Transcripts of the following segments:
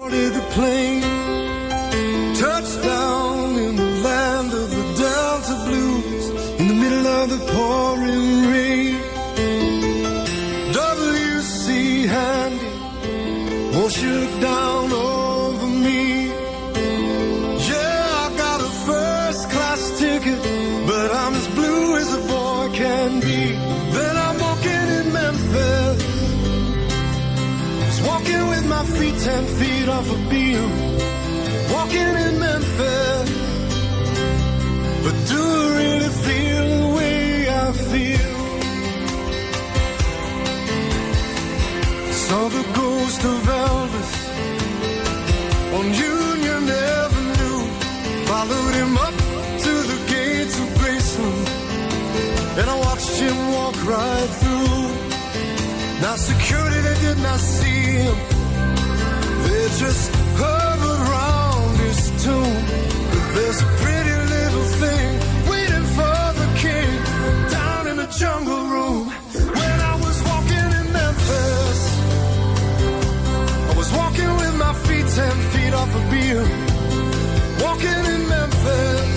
Boarded the plane, touchdown in the land of the Delta Blues, in the middle of the pouring rain. WC Handy, won't you look down over me? Yeah, I got a first class ticket, but I'm as blue as a boy can be. Then I'm walking in Memphis, walking with my feet 10 feet off a beam, walking in Memphis. But do I really feel the way I feel? Saw the ghost of Elvis on Union Avenue, followed him up to the gates of Graceland, and I watched him walk right through. Now security, they did not see him, they just hovered around his tomb. But there's a pretty little thing waiting for the king down in the jungle room. When I was walking in Memphis, I was walking with my feet 10 feet off a beam, walking in Memphis.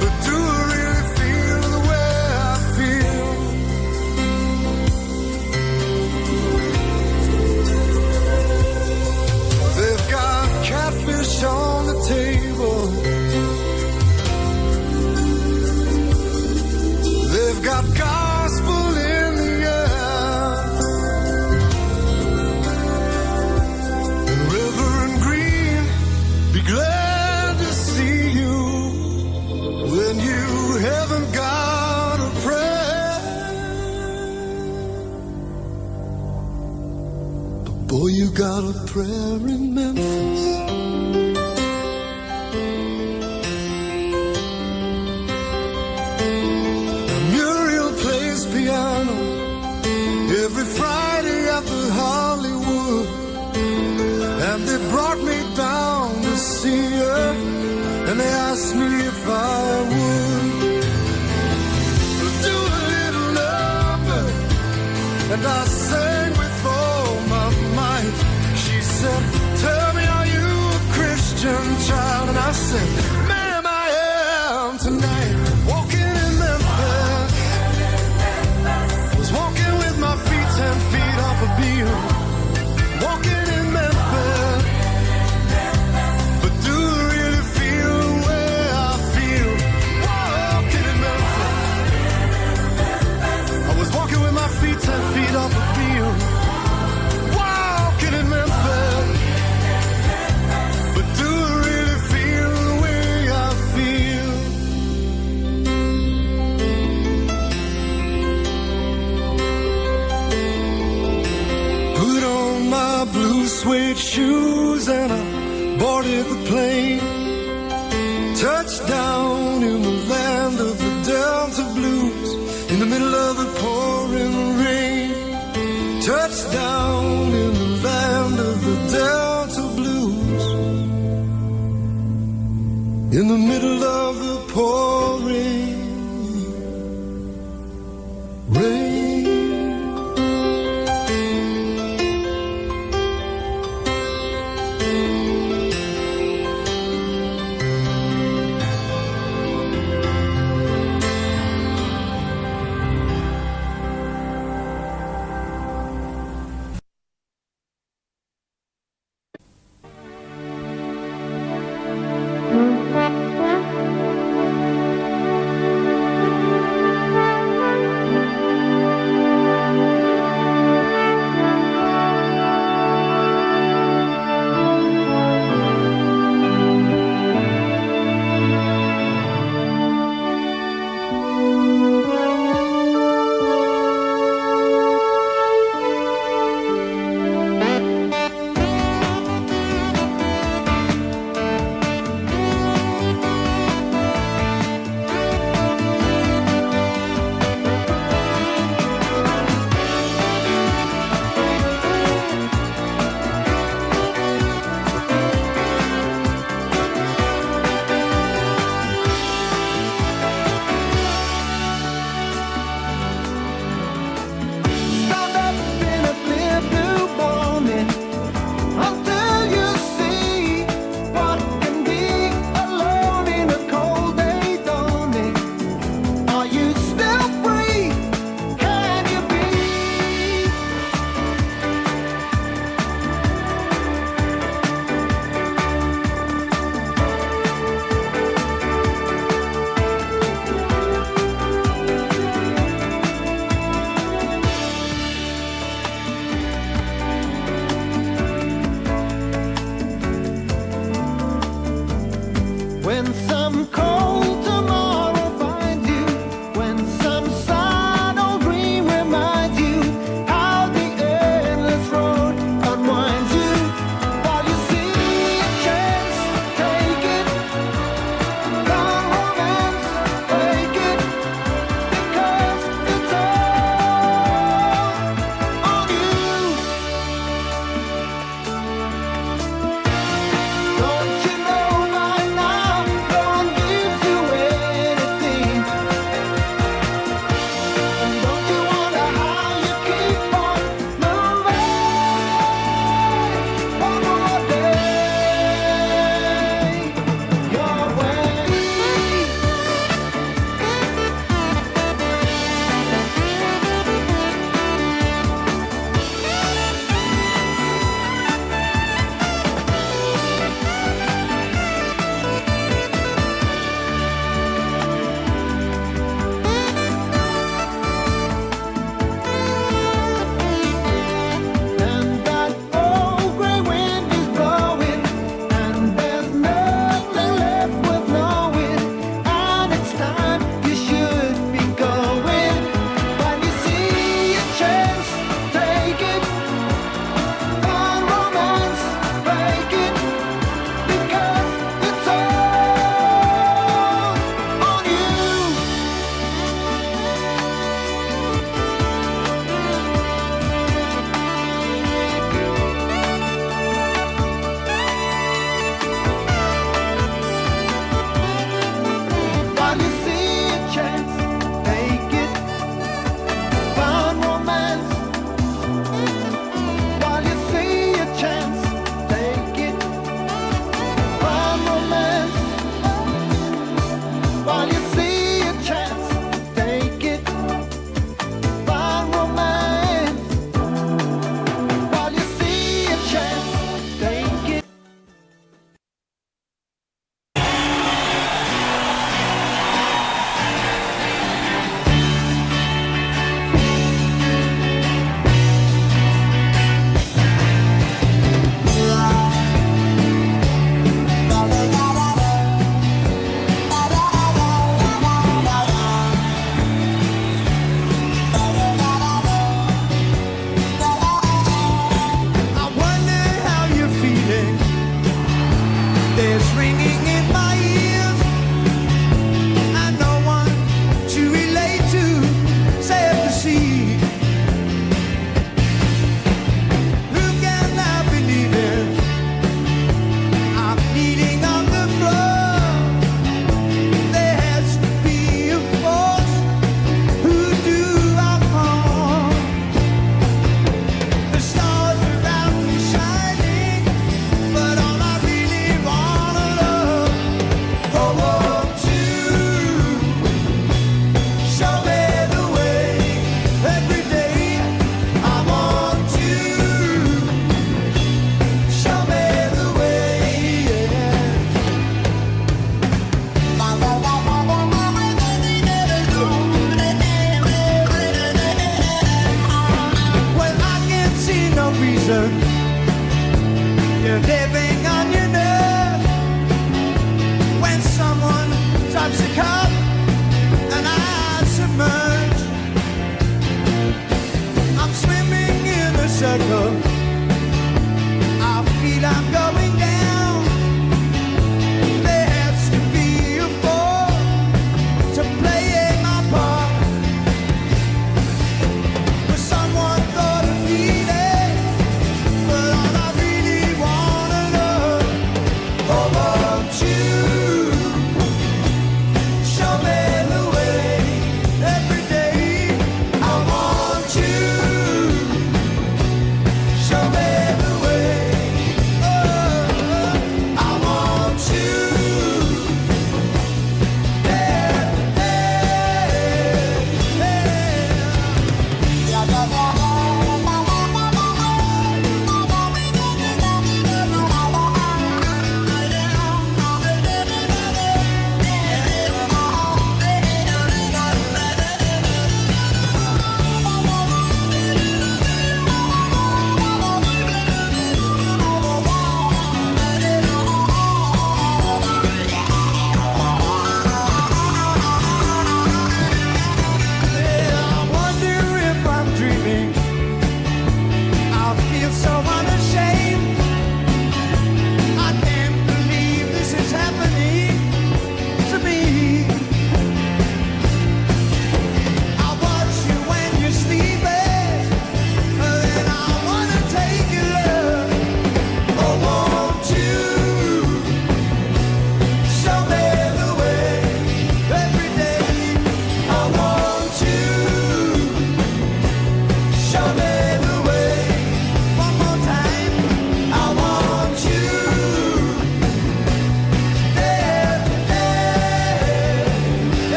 But do I really feel the way I feel? They've got catfish on the table, they've got gospel in the air. Reverend Green, be glad to see you when you haven't got a prayer. But boy, you got a prayer in Memphis. Muriel plays piano every Friday at the Hollywood, and they brought me down to see her, and they asked me if I would do a little number, and I sang with all my might. She said, tell me, are you a Christian child? And I said, ma'am, I am tonight. Walking in Memphis, was walking with my feet 10 feet off a beam, walking in Memphis. But do I really feel the way I feel? Walking in Memphis, I was walking with my feet 10 feet off a beam, walking in Memphis. But do I really feel the way I feel? Put on my blue suede shoes and I boarded the plane, touchdown in the land of the Delta Blues, in the middle of the pouring rain. Touchdown in the land of the Delta Blues, in the middle of the pouring rain.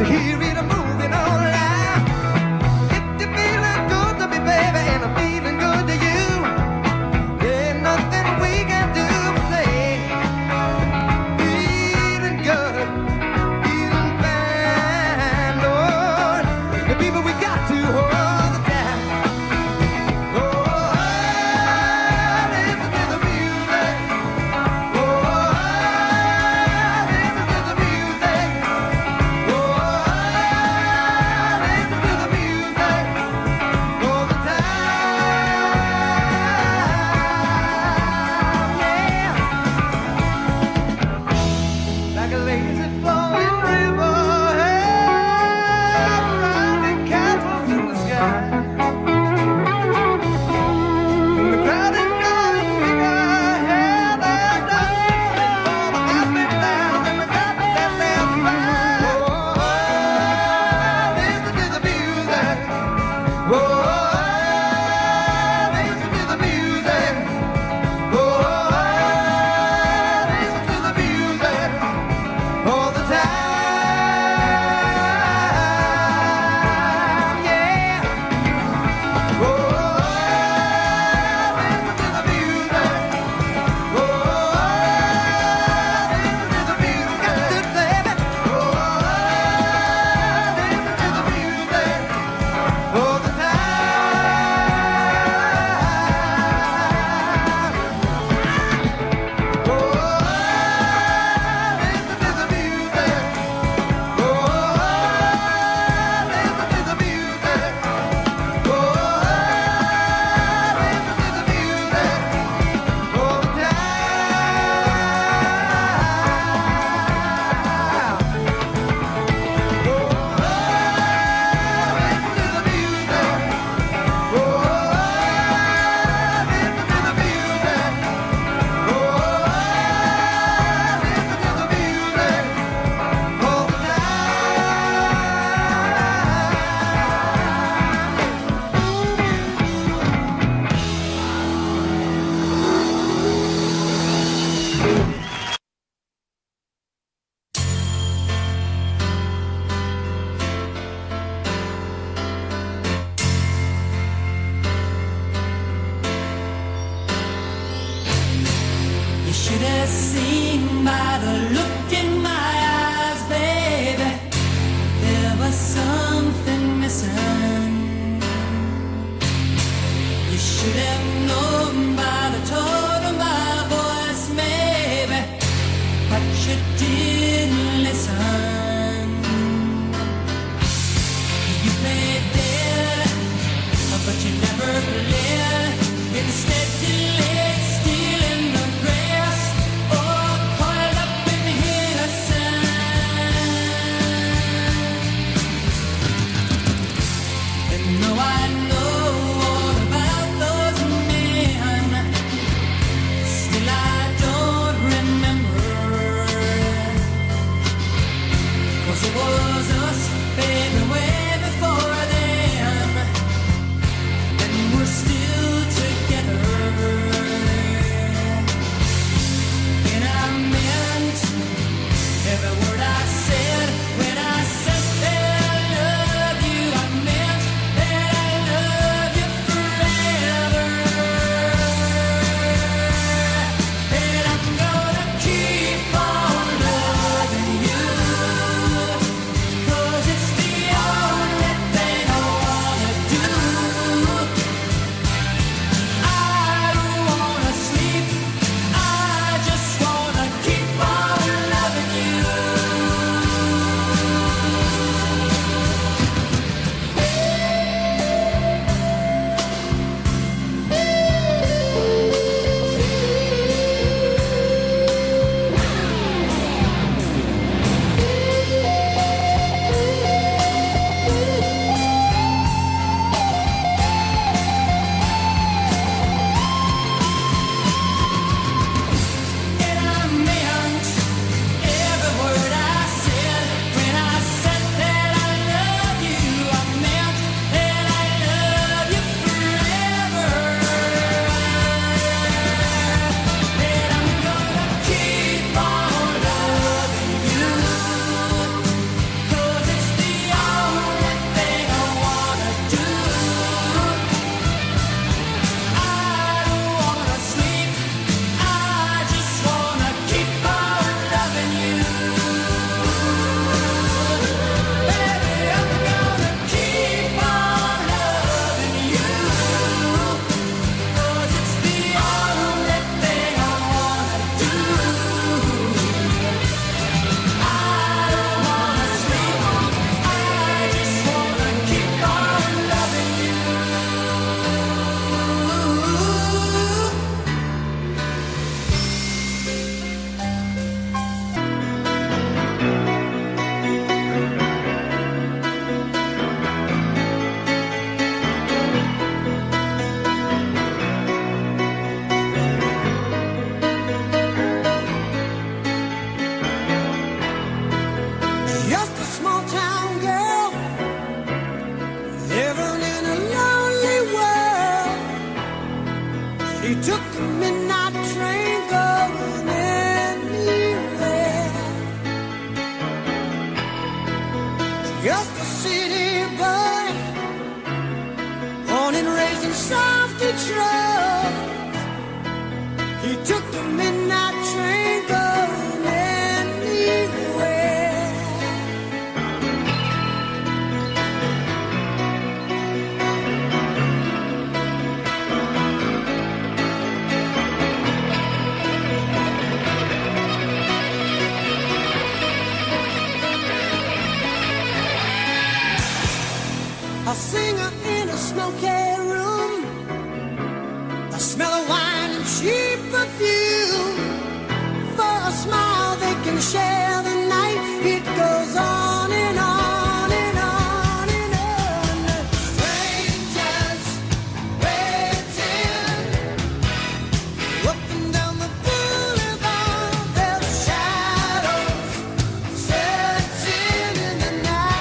hear it moving on loud. If you're feeling good to me, baby, and I'm feeling good to you, there ain't nothing we can do but say, feeling good, feeling fine, Lord. The people we got to hold the time. Oh, listen to the music. Oh, listen to the music. Oh, listen to the music all the time. Yeah, like a lazy flowing river, rising castles in the sky. The crowd is growing bigger, they're dancing for the happy dance and the happy dance by. Oh, listen to the music. Oh, listen to the music. Oh, listen to the music all the time. Yeah. Oh, listen to the music. Oh, listen to the music. Got to baby. Oh, listen to the music all the time. Oh, listen to the music. Oh, listen to the music. Oh, listen to the music all the time. You should have seen by the look in my eyes, baby, there was something missing. You should have known by the tone of my voice, maybe, but you didn't listen. You played dead, but you never played. Instead you lay still in the grass, or coiled up in innocence. And though I know all about those men, still I don't remember. just a city boy, born and raised in South Detroit. He took the midnight train going anywhere. A singer in a smoky room, a smell of wine and cheap perfume. For a smile they can share the night. It goes on and on and on and on. Strangers waiting up and down the boulevard. Their shadows searching in the night.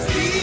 Street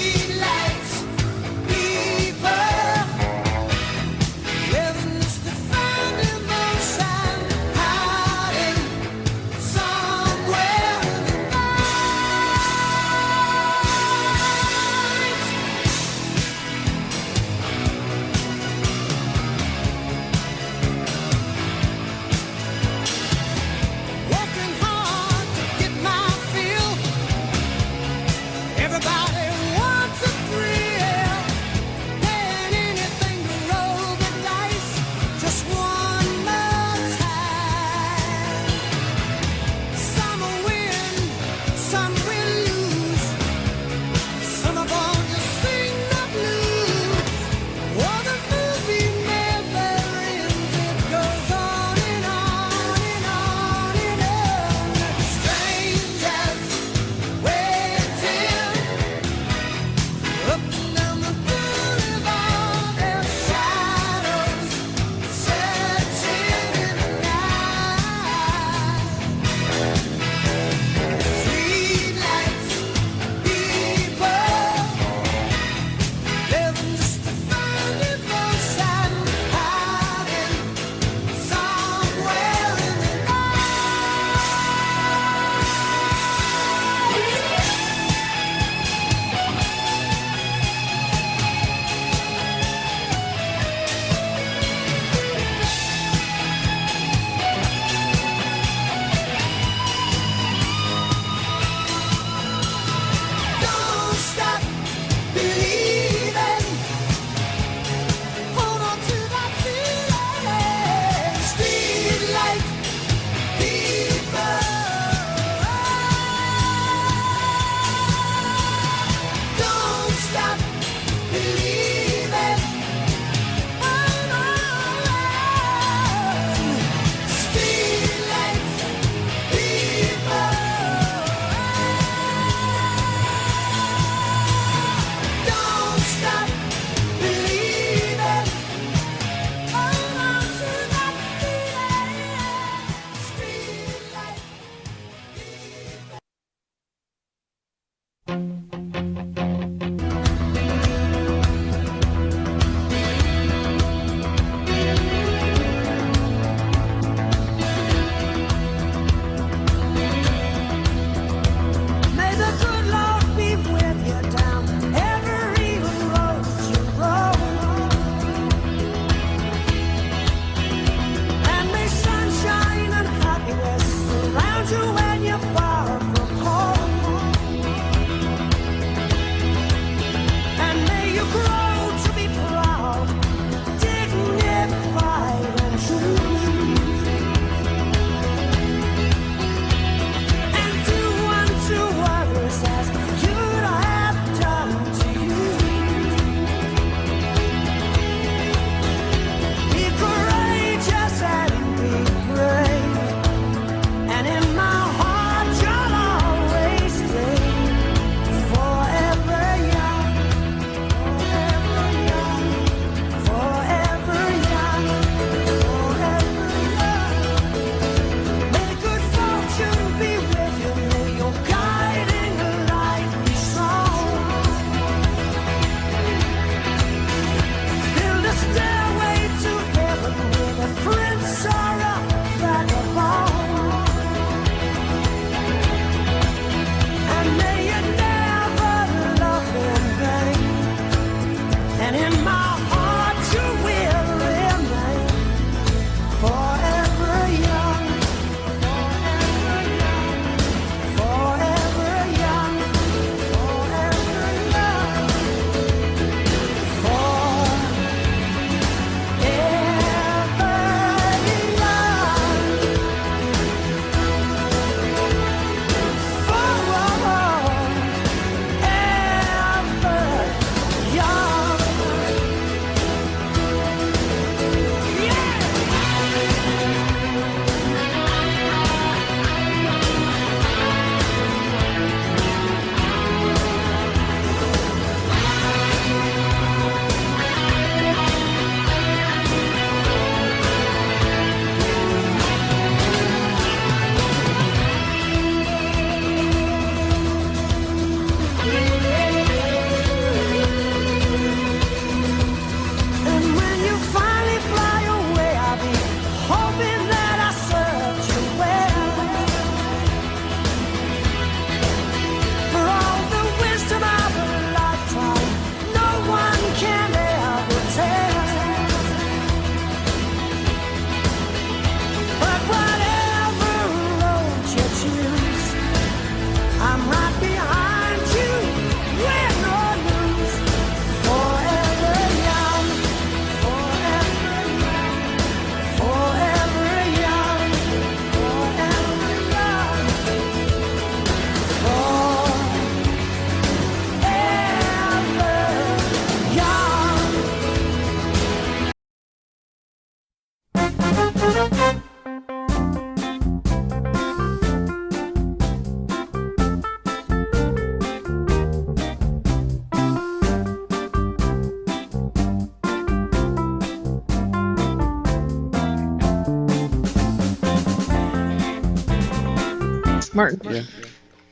Martin. Yeah.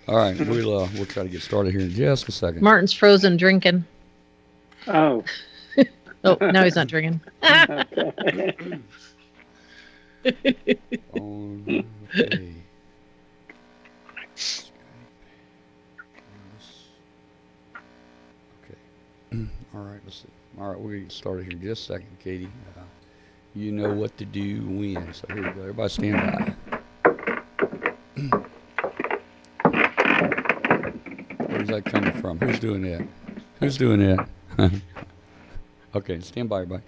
All right, we'll try to get started here in just a second. Martin's frozen drinking. Oh. Oh, now he's not drinking. Okay. Okay. Okay. All right, let's see. All right, we're going to get started here in just a second, Katie. You know what to do when. So here we go. Everybody stand by. Where's that coming from? Who's doing that? Who's doing that? Okay, stand by, everybody.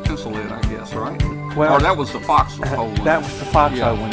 Pencil in, I guess, right? Well, or that was the foxhole one. That was the foxhole one.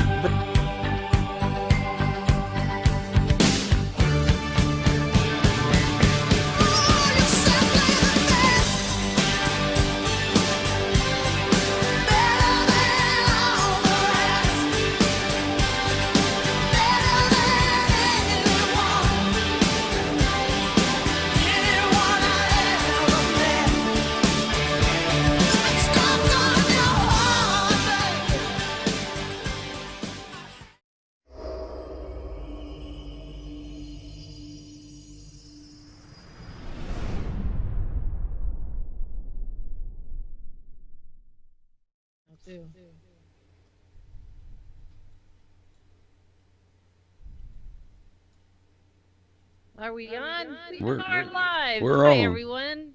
Are we on? We're live. we're Hi, on. everyone.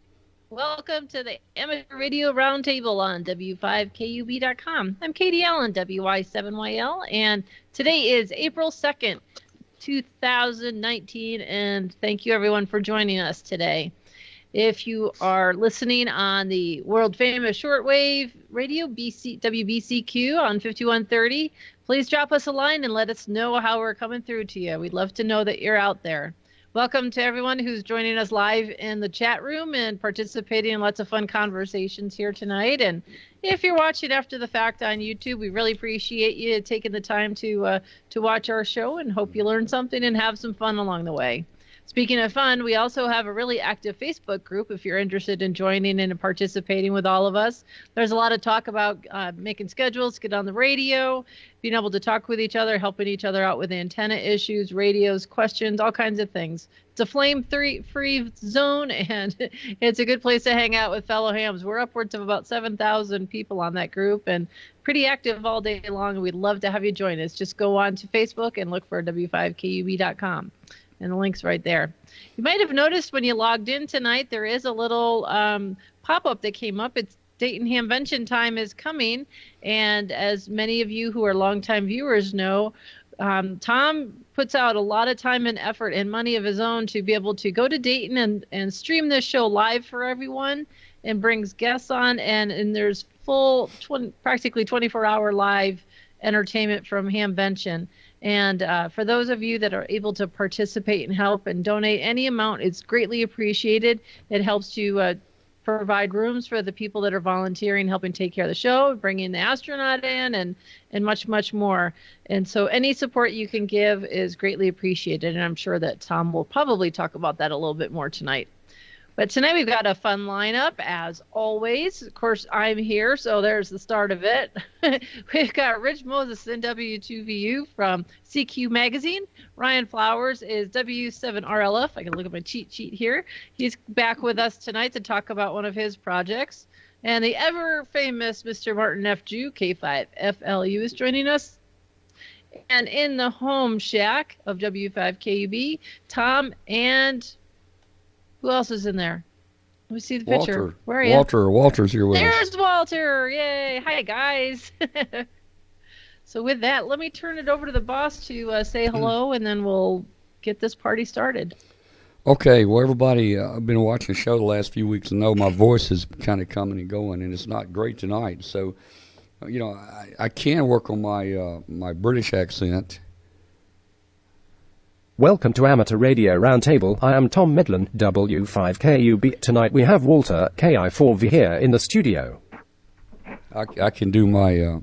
Welcome to the Amateur Radio Roundtable on W5KUB.com. I'm Katie Allen, WY7YL, and today is April 2nd, 2019, and thank you, everyone, for joining us today. If you are listening on the world-famous shortwave radio, WBCQ on 5130, please drop us a line and let us know how we're coming through to you. We'd love to know that you're out there. Welcome to everyone who's joining us live in the chat room and participating in lots of fun conversations here tonight. And if you're watching after the fact on YouTube, we really appreciate you taking the time to watch our show and hope you learn something and have some fun along the way. Speaking of fun, we also have a really active Facebook group if you're interested in joining and participating with all of us. There's a lot of talk about making schedules, get on the radio, being able to talk with each other, helping each other out with antenna issues, radios, questions, all kinds of things. It's a flame-free zone, and it's a good place to hang out with fellow hams. We're upwards of about 7,000 people on that group and pretty active all day long. We'd love to have you join us. Just go on to Facebook and look for W5KUB.com. And the link's right there. You might have noticed when you logged in tonight, there is a little pop-up that came up. It's Dayton Hamvention time is coming. And as many of you who are longtime viewers know, Tom puts out a lot of time and effort and money of his own to be able to go to Dayton and stream this show live for everyone and brings guests on. And there's full, practically 24-hour live entertainment from Hamvention. And for those of you that are able to participate and help and donate any amount, it's greatly appreciated. It helps to provide rooms for the people that are volunteering, helping take care of the show, bringing the astronaut in, and much, much more. And so any support you can give is greatly appreciated. And I'm sure that Tom will probably talk about that a little bit more tonight. But tonight we've got a fun lineup, as always. Of course, I'm here, so there's the start of it. We've got Rich Moses in W2VU from CQ Magazine. Ryan Flowers is W7RLF. I can look at my cheat sheet here. He's back with us tonight to talk about one of his projects. And the ever-famous Mr. Martin F. Jew, K5FLU, is joining us. And in the home shack of W5KUB, Tom and... who else is in there? Let me see the picture. Walter. Where are you? Walter's here with us. There's Walter. Yay. Hi, guys. So with that, let me turn it over to the boss to say hello, and then we'll get this party started. Okay, well, everybody, I've been watching the show the last few weeks and know my voice is kind of coming and going, and it's not great tonight. So, you know, I can work on my British accent. Welcome to Amateur Radio Roundtable. I am Tom Medlin, W5KUB. Tonight we have Walter, KI4V here in the studio. I can do my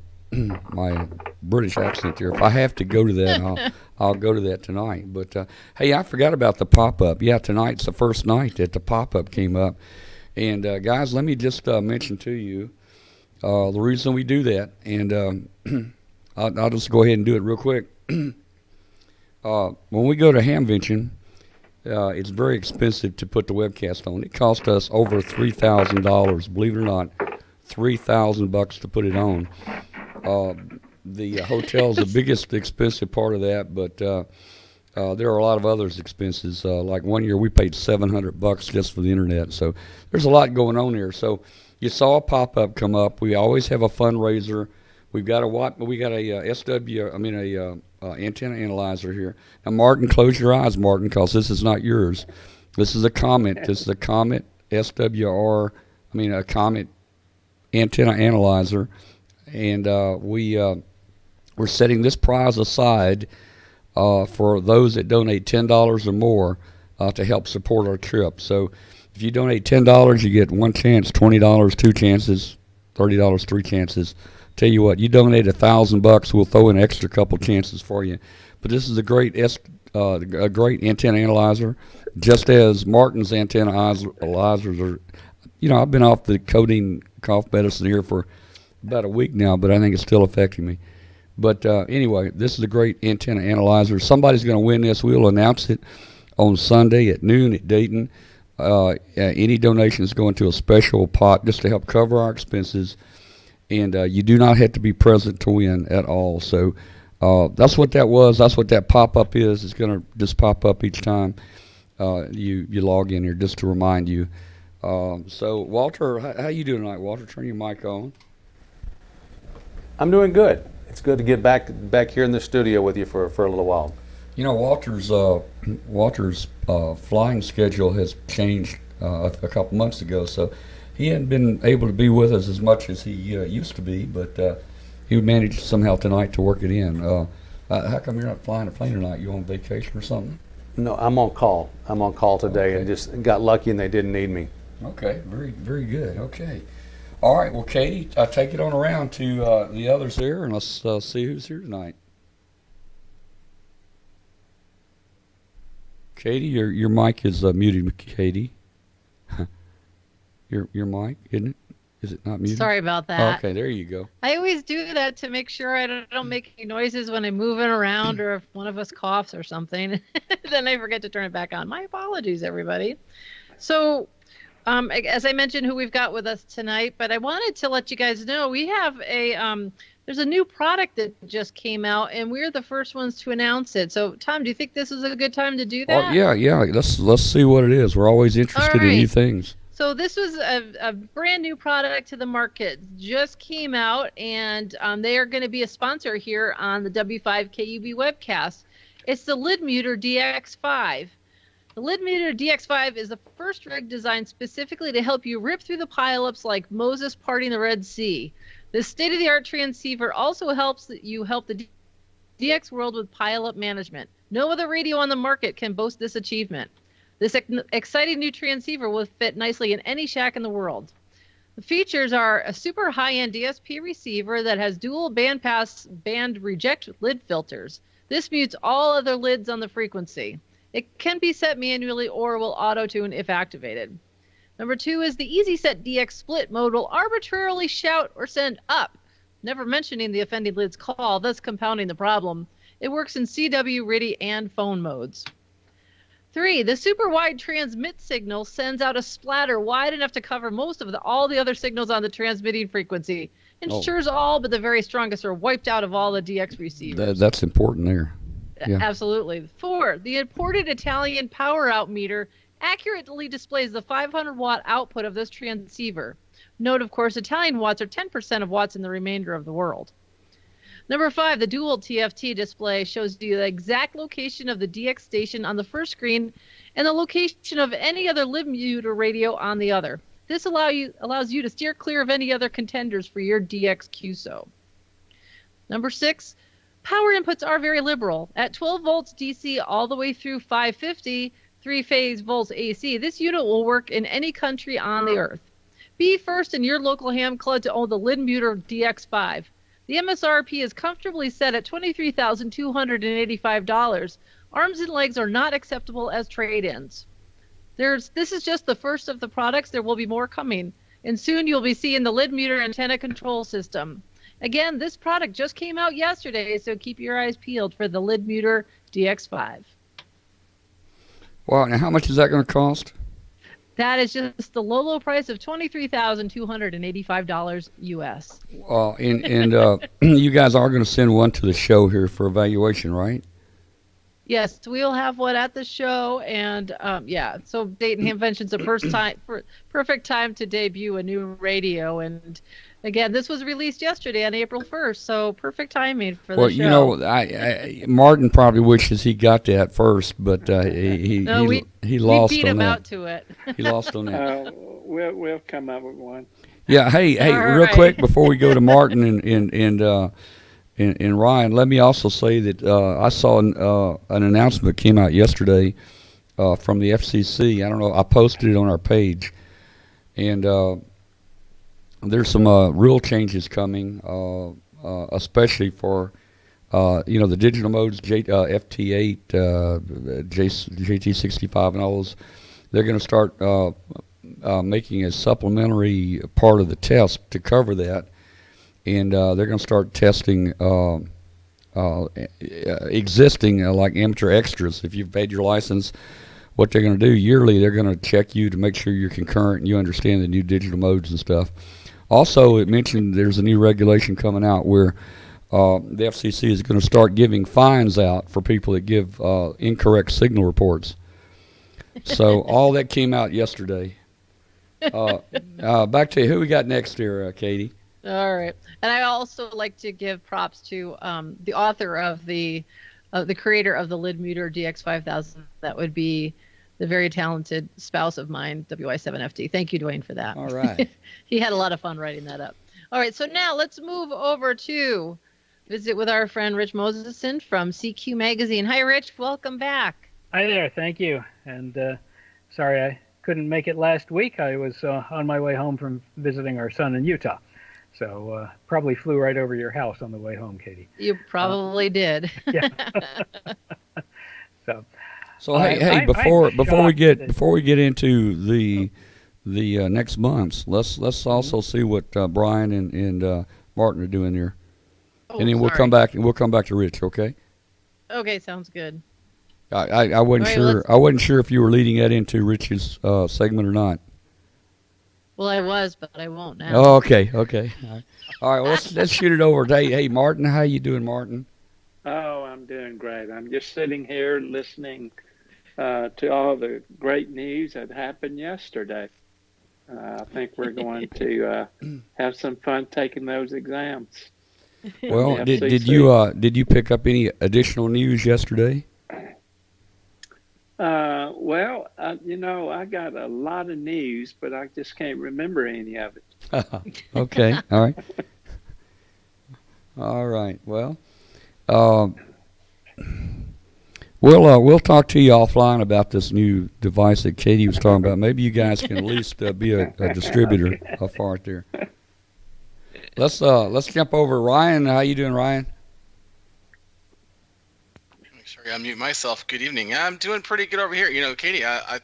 my British accent here. If I have to go to that, I'll go to that tonight. But, hey, I forgot about the pop-up. Yeah, tonight's the first night that the pop-up came up. And, guys, let me just mention to you the reason we do that. And I'll just go ahead and do it real quick. When we go to Hamvention, it's very expensive to put the webcast on. It cost us over $3,000, believe it or not, $3,000 to put it on. The hotel's the biggest expensive part of that, but there are a lot of other expenses. Like one year we paid $700 just for the internet. So there's a lot going on here. So you saw a pop-up come up. We always have a fundraiser. We got a antenna analyzer here. Now, Martin, close your eyes, Martin, because this is not yours. This is a Comet. This is a Comet a Comet antenna analyzer, and we're setting this prize aside for those that donate $10 or more to help support our trip. So, if you donate $10, you get one chance. $20, two chances. $30, three chances. Tell you what, you donate $1,000, we'll throw in an extra couple chances for you. But this is a great antenna analyzer, just as Martin's antenna analyzers are. You know, I've been off the codeine cough medicine here for about a week now, but I think it's still affecting me. But anyway, this is a great antenna analyzer. Somebody's going to win this. We'll announce it on Sunday at noon at Dayton. Any donations go into a special pot just to help cover our expenses. And you do not have to be present to win at all. So that's what that was. That's what that pop-up is. It's going to just pop up each time you log in here, just to remind you. So, Walter, how you doing tonight, Walter? Turn your mic on. I'm doing good. It's good to get back here in the studio with you for a little while. You know, Walter's flying schedule has changed a couple months ago, so he hadn't been able to be with us as much as he used to be, but he managed somehow tonight to work it in. How come you're not flying a plane tonight? You on vacation or something? No, I'm on call. I'm on call today, Okay. and just got lucky and they didn't need me. Okay, very, very good. Okay. All right, well, Katie, take it on around to the others here, and let's see who's here tonight. Katie, your mic is muted, Katie. Your mic, isn't it? Is it not muted? Sorry about that. Okay, there you go. I always do that to make sure I don't make any noises when I'm moving around or if one of us coughs or something. Then I forget to turn it back on. My apologies, everybody. So, as I mentioned, who we've got with us tonight, but I wanted to let you guys know we have there's a new product that just came out, and we're the first ones to announce it. So, Tom, do you think this is a good time to do that? Oh, yeah. Let's see what it is. We're always interested in new things. So this was a brand new product to the market, just came out, and they are going to be a sponsor here on the W5KUB webcast. It's the Lid Muter DX5. The Lid Muter DX5 is the first rig designed specifically to help you rip through the pileups like Moses parting the Red Sea. This state-of-the-art transceiver also helps you help the DX world with pileup management. No other radio on the market can boast this achievement. This exciting new transceiver will fit nicely in any shack in the world. The features are a super high-end DSP receiver that has dual bandpass band reject lid filters. This mutes all other lids on the frequency. It can be set manually or will auto-tune if activated. Number 2 is the Easy Set DX split mode will arbitrarily shout or send up, never mentioning the offending lid's call, thus compounding the problem. It works in CW, RTTY, and phone modes. 3, the super wide transmit signal sends out a splatter wide enough to cover most of all the other signals on the transmitting frequency. Ensures all but the very strongest are wiped out of all the DX receivers. That's important there. Yeah. Absolutely. 4, the imported Italian power out meter accurately displays the 500 watt output of this transceiver. Note, of course, Italian watts are 10% of watts in the remainder of the world. Number 5, the dual TFT display shows you the exact location of the DX station on the first screen and the location of any other lib muter radio on the other. This allows you to steer clear of any other contenders for your DX QSO. Number 6, power inputs are very liberal. At 12 volts DC all the way through 550, 3-phase volts AC, this unit will work in any country on the earth. Be first in your local ham club to own the lid muter DX5. The MSRP is comfortably set at $23,285. Arms and legs are not acceptable as trade-ins. This is just the first of the products. There will be more coming. And soon you'll be seeing the lid muter antenna control system. Again, this product just came out yesterday, so keep your eyes peeled for the lid muter DX5. Wow, now how much is that going to cost? That is just the low price of $23,285 US. And you guys are going to send one to the show here for evaluation, right? Yes, we'll have one at the show, and so Dayton Hamvention's the perfect time to debut a new radio, and again, this was released yesterday on April 1st, so perfect timing for the show. Well, you know, Martin probably wishes he got that first, but he lost on that. We beat him out to it. He lost on that. We'll come up with one. Yeah, hey, real quick before we go to Martin and Ryan, let me also say that I saw an announcement that came out yesterday from the FCC. I don't know, I posted it on our page, and there's some rule changes coming, especially for the digital modes, FT8, JT65, and all those. They're going to start making a supplementary part of the test to cover that, and they're going to start testing existing like amateur extras. If you've paid your license, what they're going to do yearly, they're going to check you to make sure you're concurrent and you understand the new digital modes and stuff. Also, it mentioned there's a new regulation coming out where the FCC is going to start giving fines out for people that give incorrect signal reports. So all that came out yesterday. Back to you. Who we got next here, Katie? All right. And I also like to give props to the author of the creator of the lid muter DX5000. That would be the very talented spouse of mine, WI7FD. Thank you, Dwayne, for that. All right. He had a lot of fun writing that up. All right, so now let's move over to visit with our friend Rich Moseson from CQ Magazine. Hi, Rich. Welcome back. Hi there. Thank you. And sorry I couldn't make it last week. I was on my way home from visiting our son in Utah. So probably flew right over your house on the way home, Katie. You probably did. Yeah. So hey, before we get into the next months, let's also see what Brian and Martin are doing here, and then we'll come back to Rich. Okay. Okay, sounds good. I wasn't sure. I wasn't sure if you were leading that into Rich's segment or not. Well, I was, but I won't now. Oh, okay. All right. Well, let's shoot it over. Hey, Martin, how you doing, Martin? Oh, I'm doing great. I'm just sitting here listening to all the great news that happened yesterday. I think we're going to have some fun taking those exams. Well, did you pick up any additional news yesterday? Well, I got a lot of news, but I just can't remember any of it. Okay. All right. Well, we'll talk to you offline about this new device that Katie was talking about. Maybe you guys can at least be a distributor for it there. Let's jump over. Ryan, how you doing, Ryan? Make sure I unmute myself. Good evening. I'm doing pretty good over here. Katie, I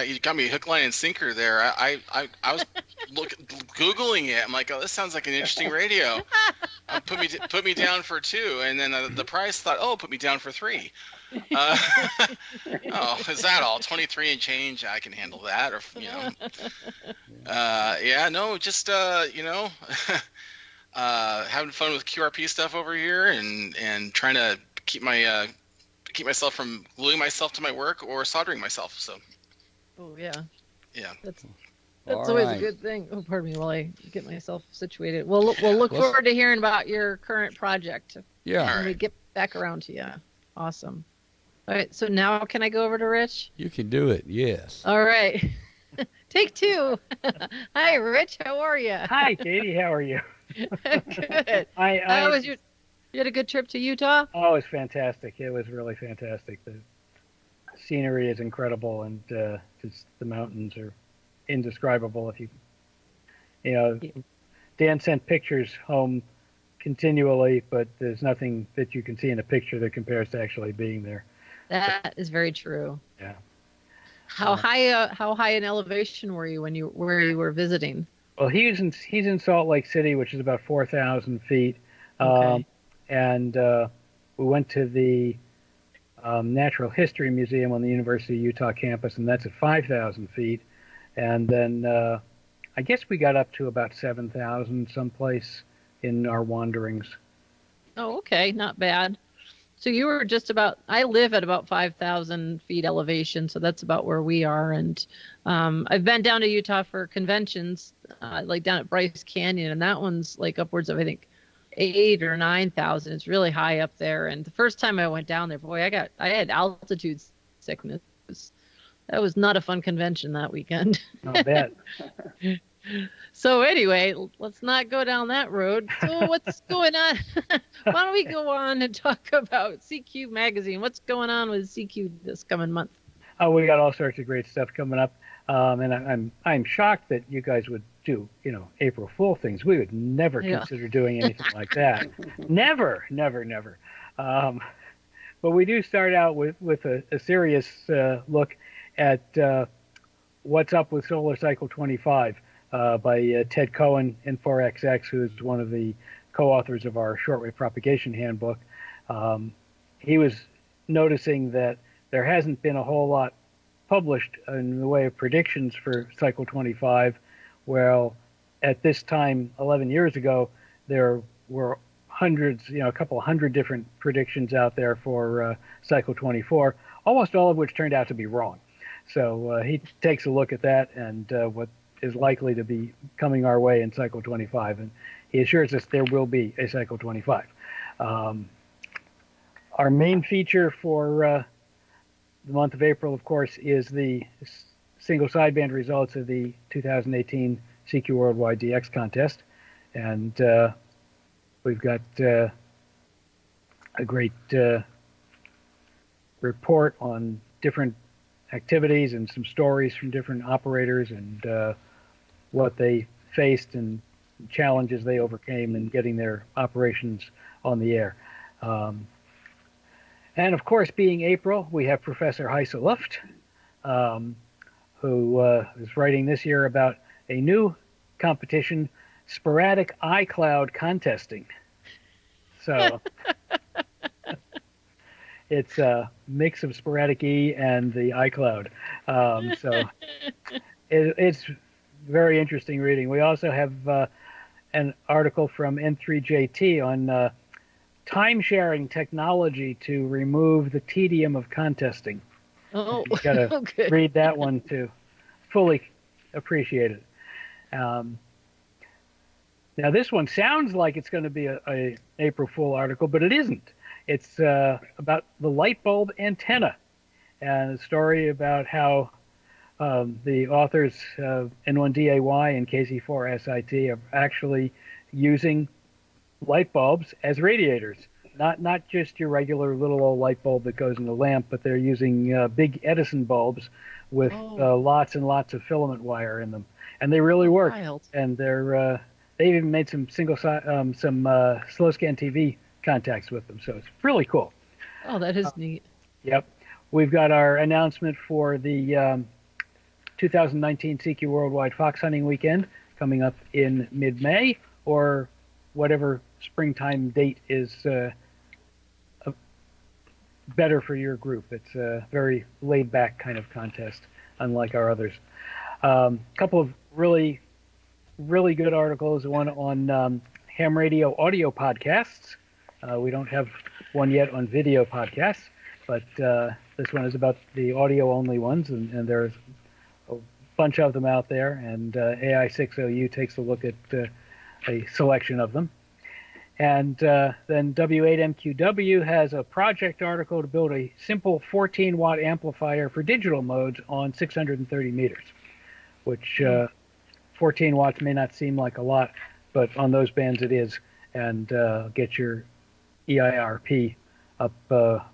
You got me hook, line, and sinker there. I was googling it. I'm like, oh, this sounds like an interesting radio. Put me down for 2, and then the price thought, oh, put me down for 3. Oh, is that all? 23 and change. I can handle that, or yeah, no, just having fun with QRP stuff over here, and trying to keep myself from gluing myself to my work or soldering myself. So. Oh yeah. Yeah. That's All always right. a good thing. Oh, pardon me while I get myself situated. We'll look forward to hearing about your current project Yeah. when we get back around to you. Awesome. All right. So now can I go over to Rich? You can do it. Yes. All right. Take 2. Hi, Rich. How are you? Hi, Katie. How are you? Good. I You had a good trip to Utah? Oh, it was fantastic. It was really fantastic. The scenery is incredible, and just the mountains are indescribable. Dan sent pictures home continually, but there's nothing that you can see in a picture that compares to actually being there. That is very true. Yeah. How high in elevation were you where you were visiting? Well, he's in Salt Lake City, which is about 4,000 feet. Okay. And we went to the Natural History Museum on the University of Utah campus, and that's at 5,000 feet. And then I guess we got up to about 7,000 someplace in our wanderings. Oh, okay, not bad. So you were I live at about 5,000 feet elevation, so that's about where we are. And I've been down to Utah for conventions, like down at Bryce Canyon, and that one's like upwards of, I think, 8,000 or 9,000. It's really high up there. And the first time I went down there, boy, I had altitude sickness. That was not a fun convention that weekend. Not bad. So anyway, let's not go down that road. So what's going on? Why don't we go on and talk about CQ magazine? What's going on with CQ this coming month? Oh, we got all sorts of great stuff coming up, and I'm shocked that you guys would do April Fool things. We would never consider doing anything like that. Never. But we do start out with a serious look at what's up with Solar Cycle 25. By Ted Cohen, N4XX, who is one of the co-authors of our Shortwave Propagation Handbook. He was noticing that there hasn't been a whole lot published in the way of predictions for Cycle 25. Well, at this time, 11 years ago, there were hundreds, a couple hundred different predictions out there for Cycle 24, almost all of which turned out to be wrong. So he takes a look at that and what is likely to be coming our way in Cycle 25, and he assures us there will be a Cycle 25. Our main feature for the month of April, of course, is the single sideband results of the 2018 CQ Worldwide DX contest, and we've got a great report on different activities and some stories from different operators and what they faced and challenges they overcame in getting their operations on the air. And of course, being April, we have Professor Heise Luft, who is writing this year about a new competition, sporadic iCloud contesting. So it's a mix of sporadic E and the iCloud. So it's very interesting reading. We also have an article from N3JT on time-sharing technology to remove the tedium of contesting. Oh, You've got to read that one to fully appreciate it. Now, this one sounds like it's going to be a April Fool article, but it isn't. It's about the light bulb antenna, and a story about how the authors of N1DAY and KZ4SIT are actually using light bulbs as radiators. Not just your regular little old light bulb that goes in the lamp, but they're using big Edison bulbs with lots and lots of filament wire in them, and they really work. Wild. And they've even made some slow scan TV contacts with them, so it's really cool. Oh, that is neat. Yep. We've got our announcement for the 2019 CQ Worldwide Fox Hunting Weekend coming up in mid-May, or whatever springtime date is better for your group. It's a very laid-back kind of contest, unlike our others. Couple of really good articles. One on ham radio audio podcasts. We don't have one yet on video podcasts, but this one is about the audio-only ones, and there's a bunch of them out there, and AI6OU takes a look at a selection of them. And then W8MQW has a project article to build a simple 14-watt amplifier for digital modes on 630 meters, which 14 watts may not seem like a lot, but on those bands it is, and get your EIRP up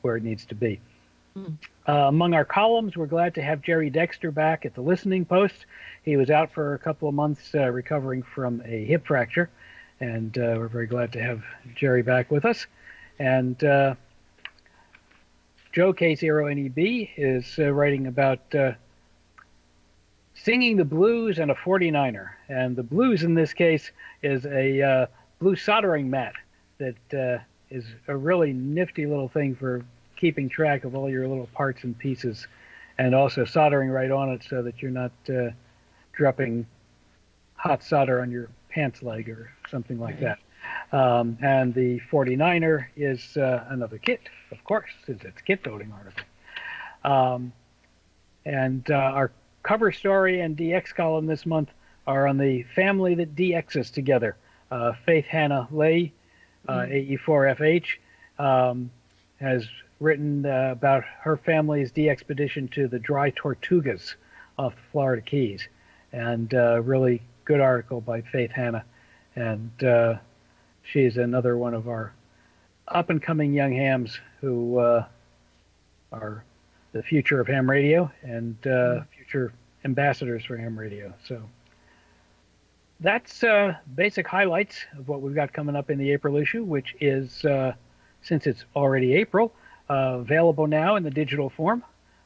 where it needs to be. Among our columns, we're glad to have Jerry Dexter back at the Listening Post. He was out for a couple of months recovering from a hip fracture, and we're very glad to have Jerry back with us. And Joe K0NEB is writing about singing the blues and a 49er. And the blues in this case is a blue soldering mat that is a really nifty little thing for keeping track of all your little parts and pieces, and also soldering right on it so that you're not dropping hot solder on your pants leg or something like that. And the 49er is another kit, of course, since it's a kit building article. And our cover story and DX column this month are on the family that DXs together. Faith Hannah Lay, AE4FH, has written about her family's de-expedition to the dry Tortugas off the Florida Keys. And really good article by Faith Hannah. And she's another one of our up-and-coming young hams who are the future of ham radio and future ambassadors for ham radio. So that's basic highlights of what we've got coming up in the April issue, which is, since it's already April, available now in the digital form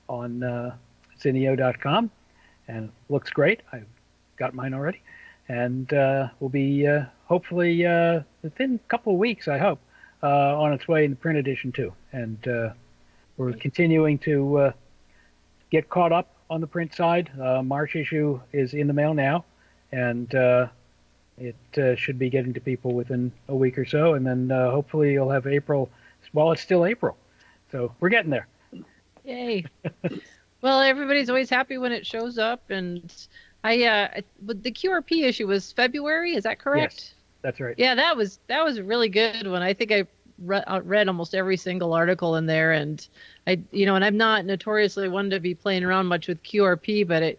on Zinio.com, and it looks great. I've got mine already, and will be hopefully within a couple of weeks, I hope, on its way in the print edition too. And we're continuing to get caught up on the print side. March issue is in the mail now, and it should be getting to people within a week or so, and then hopefully you'll have April while it's still April. So we're getting there. Yay. Well, everybody's always happy when it shows up, and but the QRP issue was February, is that correct? Yes, that's right. Yeah, that was a really good one. I think I read almost every single article in there, and and I'm not notoriously one to be playing around much with QRP, but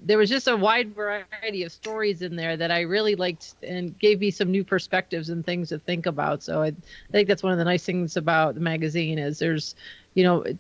there was just a wide variety of stories in there that I really liked and gave me some new perspectives and things to think about. So I think that's one of the nice things about the magazine is there's, the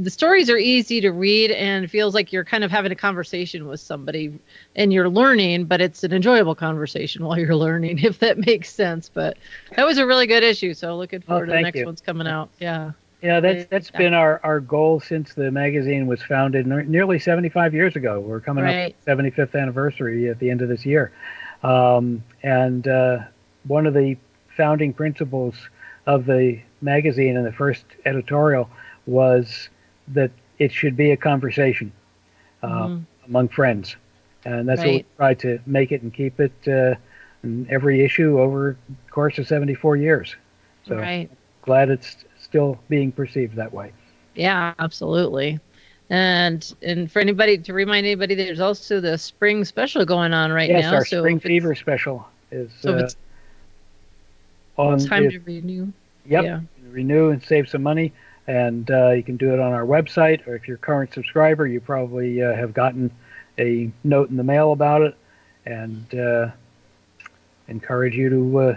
stories are easy to read and it feels like you're kind of having a conversation with somebody and you're learning, but it's an enjoyable conversation while you're learning, if that makes sense. But that was a really good issue. So looking forward to the next one's coming out. Yeah. Yeah, that's been our goal since the magazine was founded nearly 75 years ago. We're coming up 75th anniversary at the end of this year. And one of the founding principles of the magazine and the first editorial was that it should be a conversation among friends. And that's what we tried to make it and keep it in every issue over the course of 74 years. So glad it's still being perceived that way. Yeah, absolutely. And for anybody, to remind anybody, there's also the spring special going on now. Yes, our spring fever special is on. Time to renew. Yep, yeah. Renew and save some money. And you can do it on our website, or if you're a current subscriber, you probably have gotten a note in the mail about it, and encourage you to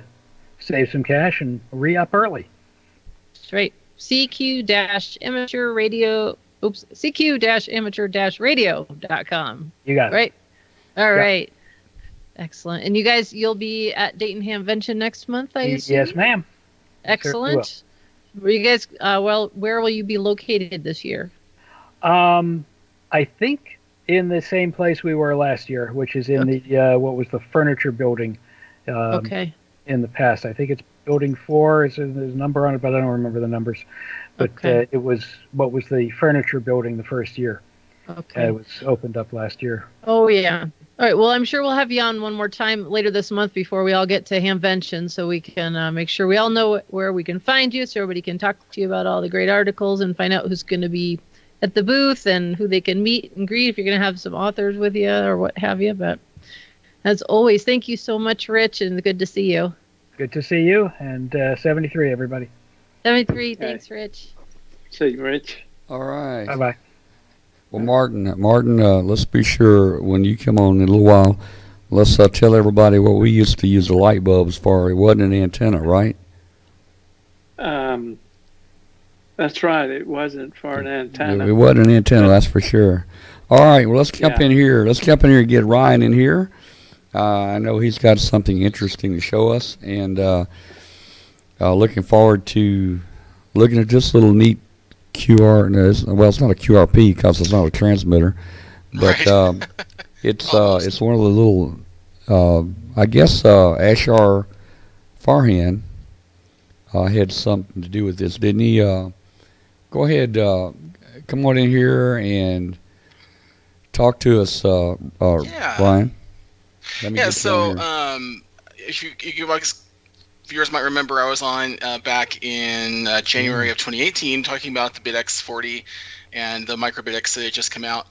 save some cash and re-up early. That's right. CQ-amateur-radio.com. You got it. Right. All right. Excellent. And you guys, you'll be at Dayton Hamvention next month, I assume? Yes, ma'am. Excellent. Sure. Were you guys, where will you be located this year? I think in the same place we were last year, which is in the what was the furniture building. Okay. In the past, I think it's building 4. There's a number on it, but I don't remember the numbers. But Okay. it was what was the furniture building the first year. Okay. It was opened up last year. Oh yeah. All right. Well, I'm sure we'll have you on one more time later this month before we all get to Hamvention, so we can make sure we all know where we can find you, so everybody can talk to you about all the great articles and find out who's going to be at the booth and who they can meet and greet if you're going to have some authors with you or what have you. But as always, thank you so much, Rich, and good to see you. Good to see you, and 73, everybody. 73. Thanks, Rich. See you, Rich. All right. Bye-bye. Well, Martin, let's be sure when you come on in a little while, let's tell everybody what we used to use the light bulbs for. It wasn't an antenna, right? That's right. It wasn't for an antenna. It wasn't an antenna, that's for sure. All right, well, let's jump in here. Let's jump in here and get Ryan in here. I know he's got something interesting to show us, and looking forward to looking at this little neat QR. Well, it's not a QRP because it's not a transmitter, but Right. it's one of the little, I guess Ashar Farhan had something to do with this, didn't he? Go ahead, come on in here and talk to us, Yeah. Ryan. Let me Yeah, get so down here. if you viewers might remember, I was on back in January of 2018 talking about the BitX40 and the microBitX that had just come out,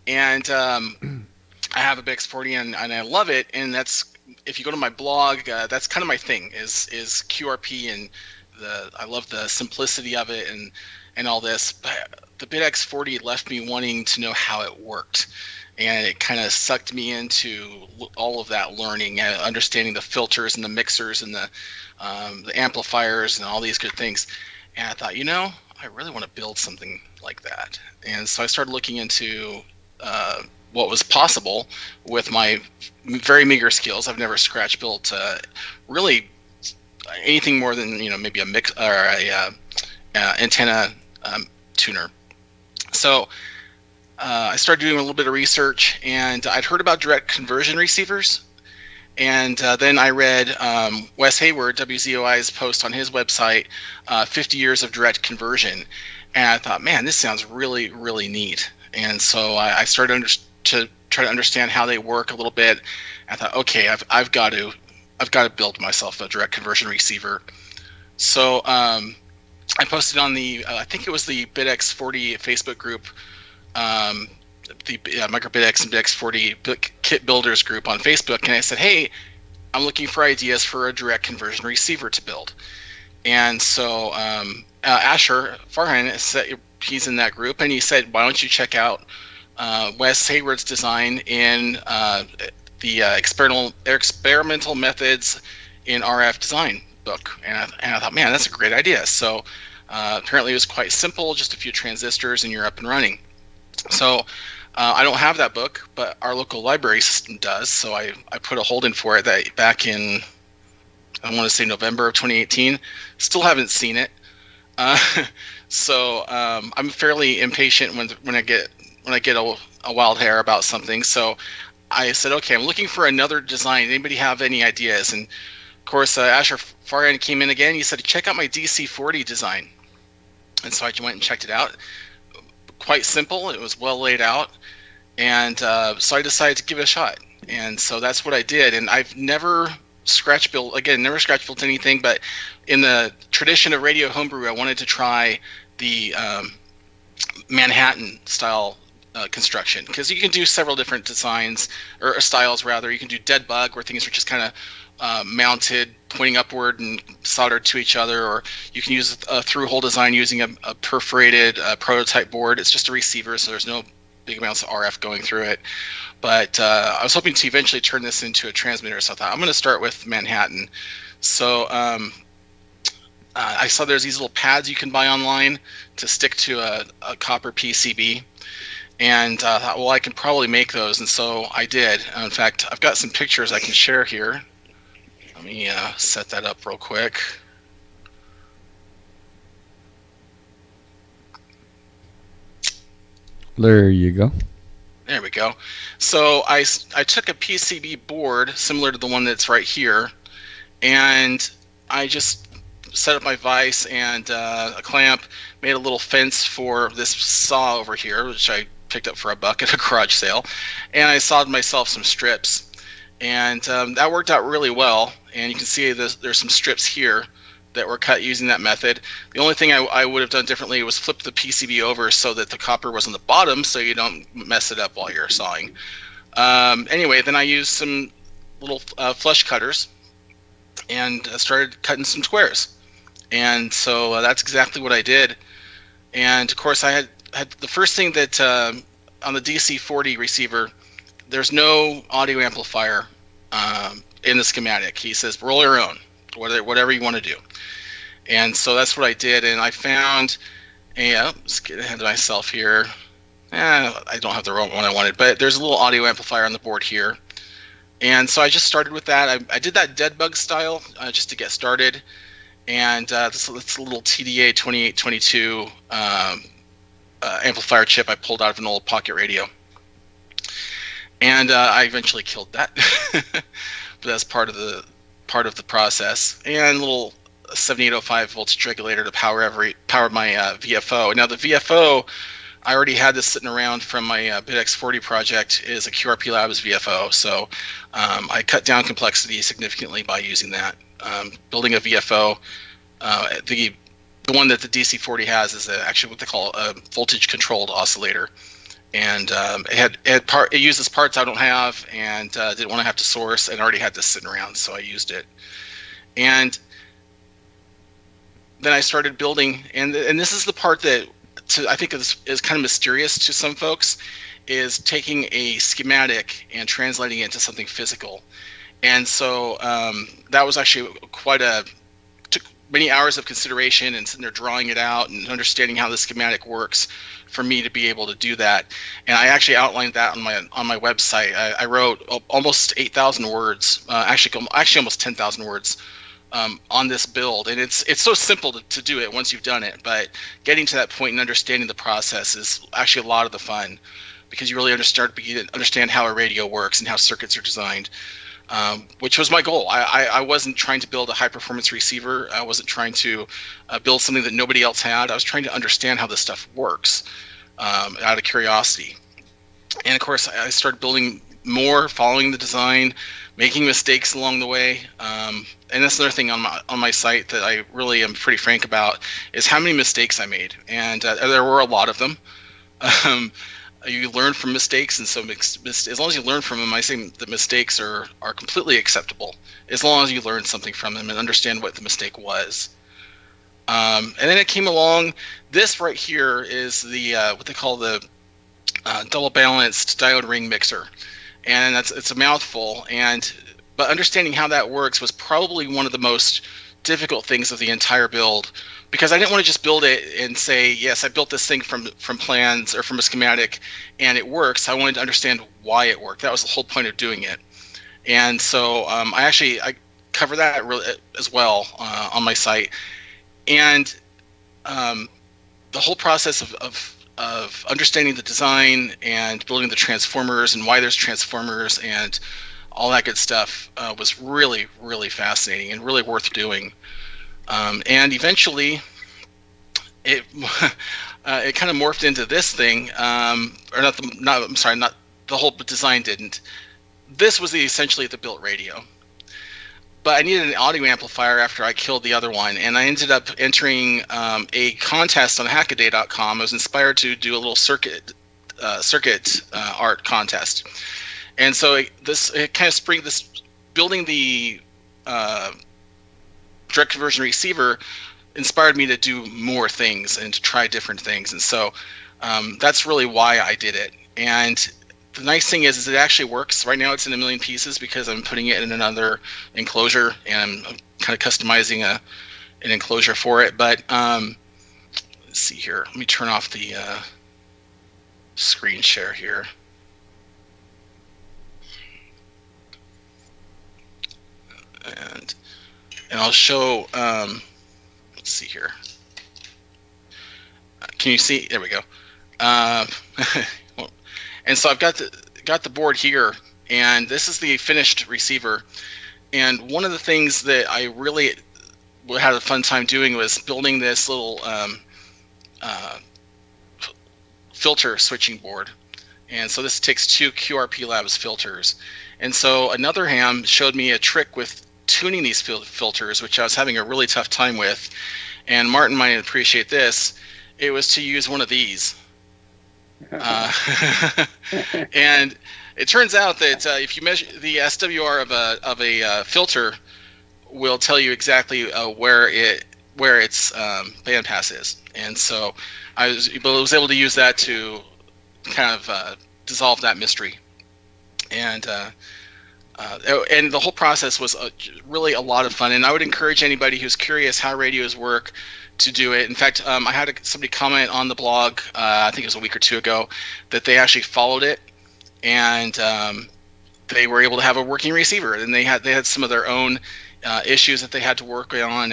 and I have a BitX40 and I love it. And that's, if you go to my blog, that's kind of my thing is QRP, and I love the simplicity of it and all this. But the BitX40 left me wanting to know how it worked. And it kind of sucked me into all of that learning, understanding the filters and the mixers and the amplifiers and all these good things. And I thought, I really want to build something like that. And so I started looking into what was possible with my very meager skills. I've never scratch built really anything more than maybe a mix or a antenna tuner. So I started doing a little bit of research, and I'd heard about direct conversion receivers. And then I read Wes Hayward, WZOI's post on his website, 50 years of direct conversion. And I thought, man, this sounds really, really neat. And so I started to try to understand how they work a little bit. I thought, okay, I've got to build myself a direct conversion receiver. So I posted on the, I think it was the BitX40 Facebook group, the microBitX and BitX40 kit builders group on Facebook, and I said, hey, I'm looking for ideas for a direct conversion receiver to build. And so Asher Farhan, he's in that group, and he said, why don't you check out Wes Hayward's design in the experimental methods in RF design book. And I thought, man, that's a great idea. So apparently it was quite simple, just a few transistors and you're up and running. So I don't have that book, but our local library system does. So I put a hold in for it that back in, I want to say November of 2018. Still haven't seen it. So I'm fairly impatient when I get a wild hair about something. So I said, okay, I'm looking for another design. Anybody have any ideas? And of course, Asher Farhan came in again. He said, check out my DC40 design. And so I went and checked it out. Quite simple. It was well laid out. And so I decided to give it a shot. And so that's what I did. And I've never scratch built anything, but in the tradition of radio homebrew, I wanted to try the Manhattan style construction, because you can do several different designs or styles rather. You can do dead bug, where things are just kind of mounted, pointing upward and soldered to each other, or you can use a through-hole design using a perforated prototype board. It's just a receiver, so there's no big amounts of RF going through it. But I was hoping to eventually turn this into a transmitter, so I thought I'm going to start with Manhattan. So I saw there's these little pads you can buy online to stick to a copper PCB. And I thought, well, I can probably make those, and so I did. In fact, I've got some pictures I can share here. Let me set that up real quick. There you go. There we go. So I took a PCB board similar to the one that's right here, and I just set up my vise and a clamp, made a little fence for this saw over here, which I picked up for $1 at a garage sale, and I sawed myself some strips, and that worked out really well. And you can see there's some strips here that were cut using that method. The only thing I would have done differently was flip the PCB over so that the copper was on the bottom, so you don't mess it up while you're sawing. Anyway, then I used some little flush cutters and started cutting some squares. And so that's exactly what I did. And of course, I had the first thing that on the DC40 receiver, there's no audio amplifier in the schematic. He says roll your own, whatever you want to do. And so that's what I did. And I found let's get ahead of myself here. I don't have the wrong one I wanted, but there's a little audio amplifier on the board here. And so I just started with that. I did that dead bug style just to get started. And this little TDA 2822 amplifier chip I pulled out of an old pocket radio. And I eventually killed that, but that's part of the process. And a little 7805 voltage regulator to power my VFO. Now the VFO, I already had this sitting around from my BitX40 project, is a QRP Labs VFO. So I cut down complexity significantly by using that. Building a VFO, the one that the DC40 has is actually what they call a voltage controlled oscillator. And it uses parts I don't have, and didn't want to have to source, and already had this sitting around, so I used it. And then I started building, and this is the part that I think is kind of mysterious to some folks, is taking a schematic and translating it into something physical. And so that was actually took many hours of consideration and sitting there drawing it out and understanding how the schematic works for me to be able to do that. And I actually outlined that on my website. I wrote almost 8,000 words, actually almost 10,000 words on this build. And it's so simple to do it once you've done it, but getting to that point and understanding the process is actually a lot of the fun, because you really understand how a radio works and how circuits are designed. Which was my goal. I wasn't trying to build a high-performance receiver. I wasn't trying to build something that nobody else had. I was trying to understand how this stuff works out of curiosity. And of course, I started building more, following the design, making mistakes along the way. And that's another thing on my site that I really am pretty frank about, is how many mistakes I made. And there were a lot of them. You learn from mistakes, and so as long as you learn from them, I think the mistakes are completely acceptable, as long as you learn something from them and understand what the mistake was. And then it came along. This right here is the what they call the double balanced diode ring mixer, and it's a mouthful. But understanding how that works was probably one of the most difficult things of the entire build, because I didn't want to just build it and say, yes, I built this thing from plans or from a schematic and it works. I wanted to understand why it worked. That was the whole point of doing it. And so I cover that as well on my site. And the whole process of understanding the design and building the transformers and why there's transformers and all that good stuff was really, really fascinating and really worth doing. And eventually, it kind of morphed into this thing, or not the whole design didn't. This was essentially the built radio, but I needed an audio amplifier after I killed the other one, and I ended up entering a contest on Hackaday.com. I was inspired to do a little circuit art contest, and so building the direct conversion receiver inspired me to do more things and to try different things. And so that's really why I did it. And the nice thing is it actually works. Right now it's in 1 million pieces because I'm putting it in another enclosure, and I'm kind of customizing an enclosure for it. But let's see here. Let me turn off the screen share here. And I'll show, let's see here. Can you see? There we go. And And so I've got the board here, and this is the finished receiver. And one of the things that I really had a fun time doing was building this little filter switching board. And so this takes 2 QRP Labs filters. And so another ham showed me a trick with tuning these filters, which I was having a really tough time with. And Martin might appreciate this. It was to use one of these. And it turns out that if you measure the SWR of a filter, will tell you exactly where its bandpass is. And so I was able to use that to kind of dissolve that mystery. And the whole process was really a lot of fun. And I would encourage anybody who's curious how radios work to do it. In fact, I had somebody comment on the blog, I think it was a week or 2 ago, that they actually followed it, and they were able to have a working receiver. And they had some of their own issues that they had to work on,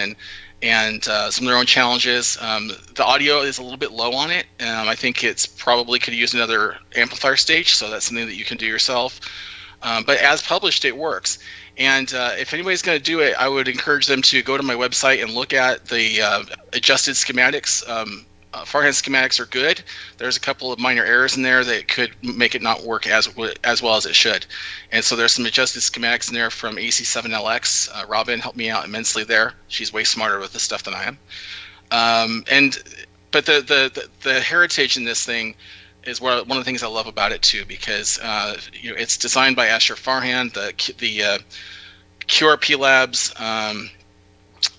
and some of their own challenges. The audio is a little bit low on it. I think it's probably could use another amplifier stage, so that's something that you can do yourself. But as published, it works. And if anybody's going to do it, I would encourage them to go to my website and look at the adjusted schematics. Farhand schematics are good. There's a couple of minor errors in there that could make it not work as well as it should. And so there's some adjusted schematics in there from AC7LX. Robin helped me out immensely there. She's way smarter with this stuff than I am. But the heritage in this thing is one of the things I love about it too, because it's designed by Asher Farhand, the QRP Labs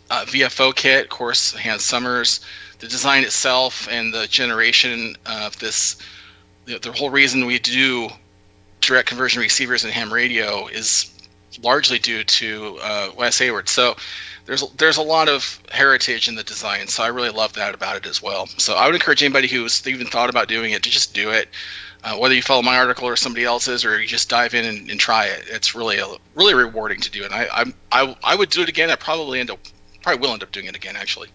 VFO kit, of course, Hans Summers. The design itself and the generation of this, the whole reason we do direct conversion receivers in ham radio is largely due to Wes Hayward. So there's a lot of heritage in the design. So I really love that about it as well. So I would encourage anybody who's even thought about doing it to just do it. Whether you follow my article or somebody else's, or you just dive in and try it, it's really rewarding to do it. I would do it again. I probably will end up doing it again, actually.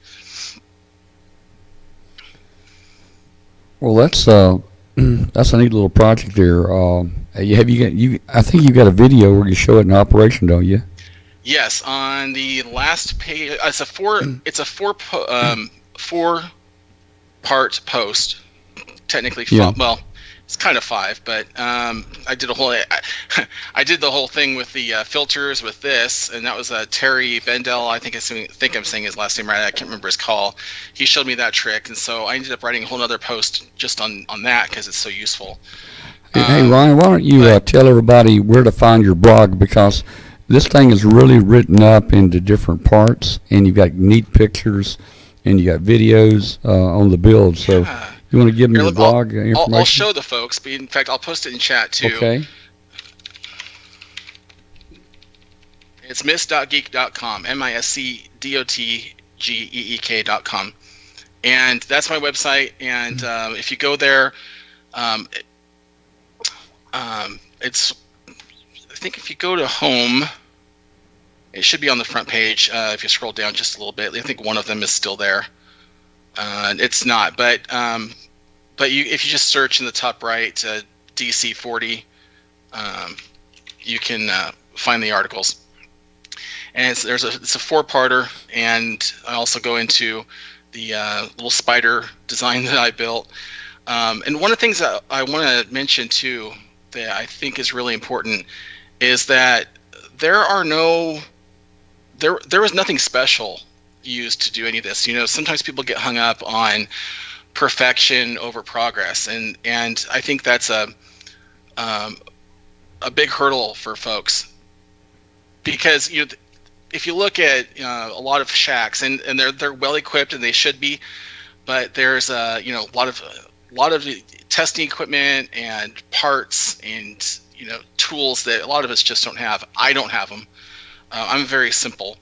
Well, that's a neat little project there. I think you got a video where you show it in operation, don't you? Yes, on the last page. It's a four part post. Technically, yeah. Well, it's kind of 5, but I did the whole thing with the filters with this, and that was Terry Bendel. I think I'm saying his last name right. I can't remember his call. He showed me that trick, and so I ended up writing a whole other post just on that because it's so useful. Hey Ryan, why don't you tell everybody where to find your blog, because this thing is really written up into different parts, and you've got neat pictures, and you got videos on the build. So. Yeah. You want to give them your blog information? I'll show the folks, but in fact, I'll post it in chat too. Okay. It's misc.geek.com, miscdotgeek.com. And that's my website. And if you go there, it's, I think if you go to home, it should be on the front page. If you scroll down just a little bit, I think one of them is still there. It's not, but if you just search in the top right, DC 40, you can find the articles. And it's a 4-parter, and I also go into the little spider design that I built. And one of the things that I want to mention too, that I think is really important, is that there was nothing special used to do any of this. Sometimes people get hung up on perfection over progress, and I think that's a big hurdle for folks, because if you look at a lot of shacks, and they're well equipped, and they should be, but there's a lot of testing equipment and parts and tools that a lot of us just don't have. I don't have them. I'm very simple.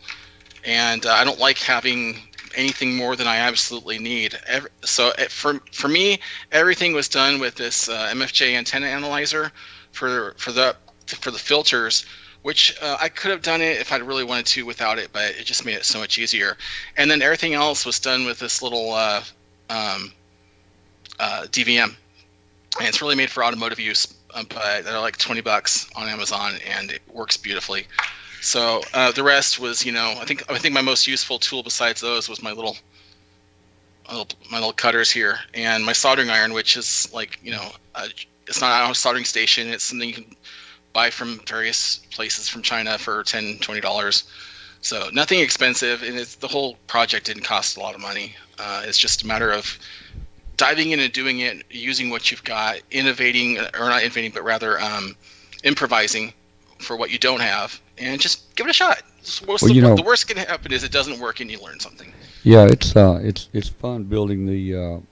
And I don't like having anything more than I absolutely need. So for me, everything was done with this MFJ antenna analyzer for the filters, which I could have done it if I really wanted to without it, but it just made it so much easier. And then everything else was done with this little DVM. and it's really made for automotive use, but they're like $20 on Amazon, and it works beautifully. So the rest was, I think my most useful tool besides those was my little cutters here and my soldering iron, which is like, it's not a soldering station. It's something you can buy from various places from China for $10, $20. So nothing expensive, and the whole project didn't cost a lot of money. It's just a matter of diving in and doing it, using what you've got, innovating, or not innovating, but rather improvising for what you don't have, and just give it a shot. The worst can happen is it doesn't work and you learn something. Yeah, it's fun building the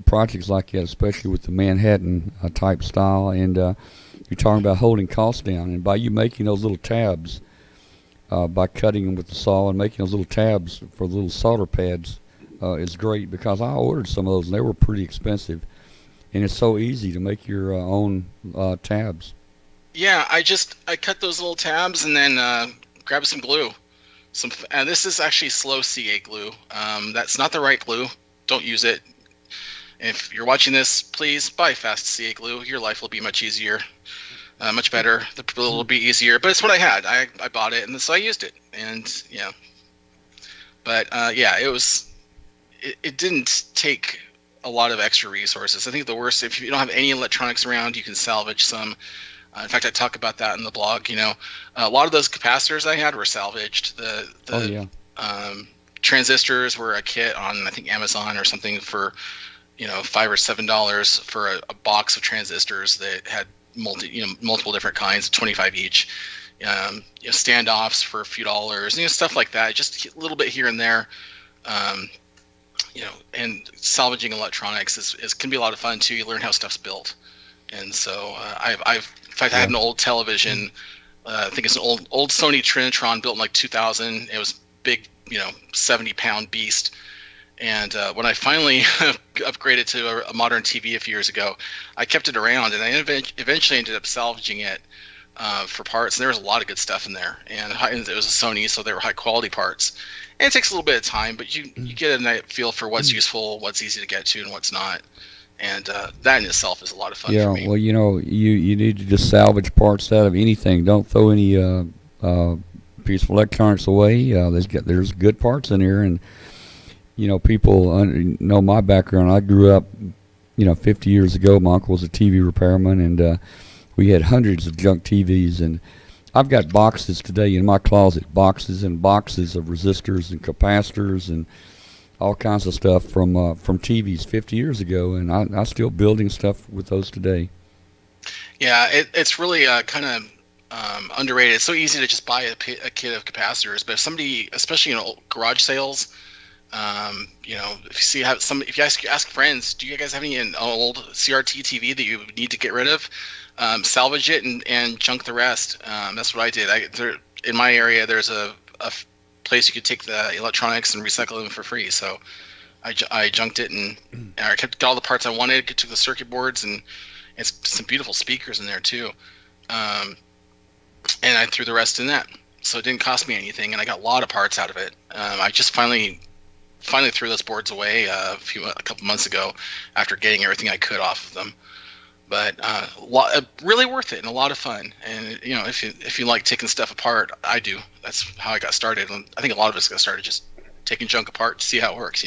projects like that, especially with the Manhattan type style. And you're talking about holding costs down, and by you making those little tabs, by cutting them with the saw and making those little tabs for the little solder pads, is great, because I ordered some of those and they were pretty expensive, and it's so easy to make your own tabs. Yeah, I cut those little tabs and then grab some glue. This is actually slow CA glue. That's not the right glue. Don't use it. If you're watching this, please buy fast CA glue. Your life will be much easier, much better. The glue will be easier. But it's what I had. I bought it, and so I used it. And yeah, but it didn't take a lot of extra resources. I think the worst, if you don't have any electronics around, you can salvage some. In fact, I talk about that in the blog. A lot of those capacitors I had were salvaged. The transistors were a kit on, I think, Amazon or something for, $5 or $7 for a box of transistors that had multiple different kinds, 25 each. Standoffs for a few dollars, stuff like that. Just a little bit here and there. And salvaging electronics can be a lot of fun too. You learn how stuff's built. And so I had an old television. I think it's an old Sony Trinitron built in like 2000. It was big, 70-pound beast. And when I finally upgraded to a modern TV a few years ago, I kept it around, and I eventually ended up salvaging it for parts. And there was a lot of good stuff in there. And it was a Sony, so they were high quality parts. And it takes a little bit of time, but you get a feel for what's useful, what's easy to get to, and what's not. And that in itself is a lot of fun for me. Yeah, well, you need to just salvage parts out of anything. Don't throw any piece of electronics away. There's good parts in here, and people know my background. I grew up, 50 years ago. My uncle was a TV repairman, and we had hundreds of junk TVs. And I've got boxes today in my closet, boxes and boxes of resistors and capacitors and all kinds of stuff from TVs 50 years ago, and I'm still building stuff with those today. Yeah, it's really kind of underrated. It's so easy to just buy a kit of capacitors, but if somebody, especially garage sales, if you ask friends, do you guys have an old CRT TV that you need to get rid of? Salvage it and junk the rest. That's what I did. In my area, there's a place you could take the electronics and recycle them for free. So I junked it, and I got all the parts I wanted. Took the circuit boards, and it's some beautiful speakers in there too. And I threw the rest in that, so it didn't cost me anything, and I got a lot of parts out of it. I just finally threw those boards away a couple months ago after getting everything I could off of them. But really worth it and a lot of fun. And if you like taking stuff apart, I do. That's how I got started. And I think a lot of us got started just taking junk apart to see how it works.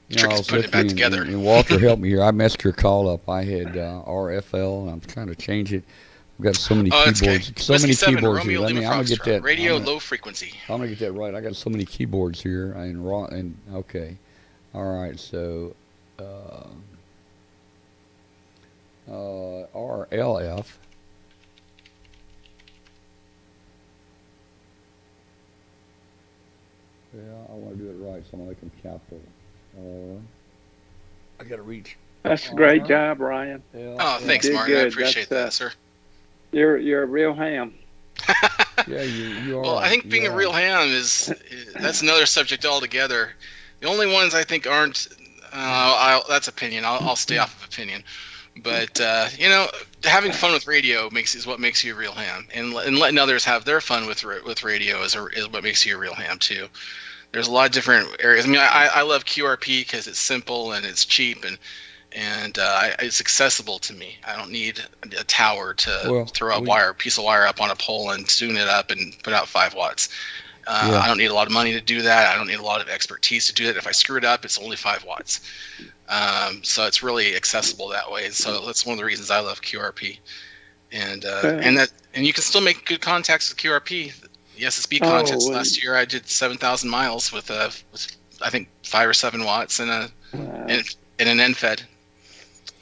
The trick is putting it back together. And Walter helped me here. I messed your call up. I had RFL, and I'm trying to change it. I've got so many keyboards. Okay. So many keyboards Romeo, here. I'm gonna get that radio low frequency. I'm gonna get that right. I got so many keyboards here. Okay. All right. So. RLF. Yeah, I want to do it right, so I'm going to make them capital. I got to reach. That's a great job, Ryan. Oh, thanks, Martin. I appreciate that, sir. You're a real ham. Yeah, you are. Well, I think being a real ham that's another subject altogether. The only ones I think aren't. That's opinion. I'll stay off of opinion. But having fun with radio is what makes you a real ham, and letting others have their fun with radio is what makes you a real ham too. There's a lot of different areas. I mean, I love QRP because it's simple and it's cheap, and and it's accessible to me. I don't need a tower to Well, throw a piece of wire up on a pole and tune it up and put out 5 watts. Yeah. I don't need a lot of money to do that. I don't need a lot of expertise to do that. If I screw it up, it's only 5 watts. So it's really accessible that way. So that's one of the reasons I love QRP. And you can still make good contacts with QRP. The SSB contest last year, I did 7,000 miles with I think 5 or 7 watts and an NFED.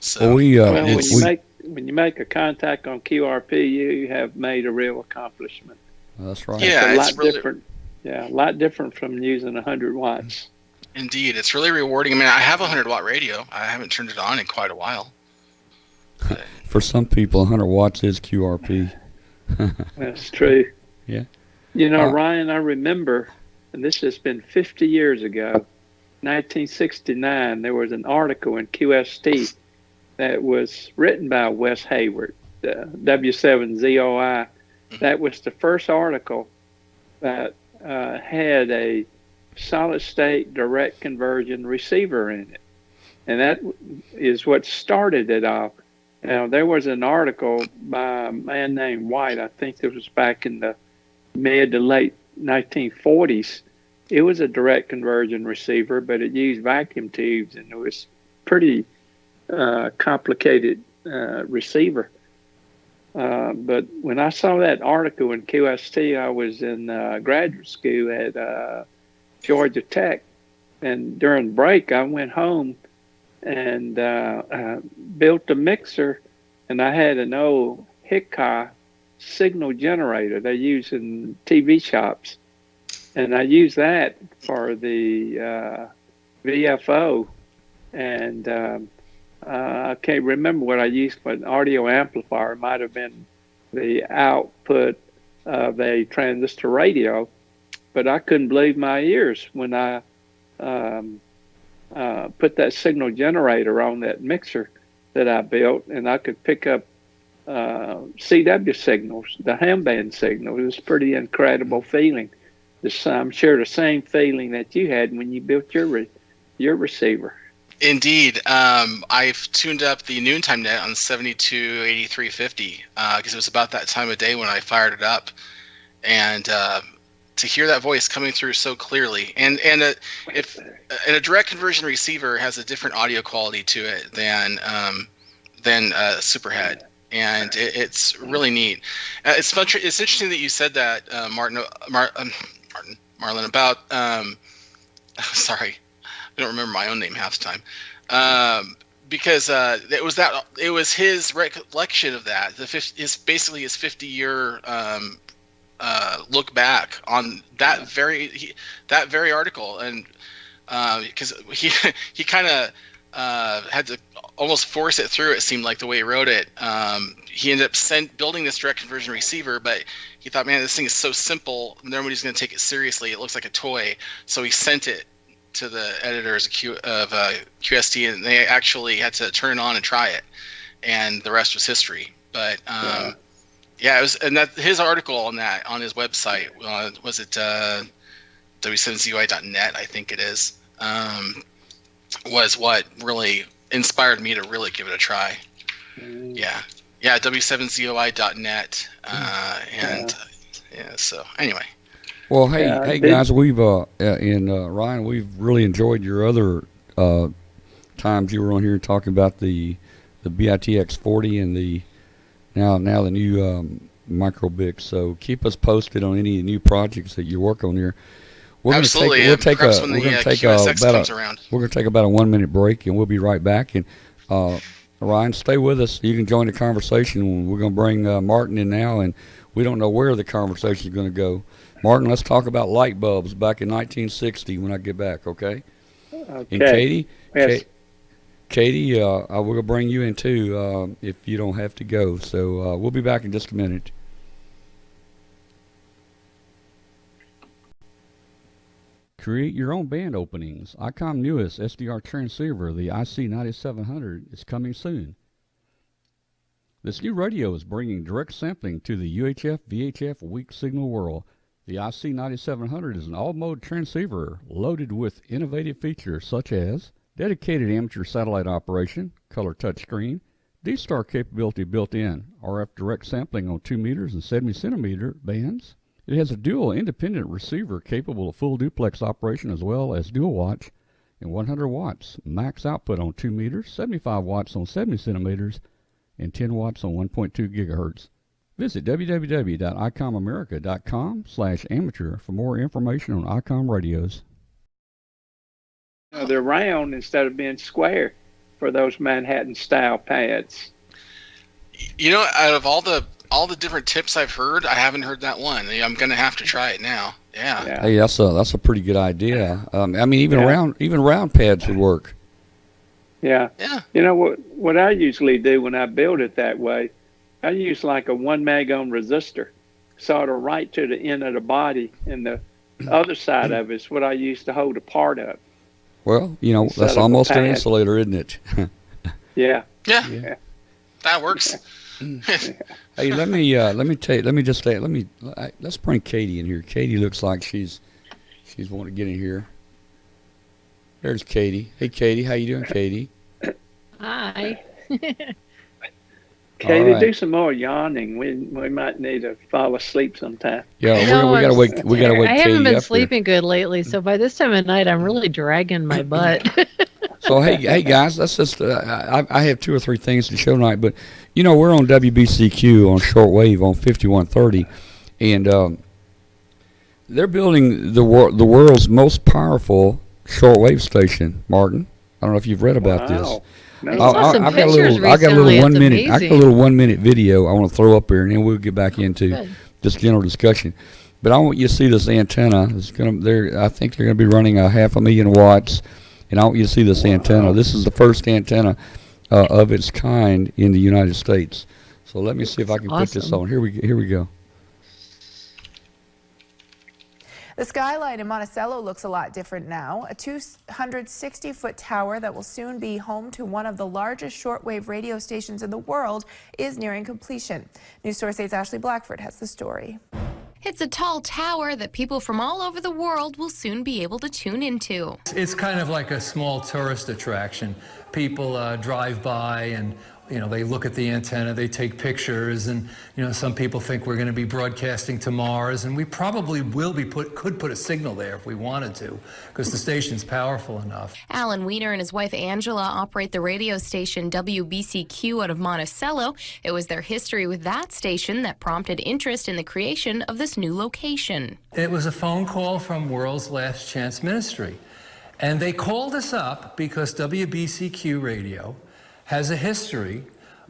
So when you make a contact on QRP, you have made a real accomplishment. That's right. Yeah, it's a lot different. Yeah, a lot different from using 100 watts. Indeed, it's really rewarding. I mean, I have a 100-watt radio. I haven't turned it on in quite a while. For some people, 100 watts is QRP. That's true. Yeah. You know, Ryan, I remember, and this has been 50 years ago, 1969, there was an article in QST that was written by Wes Hayward, W7ZOI. That was the first article that had a solid-state direct conversion receiver in it. And that is what started it all. Now, there was an article by a man named White, I think this was back in the mid to late 1940s. It was a direct conversion receiver, but it used vacuum tubes, and it was pretty complicated receiver. But when I saw that article in QST, I was in graduate school at Georgia Tech, and during break, I went home and built a mixer, and I had an old Hickey signal generator they use in TV shops, and I used that for the VFO, and I can't remember what I used for an audio amplifier. It might have been the output of a transistor radio, but I couldn't believe my ears when I put that signal generator on that mixer that I built, and I could pick up CW signals, the ham band signals. It was a pretty incredible feeling. I'm sure the same feeling that you had when you built your receiver. Indeed. I've tuned up the noontime net on 728350 because it was about that time of day when I fired it up. And to hear that voice coming through so clearly, and a direct conversion receiver has a different audio quality to it than Superhead, and it's really neat. It's interesting that you said that, Marlon, about sorry, I don't remember my own name half the time, because it was his recollection of that. Basically his 50-year look back on that very article, and because he kind of had to almost force it through. It seemed like the way he wrote it. He ended up building this direct conversion receiver, but he thought, man, this thing is so simple, nobody's going to take it seriously. It looks like a toy. So he sent it to the editors of QST, and they actually had to turn it on and try it, and the rest was history. But yeah, it was, and that his article on his website was it w7zui.net, I think it is, was what really inspired me to really give it a try. Yeah, w7zoi.net, and so anyway. Well, hey guys, we've Ryan, we've really enjoyed your other times you were on here talking about the BITX 40 and the now the new microBIC. So keep us posted on any new projects that you work on here. Absolutely. We're going to take about a 1-minute break, and we'll be right back. And Ryan, stay with us. You can join the conversation. We're going to bring Martin in now, and we don't know where the conversation is going to go. Martin, let's talk about light bulbs back in 1960 when I get back, okay? Okay. And Katie, yes. Katie, we're going to bring you in too if you don't have to go. So we'll be back in just a minute. Create your own band openings. ICOM newest SDR transceiver, the IC9700, is coming soon. This new radio is bringing direct sampling to the UHF VHF weak signal world. The IC9700 is an all-mode transceiver loaded with innovative features such as Dedicated amateur satellite operation, color touchscreen, D-Star capability built in, RF direct sampling on 2 meters and 70 centimeter bands. It has a dual independent receiver capable of full duplex operation as well as dual watch and 100 watts. Max output on 2 meters, 75 watts on 70 centimeters, and 10 watts on 1.2 gigahertz. Visit www.icomamerica.com/amateur for more information on ICOM radios. They're round instead of being square for those Manhattan-style pads. You know, out of all the different tips I've heard, I haven't heard that one. I'm gonna have to try it now. Yeah. Hey, that's a pretty good idea. I mean, even round pads would work. Yeah. You know what I usually do when I build it that way, I use like a 1 meg ohm resistor, sort of right to the end of the body, and the other side of it is what I use to hold a part up. Well, you know, that's almost an insulator, isn't it? Yeah. That works. Hey, let's bring Katie in here. Katie looks like she's wanting to get in here. There's Katie. Hey, Katie, how you doing, Katie? Hi. Katie, right. do some more yawning. We might need to fall asleep sometime. Yeah, we gotta wake Katie I haven't been up sleeping good lately, so by this time of night, I'm really dragging my butt. So hey guys, let's just I have 2 or 3 things to show tonight, but you know we're on WBCQ on shortwave on 5130, and they're building the world's most powerful shortwave station. Martin, I don't know if you've read about this. No. I saw some I got a pictures little recently. 1 It's minute. I got a amazing. little 1 minute video I want to throw up here, and then we'll get back into Good. just general discussion. But I want you to see this antenna. I think they're going to be running 500,000 watts, and I want you to see this antenna. This is the first antenna of its kind in the United States. So let me see if I can put this on. Here we go. The skyline in Monticello looks a lot different now. A 260-foot tower that will soon be home to one of the largest shortwave radio stations in the world is nearing completion. News Source 8's Ashley Blackford has the story. It's a tall tower that people from all over the world will soon be able to tune into. It's kind of like a small tourist attraction. People drive by and they look at the antenna, they take pictures, and some people think we're going to be broadcasting to Mars, and we probably could put a signal there if we wanted to, because the station's powerful enough. Alan Wiener and his wife Angela operate the radio station WBCQ out of Monticello. It was their history with that station that prompted interest in the creation of this new location. It was a phone call from World's Last Chance Ministry, and they called us up because WBCQ radio has a history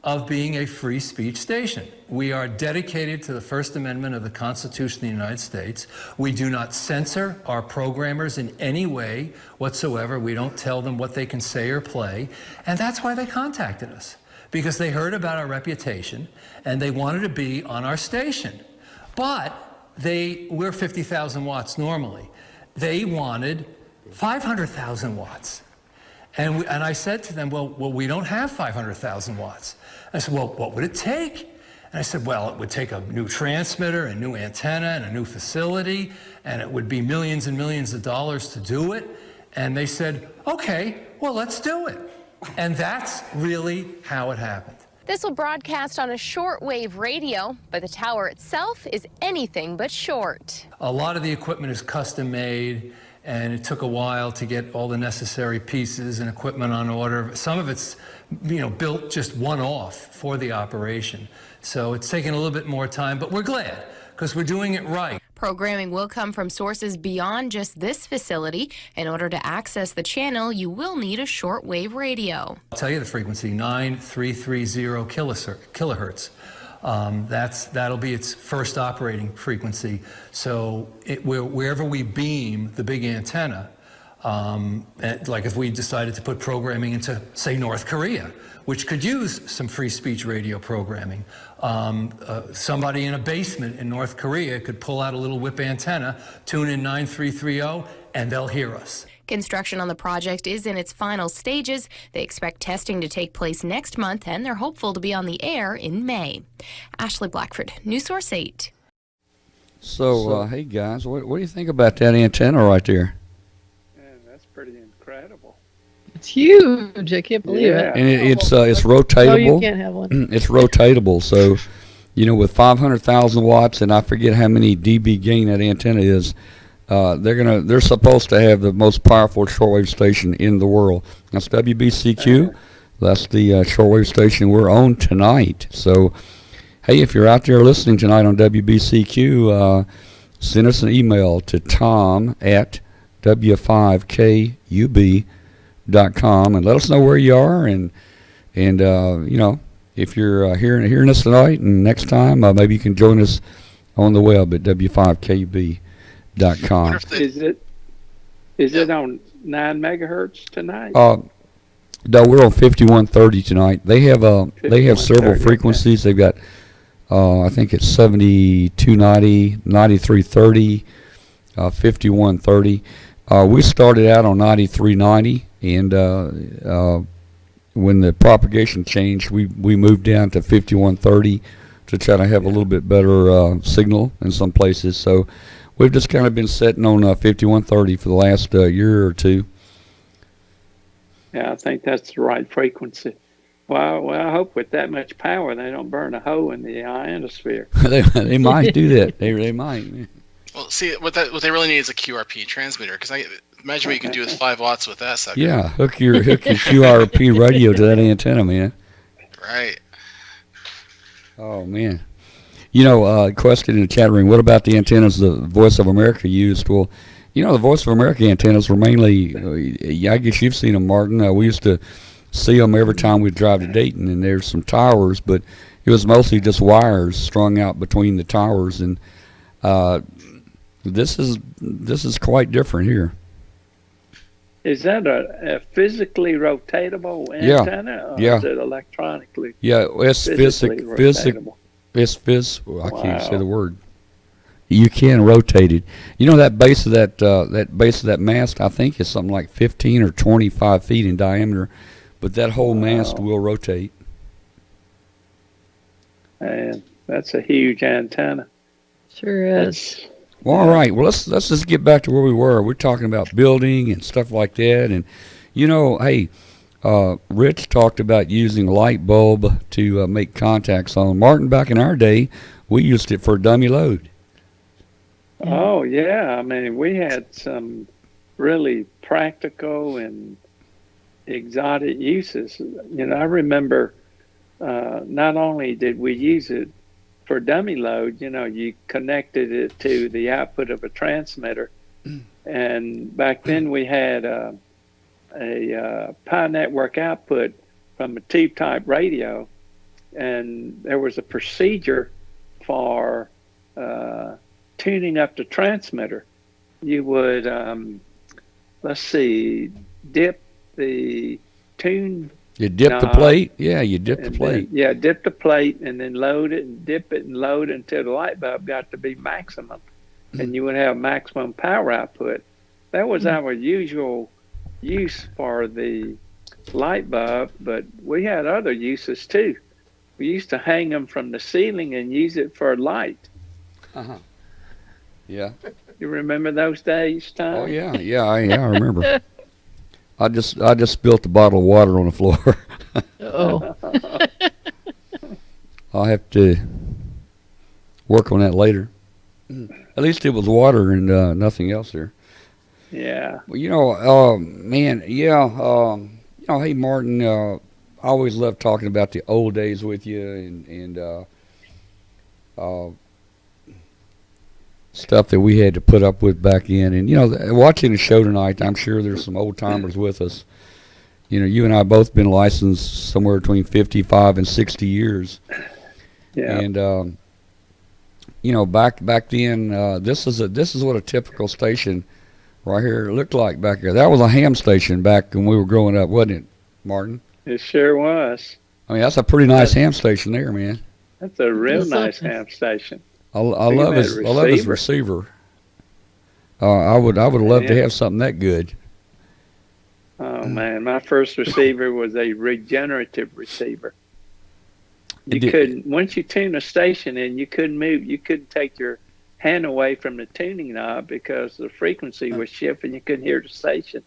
of being a free speech station. We are dedicated to the First Amendment of the Constitution of the United States. We do not censor our programmers in any way whatsoever. We don't tell them what they can say or play. And that's why they contacted us, because they heard about our reputation and they wanted to be on our station. But we're 50,000 watts normally. They wanted 500,000 watts. And I said to them, well, we don't have 500,000 watts. I said, well, what would it take? And I said, well, it would take a new transmitter, a new antenna, and a new facility, and it would be millions and millions of dollars to do it. And they said, okay, well, let's do it. And that's really how it happened. This will broadcast on a shortwave radio, but the tower itself is anything but short. A lot of the equipment is custom made, and it took a while to get all the necessary pieces and equipment on order. Some of it's, built just one-off for the operation. So it's taken a little bit more time, but we're glad, because we're doing it right. Programming will come from sources beyond just this facility. In order to access the channel, you will need a shortwave radio. I'll tell you the frequency, 9330 kilohertz. That'll be its first operating frequency. So wherever we beam the big antenna, like if we decided to put programming into, say, North Korea, which could use some free speech radio programming. Somebody in a basement in North Korea could pull out a little whip antenna, tune in 9330, and they'll hear us. Construction on the project is in its final stages. They expect testing to take place next month, and they're hopeful to be on the air in May. Ashley Blackford, News Source 8. So hey guys, what do you think about that antenna right there? Man, that's pretty incredible. It's huge. I can't believe it. And it's rotatable. No, you can't have one. It's rotatable. So, with 500,000 watts, and I forget how many dB gain that antenna is. They're supposed to have the most powerful shortwave station in the world. That's WBCQ. That's the shortwave station we're on tonight. So, hey, if you're out there listening tonight on WBCQ, send us an email to tom@w5kub.com and let us know where you are, and if you're hearing us tonight and next time, maybe you can join us on the web at w5kub.com. Is it on 9 megahertz tonight? No, we're on 5130 tonight. They have several frequencies. They've got I think it's 7290, 9330, 5130. We started out on 9390, and when the propagation changed, we moved down to 5130 to try to have a little bit better signal in some places. So we've just kind of been sitting on 5130 for the last year or two. Yeah, I think that's the right frequency. Well, I hope with that much power they don't burn a hole in the ionosphere. they might do that. They might. Well, see, what they really need is a QRP transmitter, because I imagine what you can do with 5 watts with that sucker. Yeah, hook your QRP radio to that antenna, man. Right. Oh man. Question in the chat room: what about the antennas the Voice of America used? Well, the Voice of America antennas were mainly. I guess you've seen them, Martin. We used to see them every time we drive to Dayton, and there's some towers, but it was mostly just wires strung out between the towers, and this is quite different here. Is that a physically rotatable antenna, or is it electronically? Yeah, it's rotatable. It's I can't say the word. You can rotate it. That base of that mast, I think, is something like 15 or 25 feet in diameter. But that whole mast will rotate. And that's a huge antenna. Sure is. Well, all right. Well, let's just get back to where we were. We're talking about building and stuff like that. And, hey, Rich talked about using a light bulb to make contacts on. Martin, back in our day, we used it for dummy load. Oh, yeah. I mean, we had some really practical and exotic uses. I remember not only did we use it for dummy load, you connected it to the output of a transmitter, and back then we had a Pi network output from a tube type radio, and there was a procedure for tuning up the transmitter. You would dip the tune. You dip the plate? Yeah, you dip the plate. Dip the plate and then load it and dip it and load it until the light bulb got to be maximum. And you would have maximum power output. That was our usual use for the light bulb, but we had other uses too. We used to hang them from the ceiling and use it for light. Uh-huh. Yeah. You remember those days, Tom? Oh, yeah. I remember. I just spilled a bottle of water on the floor. Oh. I'll have to work on that later. At least it was water and nothing else there. Yeah. Well, man, yeah. Hey, Martin, I always love talking about the old days with you and stuff that we had to put up with back in. And, watching the show tonight, I'm sure there's some old timers with us. You and I both been licensed somewhere between 55 and 60 years. Yeah. And, back then, this is what a typical station right here looked like back there. That was a ham station back when we were growing up, wasn't it, Martin? It sure was. I mean, that's a pretty nice ham station there, man. That's a real nice ham station. I love his receiver. I would love to have something that good. Oh man, my first receiver was a regenerative receiver. Once you tune a station in, you couldn't move. You couldn't take your hand away from the tuning knob because the frequency was shifting. You couldn't hear the station.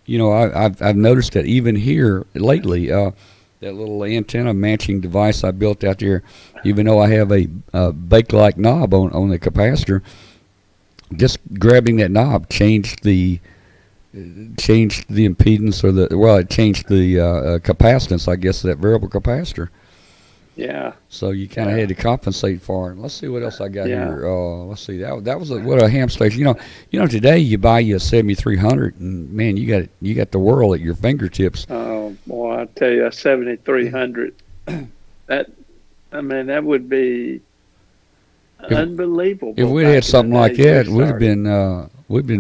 I've noticed that even here lately, that little antenna matching device I built out there, even though I have a bake-like knob on the capacitor, just grabbing that knob changed the impedance, it changed the capacitance, I guess, of that variable capacitor. Yeah. So you kind of had to compensate for it. Let's see what else I got here. Let's see. That was what a ham station. Today you buy you a 7300, and man, you got the world at your fingertips. Oh boy, I tell you, a 7300. That would be unbelievable. If we'd had something like that, we'd have been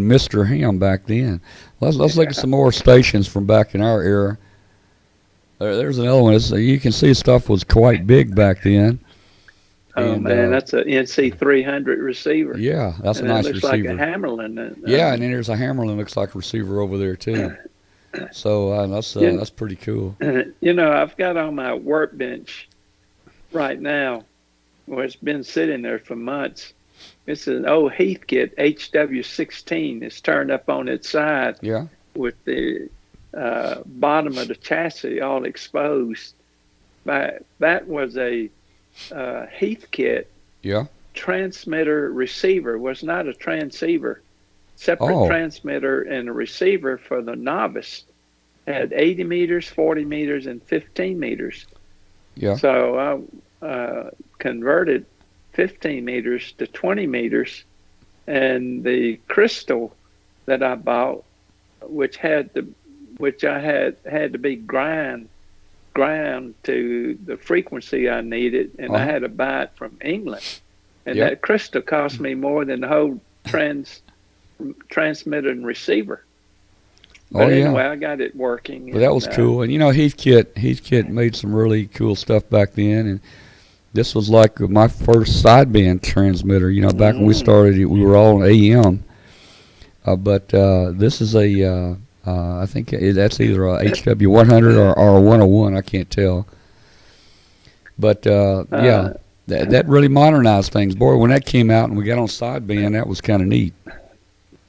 Mr. Ham back then. Let's look at some more stations from back in our era. There's another one. You can see stuff was quite big back then. Oh, man, that's an NC300 receiver. Yeah, that's a nice receiver. It looks like a Hammerlin. Yeah, and then there's a Hammerlin looks like a receiver over there, too. So that's pretty cool. I've got on my workbench right now, where it's been sitting there for months. It's an old Heathkit HW16. It's turned up on its side. Yeah. With the bottom of the chassis all exposed. That was a Heathkit transmitter receiver. It was not a transceiver. Separate transmitter and a receiver for the novice. Had 80 meters, 40 meters, and 15 meters. Yeah. So I converted 15 meters to 20 meters, and the crystal that I bought, which I had to be ground to the frequency I needed, and I had to buy it from England. And that crystal cost me more than the whole transmitter and receiver. But anyway, I got it working. Well, that was cool. And Heathkit made some really cool stuff back then. And this was like my first sideband transmitter. Back when we started, we were all AM. But this is I think that's either a HW100 or a 101. I can't tell. But that really modernized things. Boy, when that came out and we got on sideband, that was kind of neat.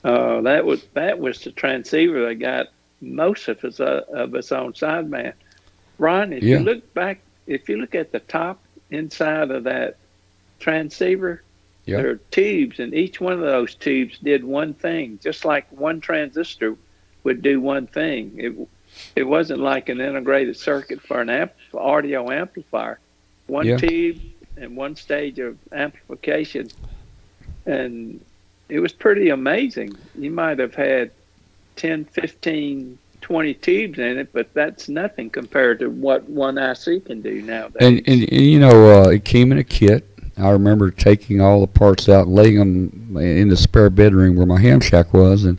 That was the transceiver that got most of us on sideband. Ron, if you look at the top inside of that transceiver, there are tubes, and each one of those tubes did one thing, just like one transistor would do one thing. It wasn't like an integrated circuit for an audio amplifier. One tube and one stage of amplification, and it was pretty amazing. You might have had 10, 15, 20 tubes in it, but that's nothing compared to what one IC can do nowadays. And it came in a kit. I remember taking all the parts out and laying them in the spare bedroom where my ham shack was, and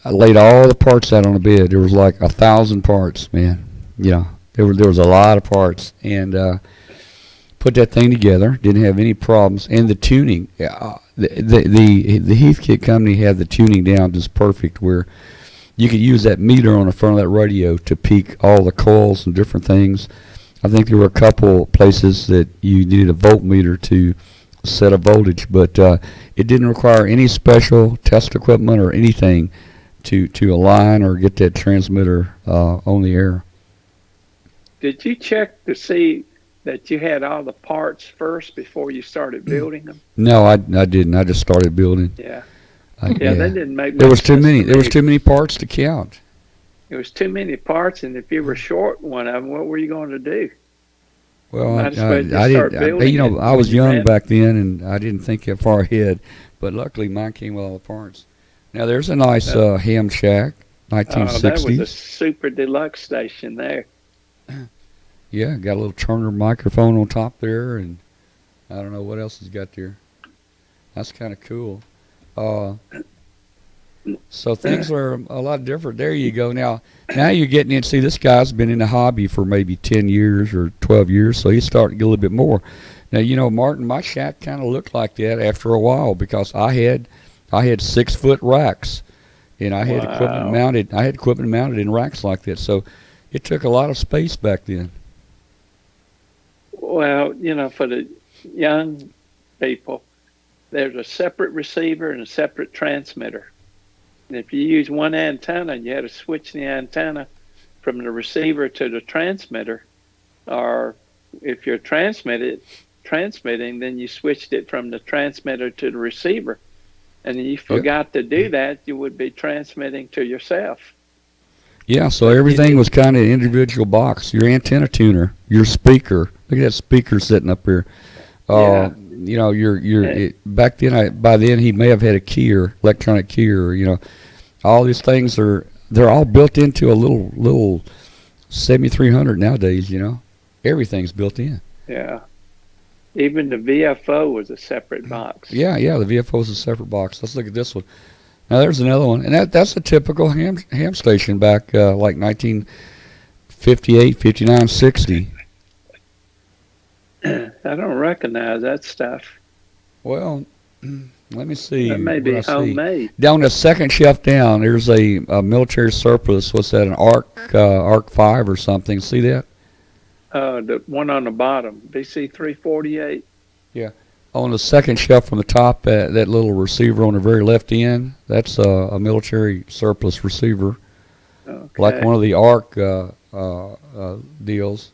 I laid all the parts out on the bed. There was like 1,000 parts, man. There was a lot of parts, and put that thing together. Didn't have any problems, and the tuning. The Heathkit company had the tuning down just perfect, where you could use that meter on the front of that radio to peak all the coils and different things. I think there were a couple places that you needed a voltmeter to set a voltage, but it didn't require any special test equipment or anything to align or get that transmitter on the air. Did you check to see that you had all the parts first before you started building them? No, I didn't. I just started building. Yeah. That didn't make much There was too sense many. to There was me. too many parts to count. It was too many parts, and if you were short one of them, what were you going to do? Well, Might as well just I start didn't. building it I was when you young had- back then, and I didn't think that far ahead. But luckily, mine came with all the parts. Now there's a nice ham shack, that was a 1960s. super deluxe station there. Yeah, got a little Turner microphone on top there, and I don't know what else it's got there. That's kind of cool. So things are a lot different. There you go. Now you're getting in. See, this guy's been in the hobby for maybe 10 years or 12 years, so he's starting to get a little bit more. Now, Martin, my shack kind of looked like that after a while because I had 6-foot racks, and I had equipment mounted. I had equipment mounted in racks like that, so it took a lot of space back then. Well, for the young people, there's a separate receiver and a separate transmitter. And if you use one antenna, you had to switch the antenna from the receiver to the transmitter, or if you're transmitting, then you switched it from the transmitter to the receiver. And you forgot to do that, you would be transmitting to yourself. Yeah, so everything was kind of an individual box. Your antenna tuner, your speaker. Look at that speaker sitting up here. You know, back then, by then he may have had a keyer, electronic keyer. You know, all these things they're all built into a little 7300 nowadays. You know, everything's built in. Yeah. Even the VFO was a separate box. Yeah, the VFO is a separate box. Let's look at this one. Now there's another one, and that's a typical ham station back like 1958, 59, 60. I don't recognize that stuff. Well, let me see. That may be homemade. Down the second shelf down, there's a military surplus. What's that? An Arc 5 or something. See that? The one on the bottom, BC 348. Yeah. On the second shelf from the top, that little receiver on the very left end, that's a military surplus receiver, like one of the Arc deals.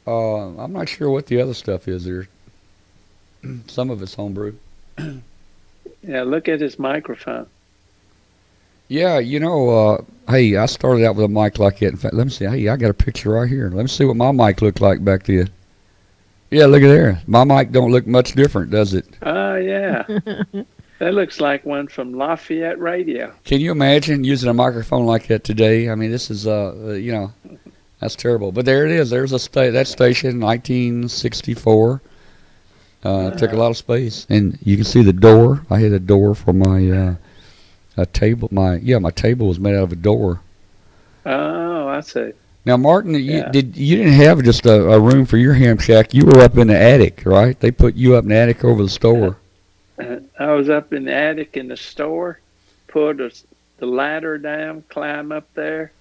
I'm not sure what the other stuff is there. Some of it's homebrew. Yeah, look at his microphone. Yeah, you know, hey, I started out with a mic like that. In fact, let me see. Hey, I got a picture right here. Let me see what my mic looked like back then. Yeah, look at there. My mic don't look much different, does it? Oh, yeah. That looks like one from Lafayette Radio. Can you imagine using a microphone like that today? I mean, this is, you know, that's terrible. But there it is. There's that station, 1964. Took a lot of space. And you can see the door. I had a door for my table. My table was made out of a door. Oh, I see. Now, Martin, you didn't have just a room for your ham shack. You were up in the attic, right? They put you up in the attic over the store. I was up in the attic in the store, put the ladder down, climb up there,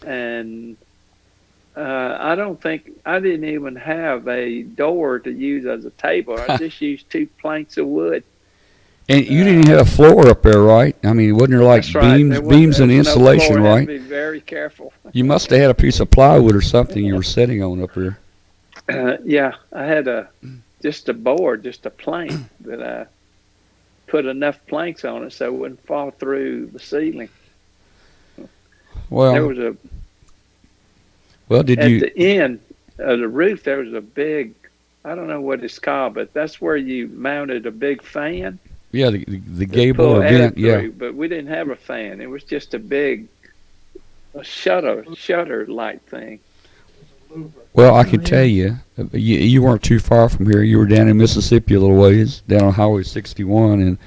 and I didn't even have a door to use as a table. I just used 2 planks of wood. And you didn't have a floor up there, right? I mean, wasn't there like beams and insulation, right? You had to be very careful. You must have had a piece of plywood or something you were sitting on up there. Yeah, I had just a board, just a plank that I put enough planks on it so it wouldn't fall through the ceiling. Well, there was the end of the roof, there was a big, I don't know what it's called, but that's where you mounted a big fan. Yeah, the gable or vent, yeah. But we didn't have a fan. It was just a big shutter light thing. Well, I can tell you, you weren't too far from here. You were down in Mississippi a little ways, down on Highway 61, and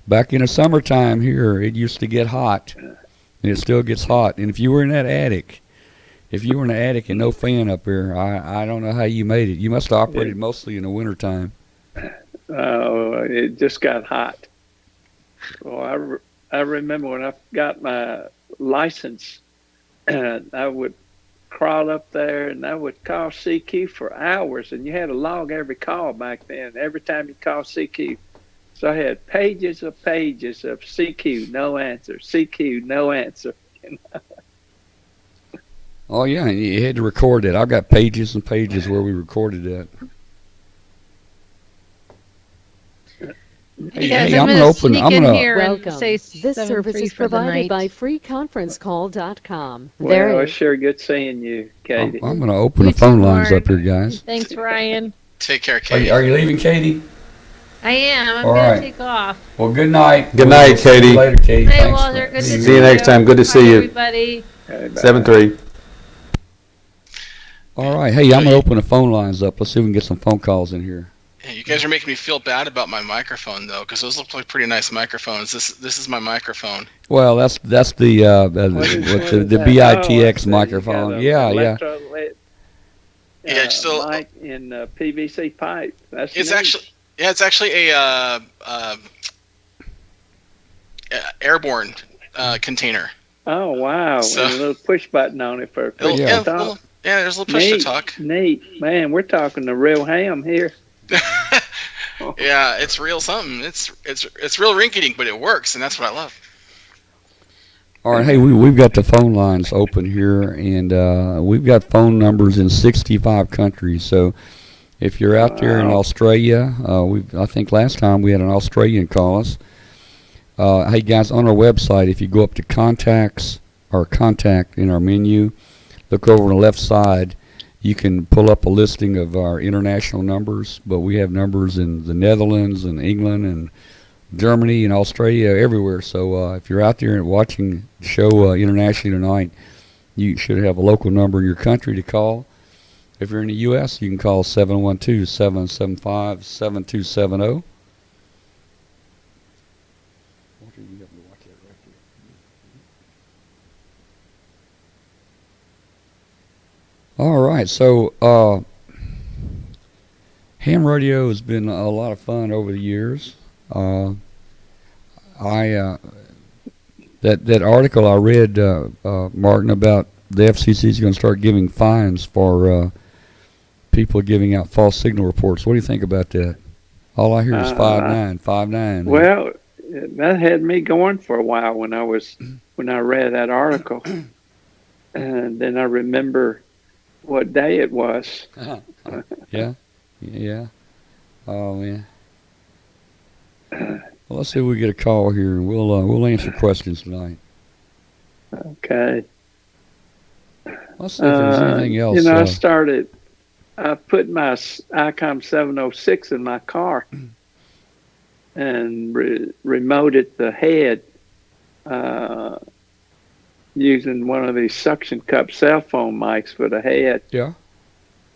back in the summertime here, it used to get hot, and it still gets hot. And if you were in that attic, and no fan up there, I don't know how you made it. You must have operated mostly in the wintertime. Oh, it just got hot. Well, I remember when I got my license, I would crawl up there and I would call CQ for hours, and you had to log every call back then, every time you call CQ. So I had pages of CQ, no answer, CQ, no answer. You know? Oh, yeah, and you had to record it. I got pages and pages where we recorded that. Hey, I'm gonna open. Welcome. This service is provided by freeconferencecall.com. Well, it's sure good seeing you, Katie. I'm going to open the phone lines up here, guys. Thanks, Ryan. Take care, Katie. Are you leaving, Katie? I am. I'm All going right. to take off. Well, good night. Good night, See Katie. you later, Katie. Hey, Thanks Walter. Good to see you. See you next time. Good to see you. Everybody. 7-3. All right. Hey, I'm going to open the phone lines up. Let's see if we can get some phone calls in here. Hey, you guys are making me feel bad about my microphone, though, because those look like pretty nice microphones. This is my microphone. Well, that's the BITX microphone. Yeah. Yeah, it's still mic in PVC pipe. That's it's neat. actually a airborne container. Oh wow! So, with a little push button on it for push to talk. There's a little push to talk. Neat, man. We're talking the real ham here. Yeah, it's real something. It's real rinky-dink, but it works, and that's what I love. All right, hey, we've got the phone lines open here, and we've got phone numbers in 65 countries. So if you're out there in Australia, I think last time we had an Australian call us. Hey, guys, on our website, if you go up to contacts or contact in our menu, look over on the left side, you can pull up a listing of our international numbers, but we have numbers in the Netherlands and England and Germany and Australia, everywhere. So if you're out there and watching the show internationally tonight, you should have a local number in your country to call. If you're in the U.S., you can call 712-775-7270. All right, so ham radio has been a lot of fun over the years. That article I read, Martin, about the FCC is going to start giving fines for people giving out false signal reports. What do you think about that? All I hear is 5-9. Well, that had me going for a while when I read that article, and then I remember what day it was. Yeah. Oh man. Well, let's see if we get a call here, and we'll answer questions tonight. Okay. Let's see if there's anything else. You know, I put my ICOM 706 in my car and remoted the head using one of these suction cup cell phone mics for the head. Yeah.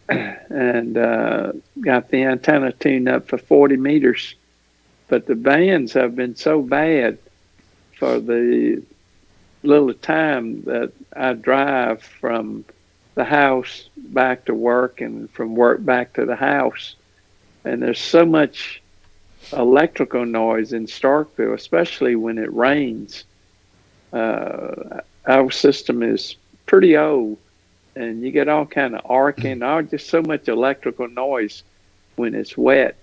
And got the antenna tuned up for 40 meters. But the bands have been so bad for the little time that I drive from the house back to work and from work back to the house. And there's so much electrical noise in Starkville, especially when it rains. Our system is pretty old, and you get all kind of arcing, just so much electrical noise when it's wet.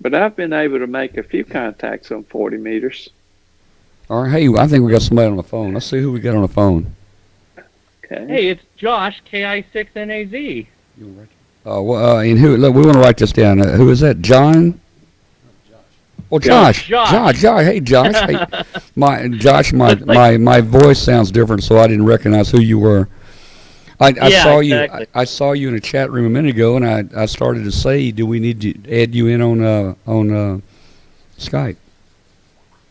But I've been able to make a few contacts on 40 meters. All right, hey, I think we got somebody on the phone. Let's see who we got on the phone. Okay. Hey, it's Josh, KI6NAZ. And who? Look, we want to write this down. Who is that? John? Oh, Josh. Josh. Hey, Josh. Hey, my voice sounds different, so I didn't recognize who you were. I saw exactly. I saw you in a chat room a minute ago, and I started to say, do we need to add you in on Skype?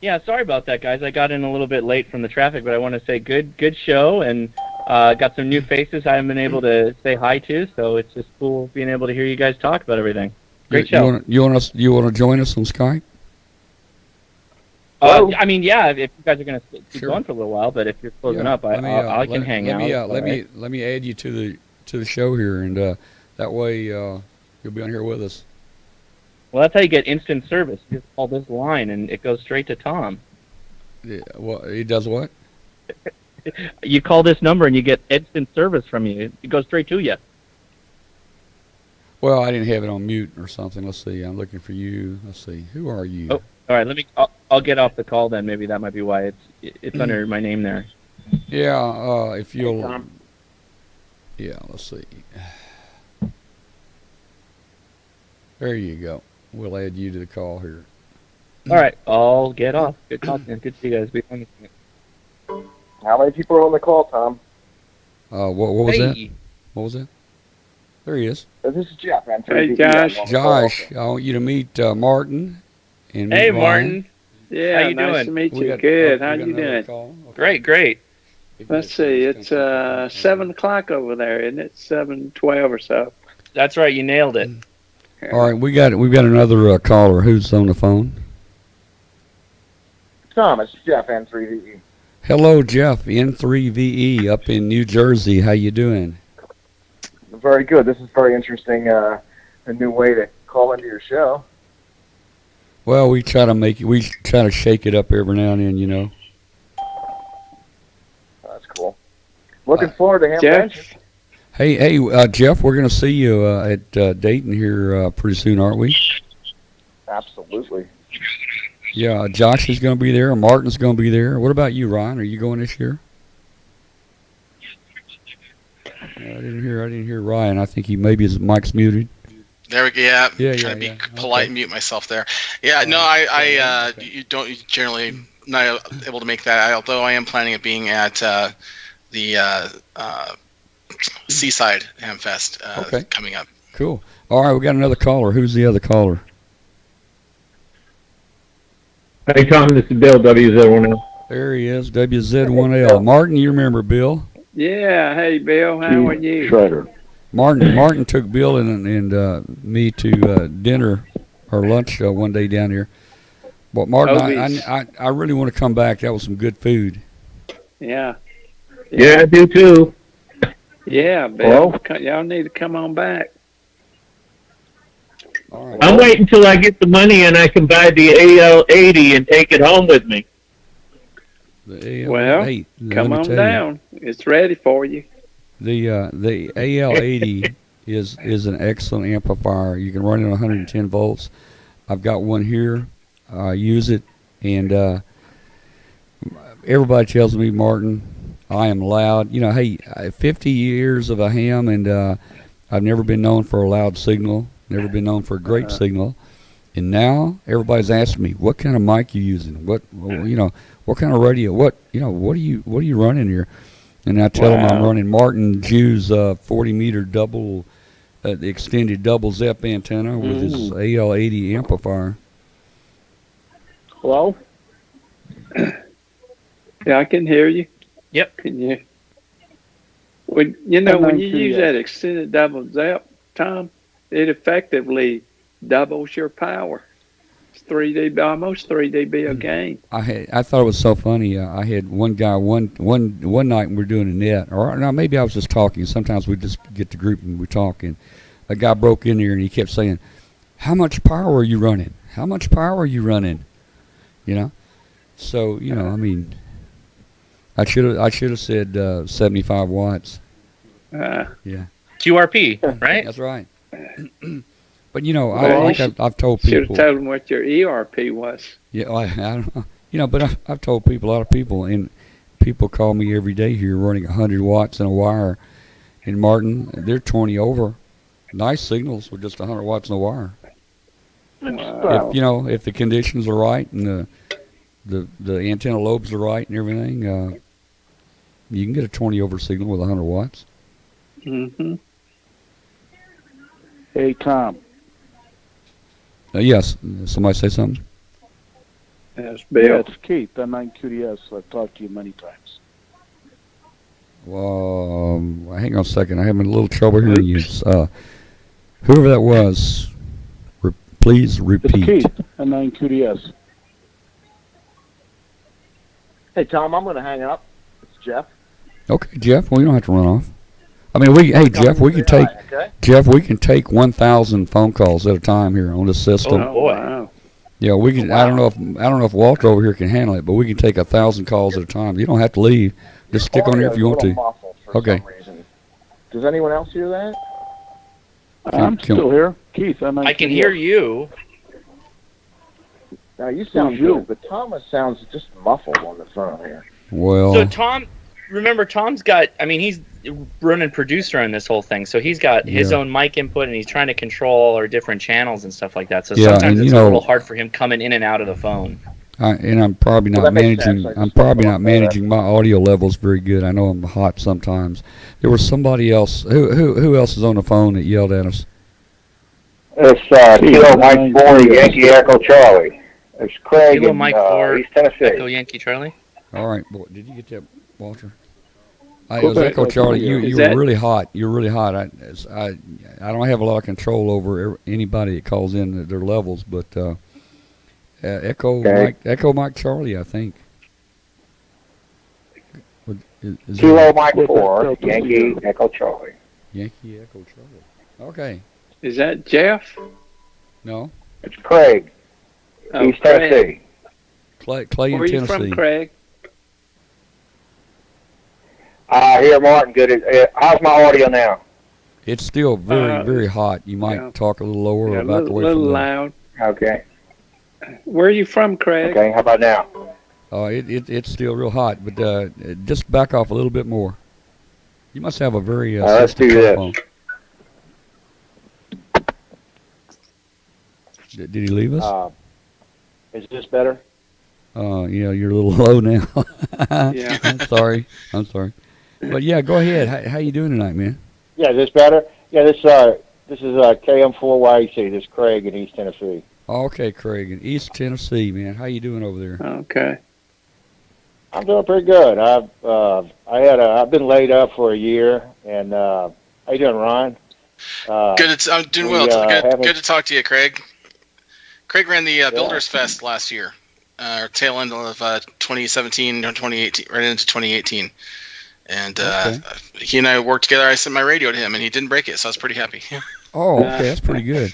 Yeah, sorry about that, guys. I got in a little bit late from the traffic, but I want to say good show, and got some new faces I haven't been able to say hi to, so it's just cool being able to hear you guys talk about everything. Great show. You want to join us on Skype? I mean, yeah, if you guys are going to keep going for a little while, but if you're closing up, I can hang out. Let me add you to the show here, and that way you'll be on here with us. Well, that's how you get instant service. You just call this line, and it goes straight to Tom. Yeah, well, he does what? You call this number, and you get instant service from you. It goes straight to you. Well, I didn't have it on mute or something. Let's see. I'm looking for you. Let's see. Who are you? Oh, all right. I'll get off the call then. Maybe that might be why it's under my name there. Yeah. If you'll. Yeah. Let's see. There you go. We'll add you to the call here. All right. I'll get off. Good talking. Good to see you guys. How many people are on the call, Tom? What was that? What was that? There he is. This is Jeff. Hey, Josh. Josh, I want you to meet Martin. And hey, Ryan. Martin. Yeah, how you nice doing? to meet you. Good. How you doing? Okay. Great. Let's see. It's 7 o'clock over there, isn't it? 7:12 or so. That's right. You nailed it. All right, we've got another caller. Who's on the phone? Tom, it's Jeff, N3VE. Hello, Jeff, N3VE up in New Jersey. How you doing? Very good. This is very interesting. A new way to call into your show. Well, we try to shake it up every now and then, you know. That's cool. Looking forward to him. Jeff. Hey, Jeff, we're going to see you at Dayton here pretty soon, aren't we? Absolutely. absolutely. Yeah, Josh is going to be there. Martin's going to be there. What about you, Ryan? Are you going this year? I didn't hear Ryan. I think maybe his mic's muted. There we go. Yeah, Yeah, trying to be polite and mute myself there. Yeah, no, you don't generally not able to make that. Although I am planning on being at the Seaside Hamfest coming up. Cool. All right, we got another caller. Who's the other caller? Hey, Tom, this is Bill, WZ1L. There he is, WZ1L. Martin, you remember Bill? Yeah. Hey, Bill. How are you? Shredder. Martin took Bill and me to dinner or lunch one day down here. But Martin, I really want to come back. That was some good food. Yeah. Yeah, I do too. Yeah, Bill. Y'all need to come on back. All right. I'm waiting until I get the money and I can buy the AL80 and take it home with me. Well, come on down. It's ready for you. The AL80 is an excellent amplifier. You can run it on 110 volts. I've got one here. I use it, and everybody tells me, Martin, I am loud. You know, hey, 50 years of a ham, and I've never been known for a loud signal. Never been known for a great signal. And now everybody's asking me, what kind of mic you using? What kind of radio? What are you running here? And I tell them I'm running Martin Jew's 40-meter double, the extended double ZEP antenna with his AL80 amplifier. Hello? Yeah, I can hear you. Yep. Can you? When you use that extended double ZEP, Tom, it effectively doubles your power. It's 3 dB, almost 3 dB a gain. I thought it was so funny. I had one guy one night when we were doing a net, or no, maybe I was just talking. Sometimes we just get the group and we talk, and a guy broke in there and he kept saying, "How much power are you running? How much power are you running?" You know. So I mean, I should have said 75 watts. Yeah. QRP, right? That's right. But I've told people. Should have told them what your ERP was. Yeah, I don't know. But I've told a lot of people, and people call me every day here running 100 watts in a wire. And Martin, they're 20 over. Nice signals with just 100 watts in a wire. Wow. If the conditions are right and the antenna lobes are right and everything, you can get a 20 over signal with 100 watts. Mm-hmm. Hey, Tom. Yes. Somebody say something? Yes, Bill. Yeah, it's Keith, M9QDS. I've talked to you many times. Well, hang on a second. I'm having a little trouble hearing you. Whoever that was, please repeat. It's Keith, M9QDS. Hey, Tom, I'm going to hang up. It's Jeff. Okay, Jeff. Well, you don't have to run off. I mean, Jeff, we can take 1,000 phone calls at a time here on this system. Oh boy! Wow. Yeah, we can. I don't know if Walter over here can handle it, but we can take 1,000 calls at a time. You don't have to leave. Just stick on here if you want to. Okay. Does anyone else hear that? I'm still here. Keith, I can hear you. Now you sound good, but Thomas sounds just muffled on the phone here. Well. So Tom's got. I mean, he's running producer on this whole thing, so he's got his own mic input, and he's trying to control our different channels and stuff like that. So sometimes it's a little hard for him coming in and out of the phone. I'm probably not managing. I'm probably not managing my audio levels very good. I know I'm hot sometimes. There was somebody else. Who else is on the phone that yelled at us? It's Kilo Mike 4 Yankee Echo Charlie. It's Craig Kilo Mike 4 East Tennessee. Echo Yankee Charlie. All right, boy. Did you get that, Walter? It was Echo Charlie. You were really hot. You're really hot. I don't have a lot of control over anybody that calls in their levels, but Echo Mike Charlie, I think. Kilo Mike 4 Yankee Echo Charlie. Yankee Echo Charlie. Okay. Is that Jeff? No. It's Craig. East Tennessee. Clay in Tennessee. Where are you from, Craig? Here, Martin. Good. How's my audio now? It's still very, very hot. You might talk a little lower or back away from the... loud. Okay. Where are you from, Craig? Okay, how about now? It's still real hot, but just back off a little bit more. You must have a very Let's do sensitive this. phone. Did he leave us? Is this better? Yeah, you're a little low now. Yeah. I'm sorry. But yeah, go ahead. How you doing tonight, man? Yeah, is this better? Yeah, this is KM4YC. This is Craig in East Tennessee. Okay, Craig, in East Tennessee, man. How you doing over there? Okay. I'm doing pretty good. I've been laid up for a year, and how you doing, Ryan? I'm doing well. Good to talk to you, Craig. Craig ran the Builders Fest last year, tail end of 2017 or 2018, right into 2018. And he and I worked together. I sent my radio to him, and he didn't break it, so I was pretty happy. Oh, okay, that's pretty good.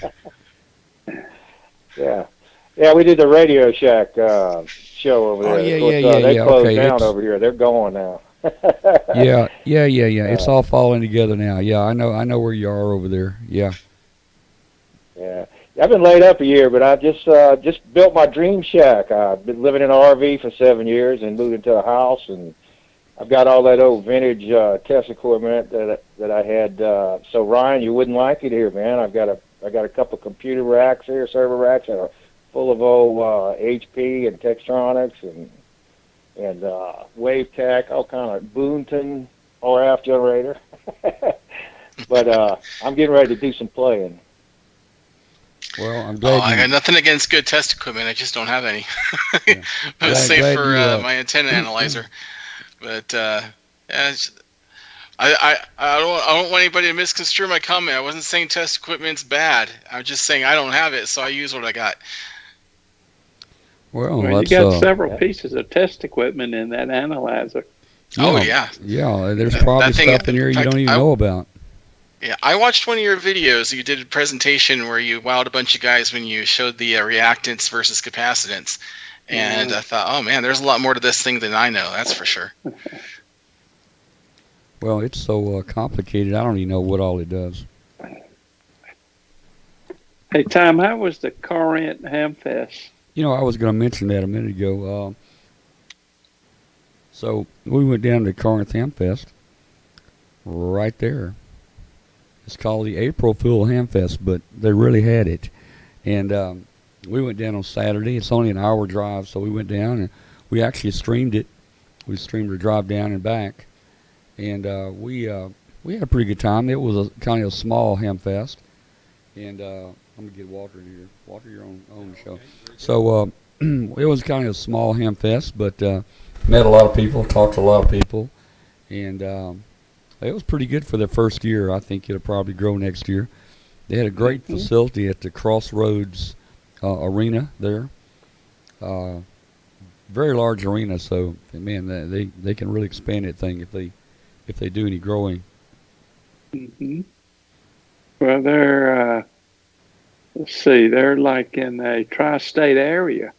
Yeah, we did the Radio Shack show over there. Oh, yeah, They closed okay, down over here. They're going now. Yeah. It's all falling together now. Yeah, I know where you are over there. Yeah. Yeah, I've been laid up a year, but I just built my dream shack. I've been living in an RV for 7 years and moved into a house, and I've got all that old vintage test equipment that I had. So Ryan, you wouldn't like it here, man. I got a couple computer racks here, server racks, and full of old HP and Textronics and WaveTech, all kind of Boonton RF generator. But I'm getting ready to do some playing. Well, I'm glad. I got nothing against good test equipment. I just don't have any. Yeah. Save for my antenna analyzer. But I don't want anybody to misconstrue my comment. I wasn't saying test equipment's bad. I'm just saying I don't have it, so I use what I got. Well, you got several pieces of test equipment in that analyzer. Oh yeah. Yeah, there's probably stuff in here you don't even know about. Yeah, I watched one of your videos. You did a presentation where you wowed a bunch of guys when you showed the reactance versus capacitance. And I thought, oh man, there's a lot more to this thing than I know. That's for sure. Well, it's so complicated. I don't even know what all it does. Hey, Tom, how was the Corinth Hamfest? You know, I was going to mention that a minute ago. So we went down to Corinth Hamfest right there. It's called the April Fool Hamfest, but they really had it. And we went down on Saturday. It's only an hour drive, so we went down and we actually streamed it. We streamed the drive down and back, and we had a pretty good time. It was a kind of a small Hamfest, and let me get Walter in here. Walter, you're on the show. So it was kind of a small Hamfest, but met a lot of people, talked to a lot of people, and it was pretty good for their first year. I think it'll probably grow next year. They had a great facility at the Crossroads arena there. Very large arena, so man, they can really expand that thing if they do any growing. Mm-hmm. Well, they're let's see, they're like in a tri-state area.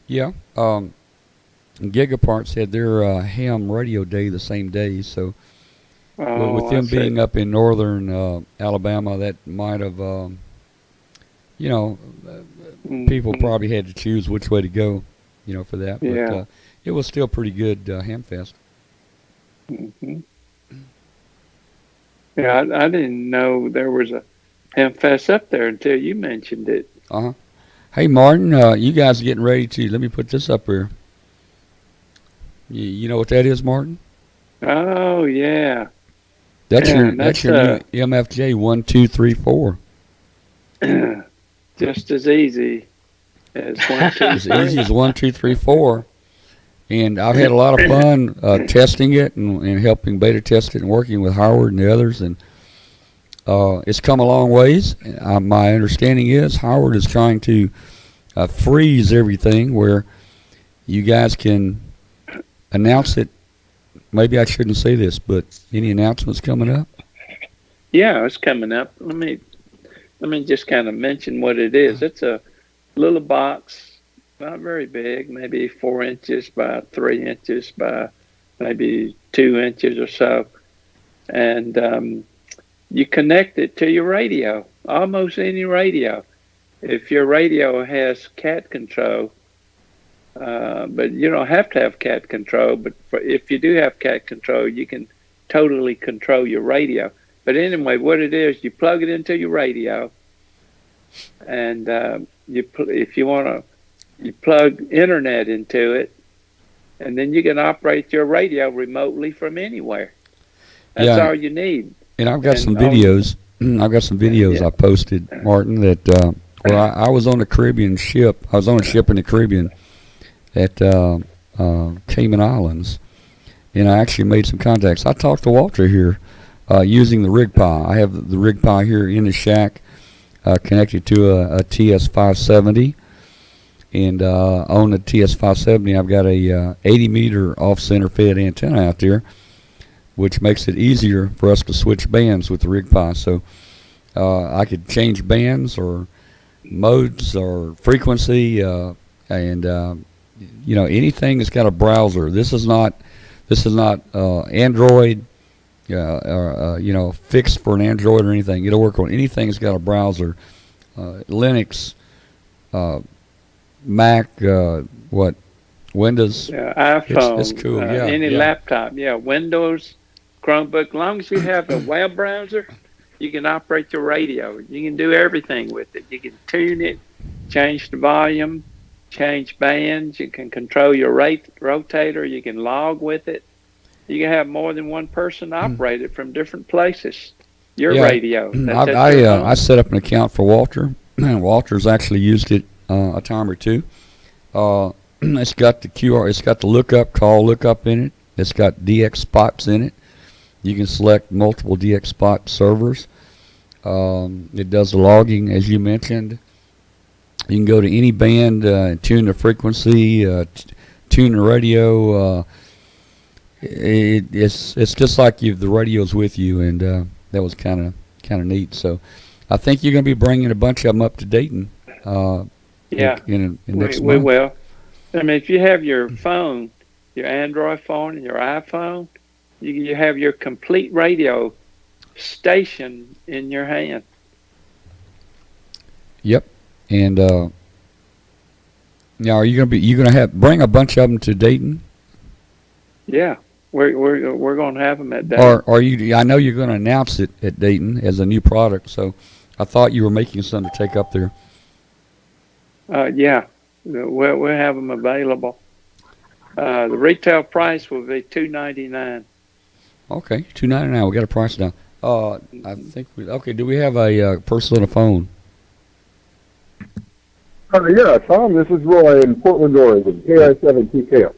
Yeah. Gigaparts had their ham radio day the same day, so with them being up in northern Alabama, that might have, people probably had to choose which way to go, for that. Yeah. But it was still pretty good Hamfest. Mm-hmm. Yeah, I didn't know there was a Hamfest up there until you mentioned it. Uh-huh. Hey, Martin, you guys are getting ready to, let me put this up here. You know what that is, Martin? Oh, yeah. That's your new MFJ 1234. Just as easy as 1, 2, 3. As easy as 1, 2, 3, 4. And I've had a lot of fun testing it and helping beta test it and working with Howard and the others. And it's come a long ways. My understanding is Howard is trying to freeze everything where you guys can announce it. Maybe I shouldn't say this, but any announcements coming up? Yeah, it's coming up. Let me just kind of mention what it is. It's a little box, not very big, maybe 4 inches by 3 inches by maybe 2 inches or so. And you connect it to your radio, almost any radio. if your radio has cat control, but you don't have to have cat control, but if you do have cat control, you can totally control your radio. But anyway, what it is, you plug it into your radio, and if you want to, you plug internet into it, and then you can operate your radio remotely from anywhere. That's all you need. And I've got some videos. I've got some videos I posted, Martin, that where I was on a Caribbean ship. I was on a ship in the Caribbean at Cayman Islands, and I actually made some contacts. I talked to Walter here using the RigPi. I have the RigPi here in the shack connected to a TS570, and on the TS570 I've got a 80-meter off-center fed antenna out there, which makes it easier for us to switch bands with the RigPi. So I could change bands or modes or frequency, and you know, anything that's got a browser. This is not Android, you know, fixed for an Android or anything. It'll work on anything that's got a browser. Linux, Mac, Windows. iPhone. It's cool. Any laptop. Windows, Chromebook. As long as you have a web browser, you can operate your radio. You can do everything with it. You can tune it, change the volume, change bands. You can control your rotator. You can log with it. You can have more than one person operate it from different places. Your radio. I set up an account for Walter, and Walter's actually used it a time or two. It's got the QR. It's got the lookup in it. It's got DX spots in it. You can select multiple DX spot servers. It does the logging, as you mentioned. You can go to any band, tune the frequency, tune the radio. It's just like the radio's with you, and that was kind of neat. So I think you're going to be bringing a bunch of them up to Dayton. In next we month. will. I mean, if you have your phone, your Android phone and your iPhone, you have your complete radio station in your hand. Yep. And now, are you going to bring a bunch of them to Dayton? Yeah, we're going to have them at Dayton. Or you? I know you're going to announce it at Dayton as a new product. So I thought you were making some to take up there. Yeah, we'll have them available. The retail price will be $299. Okay, $299. We got a price down. I think okay. Do we have a person on the phone? Yeah, Tom. This is Roy in Portland, Oregon. KI7TKO.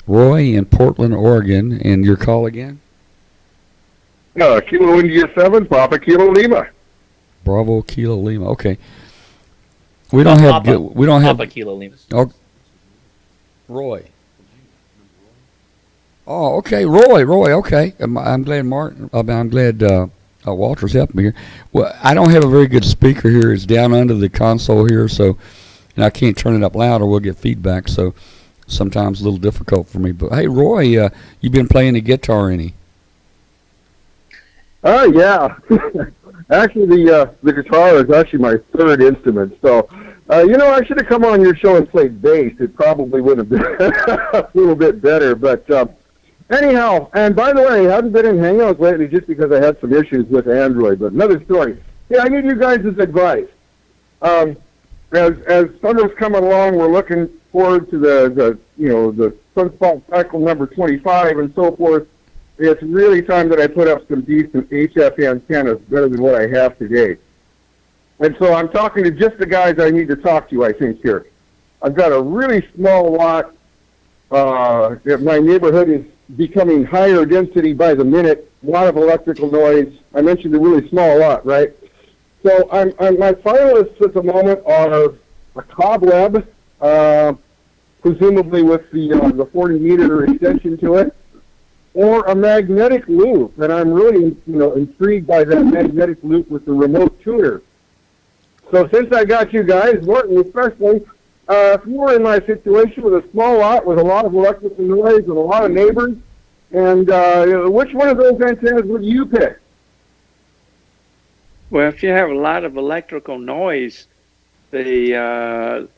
Roy in Portland, Oregon, and your call again? Kilo India 7, Papa Kilo Lima. Bravo Kilo Lima. Okay. We don't have Papa Kilo Lima. Oh, Roy. Oh, okay, Roy. Okay, I'm glad Walter's helping me here. Well, I don't have a very good speaker here. It's down under the console here, so and I can't turn it up loud or we'll get feedback. So sometimes a little difficult for me. But hey, Roy, you've been playing the guitar any? Yeah. Actually, the guitar is actually my third instrument. So, I should have come on your show and played bass. It probably would have been a little bit better. But anyhow, and by the way, I haven't been in Hangouts lately just because I had some issues with Android. But another story. Yeah, I need you guys' advice. As summer's coming along, we're looking forward to the sunspot cycle number 25 and so forth. It's really time that I put up some decent HF antennas, better than what I have today. And so I'm talking to just the guys I need to talk to, I think, here. I've got a really small lot. My neighborhood is becoming higher density by the minute, a lot of electrical noise. I mentioned a really small lot, right? So my finalists at the moment are a cobweb, presumably with the 40-meter extension to it, or a magnetic loop, and I'm really, intrigued by that magnetic loop with the remote tuner. So since I got you guys, Martin especially, if you were in my situation with a small lot with a lot of electrical noise and a lot of neighbors, and which one of those antennas would you pick? Well, if you have a lot of electrical noise, the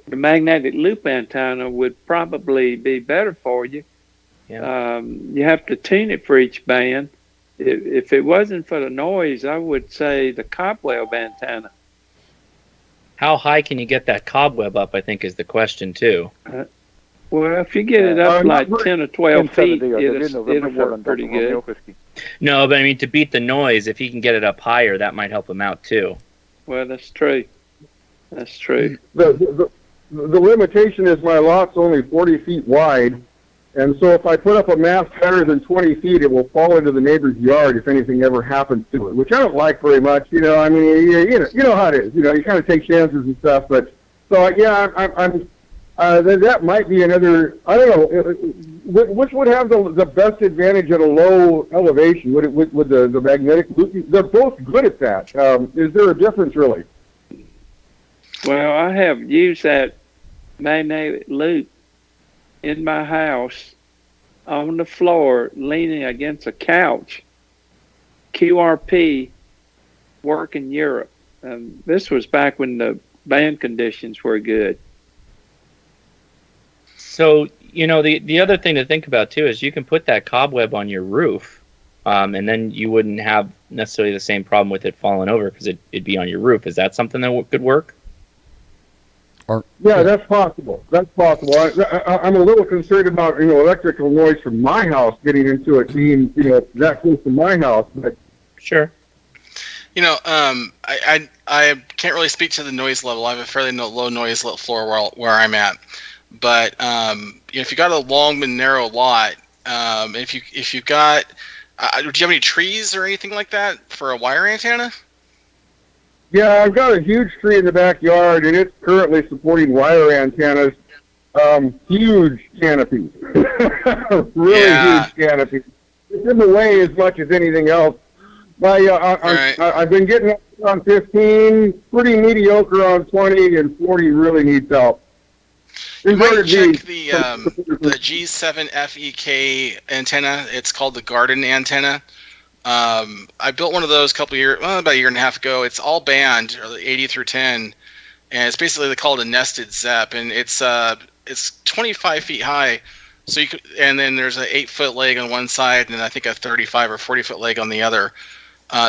magnetic loop antenna would probably be better for you. Yeah. You have to tune it for each band. If it wasn't for the noise, I would say the cobweb antenna. How high can you get that cobweb up, I think, is the question, too. Well, if you get it up like 10 or 12 feet, it'll work pretty good. No, but I mean, to beat the noise, if he can get it up higher, that might help him out, too. Well, that's true. That's true. The limitation is my lot's only 40 feet wide, and so if I put up a mast higher than 20 feet, it will fall into the neighbor's yard if anything ever happens to it, which I don't like very much. You know, I mean, you know how it is. You know, you kind of take chances and stuff. But so yeah, that might be another. I don't know. Which would have the best advantage at a low elevation? Would the magnetic loop? They're both good at that. Is there a difference really? Well, I have used that magnetic loop in my house on the floor leaning against a couch. QRP work in Europe. This was back when the band conditions were good. So, you know, the other thing to think about, too, is you can put that cobweb on your roof, and then you wouldn't have necessarily the same problem with it falling over because it'd be on your roof. Is that something that could work? Yeah, that's possible. That's possible. I'm a little concerned about electrical noise from my house getting into it being that close to my house. But sure. You know, I can't really speak to the noise level. I have a fairly low noise floor where I'm at. But if you got a long and narrow lot, if you've got, do you have any trees or anything like that for a wire antenna? Yeah, I've got a huge tree in the backyard, and it's currently supporting wire antennas. Huge canopies, really huge canopies. It's in the way as much as anything else. I've been getting up on 15, pretty mediocre on 20, and 40 really needs help. You might check the G7FEK antenna. It's called the garden antenna. I built one of those about a year and a half ago. It's all band, 80 through 10, and it's basically they call it a nested ZEP, and it's 25 feet high. So and then there's an 8-foot leg on one side, and I think a 35 or 40-foot leg on the other.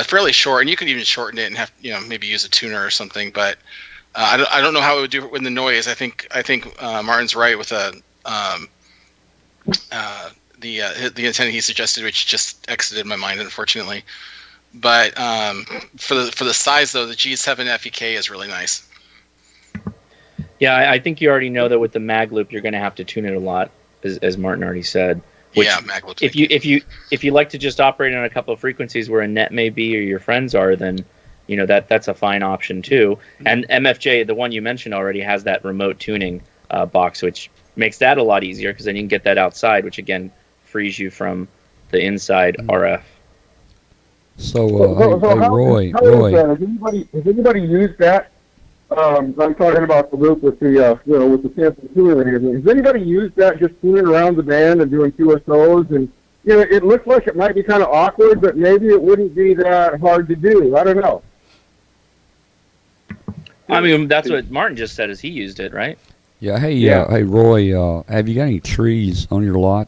Fairly short, and you could even shorten it and have maybe use a tuner or something, but. I don't know how it would do with the noise. I think Martin's right with the antenna he suggested, which just exited my mind, unfortunately. But for the size though, the G7FEK is really nice. Yeah, I think you already know that with the mag loop, you're going to have to tune it a lot, as Martin already said. Mag loop. If you like to just operate on a couple of frequencies where a net may be or your friends are, then. That's a fine option too. And MFJ, the one you mentioned already, has that remote tuning box, which makes that a lot easier because then you can get that outside, which again frees you from the inside RF. So Roy, has anybody used that? I'm talking about the loop with the with the sample tuner and everything. Has anybody used that just tuning around the band and doing QSOs? And it looks like it might be kind of awkward, but maybe it wouldn't be that hard to do. I don't know. I mean, that's what Martin just said, is he used it, right? Yeah. Hey, Roy, have you got any trees on your lot?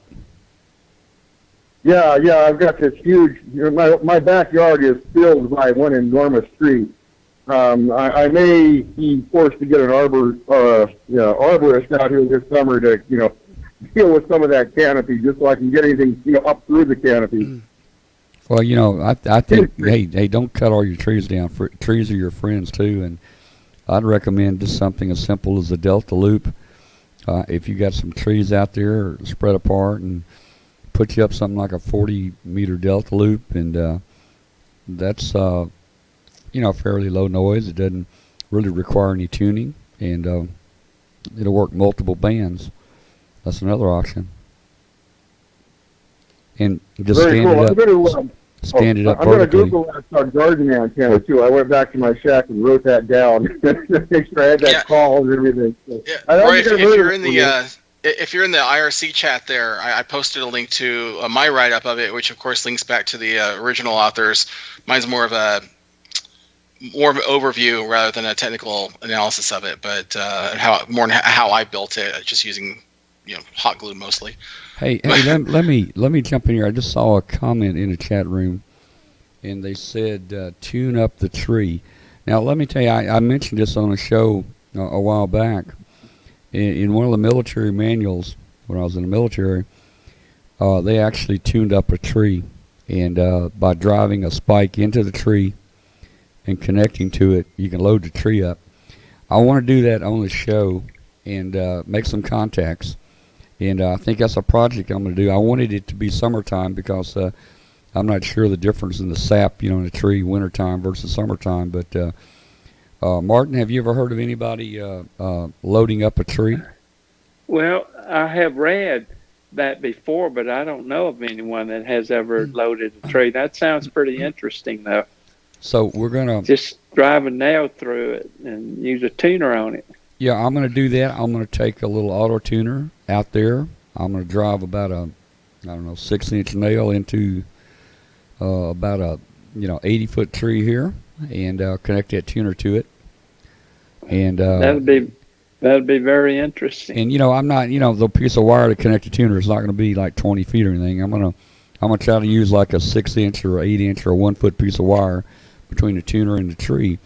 Yeah. I've got this huge. My backyard is filled by one enormous tree. I may be forced to get an arborist out here this summer to deal with some of that canopy, just so I can get anything up through the canopy. Well, I think hey, don't cut all your trees down. Trees are your friends too, and I'd recommend just something as simple as a delta loop. If you got some trees out there spread apart, and put you up something like a 40-meter delta loop, and that's fairly low noise. It doesn't really require any tuning, and it'll work multiple bands. That's another option. And just stand it up I'm going to Google that garden antenna, too. I went back to my shack and wrote that down. Make sure I had that call and everything. So, Roy, if you're in the IRC chat there, I posted a link to my write-up of it, which, of course, links back to the original authors. Mine's more of a more of an overview rather than a technical analysis of it, but how I built it, just using hot glue mostly. Hey, let me jump in here. I just saw a comment in the chat room, and they said tune up the tree. Now let me tell you, I mentioned this on a show a while back. In one of the military manuals when I was in the military, they actually tuned up a tree, and by driving a spike into the tree and connecting to it, you can load the tree up. I want to do that on the show and make some contacts, and I think that's a project I'm going to do. I wanted it to be summertime because I'm not sure the difference in the sap, in the tree, wintertime versus summertime. But Martin, have you ever heard of anybody loading up a tree? Well, I have read that before, but I don't know of anyone that has ever loaded a tree. That sounds pretty interesting, though. So we're going to just drive a nail through it and use a tuner on it. Yeah, I'm going to do that. I'm going to take a little auto tuner out there. I'm going to drive about a 6-inch nail into about a 80-foot tree here, and connect that tuner to it. And that'd be very interesting. And I'm not the piece of wire to connect the tuner is not going to be like 20 feet or anything. I'm gonna try to use like a 6-inch or 8-inch or a 1-foot piece of wire between the tuner and the tree,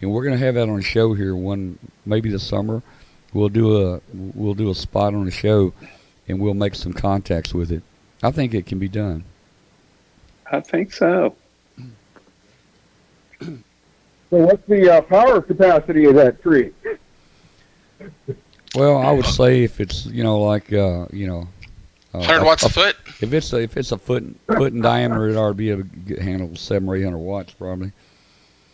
and we're going to have that on the show here maybe this summer. We'll do a spot on the show, and we'll make some contacts with it. I think it can be done. I think so. So what's the power capacity of that tree? Well, I would say if it's 100 watts a foot. If it's a foot in diameter, it ought to be able to handle 700 or 800 watts probably.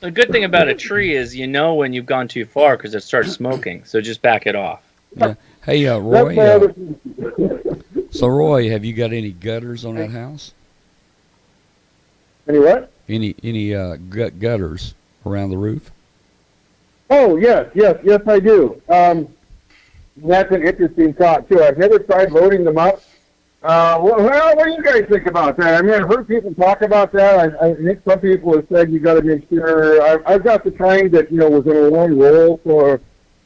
The good thing about a tree is when you've gone too far because it starts smoking. So just back it off. Yeah. Hey, Roy. So Roy, have you got any gutters on that house? Any what? Any gutters around the roof? Oh yes, I do. That's an interesting thought too. I've never tried loading them up. What do you guys think about that? I mean, I've heard people talk about that. I think some people have said you got to make sure. I've got the kind that was in a long roll, so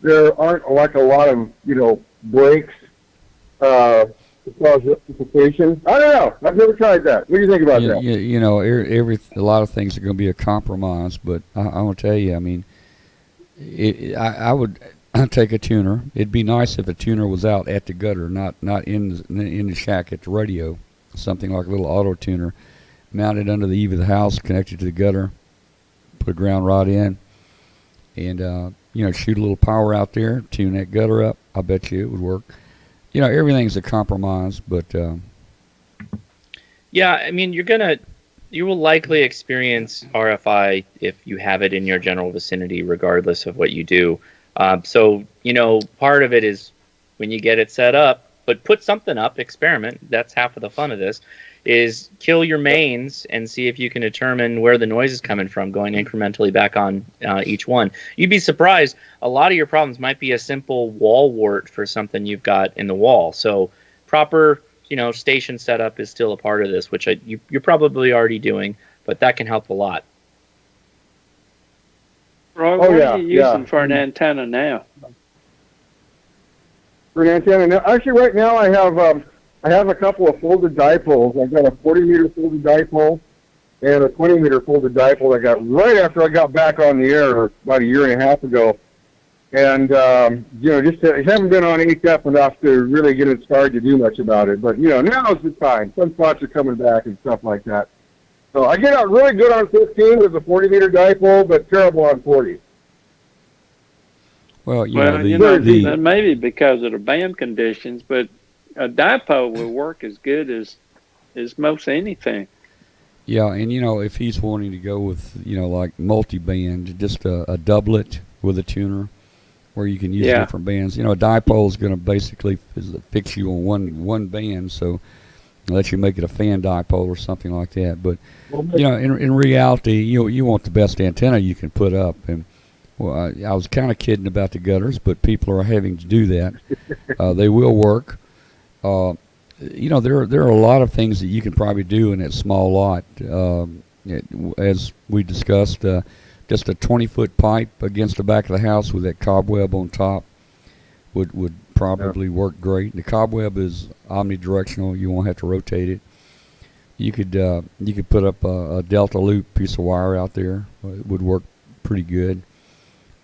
there aren't like a lot of breaks to cause rectification. I don't know. I've never tried that. What do you think about that? A lot of things are going to be a compromise, but I want to tell you, I mean, I would take a tuner. It'd be nice if a tuner was out at the gutter, not in the shack at the radio. Something like a little auto tuner, mounted under the eave of the house, connected to the gutter, put a ground rod in, and shoot a little power out there, tune that gutter up. I bet you it would work. Everything's a compromise, but yeah, I mean, you will likely experience RFI if you have it in your general vicinity, regardless of what you do. So part of it is when you get it set up, but put something up, experiment. That's half of the fun of this, is kill your mains and see if you can determine where the noise is coming from, going incrementally back on each one. You'd be surprised. A lot of your problems might be a simple wall wart for something you've got in the wall. So proper, station setup is still a part of this, which you're probably already doing, but that can help a lot. Roy, what are you using for an antenna now? For an antenna now, actually, right now I have a couple of folded dipoles. I've got a 40-meter folded dipole and a 20-meter folded dipole I got right after I got back on the air about a year and a half ago. And just haven't been on HF enough to really get it started to do much about it. But now is the time. Some spots are coming back and stuff like that. So I get out really good on 15 with a 40-meter dipole, but terrible on 40. Well, that may be because of the band conditions, but a dipole will work as good as most anything. Yeah, and if he's wanting to go with like multi-band, just a doublet with a tuner, where you can use different bands. A dipole is going to basically fix you on one band, so let you make it a fan dipole or something like that. But in reality, you want the best antenna you can put up. And I was kind of kidding about the gutters, but people are having to do that. They will work. There are a lot of things that you can probably do in that small lot. As we discussed, just a 20-foot pipe against the back of the house with that cobweb on top would probably work great. The cobweb is omnidirectional. You won't have to rotate it. You could put up a delta loop piece of wire out there. It would work pretty good.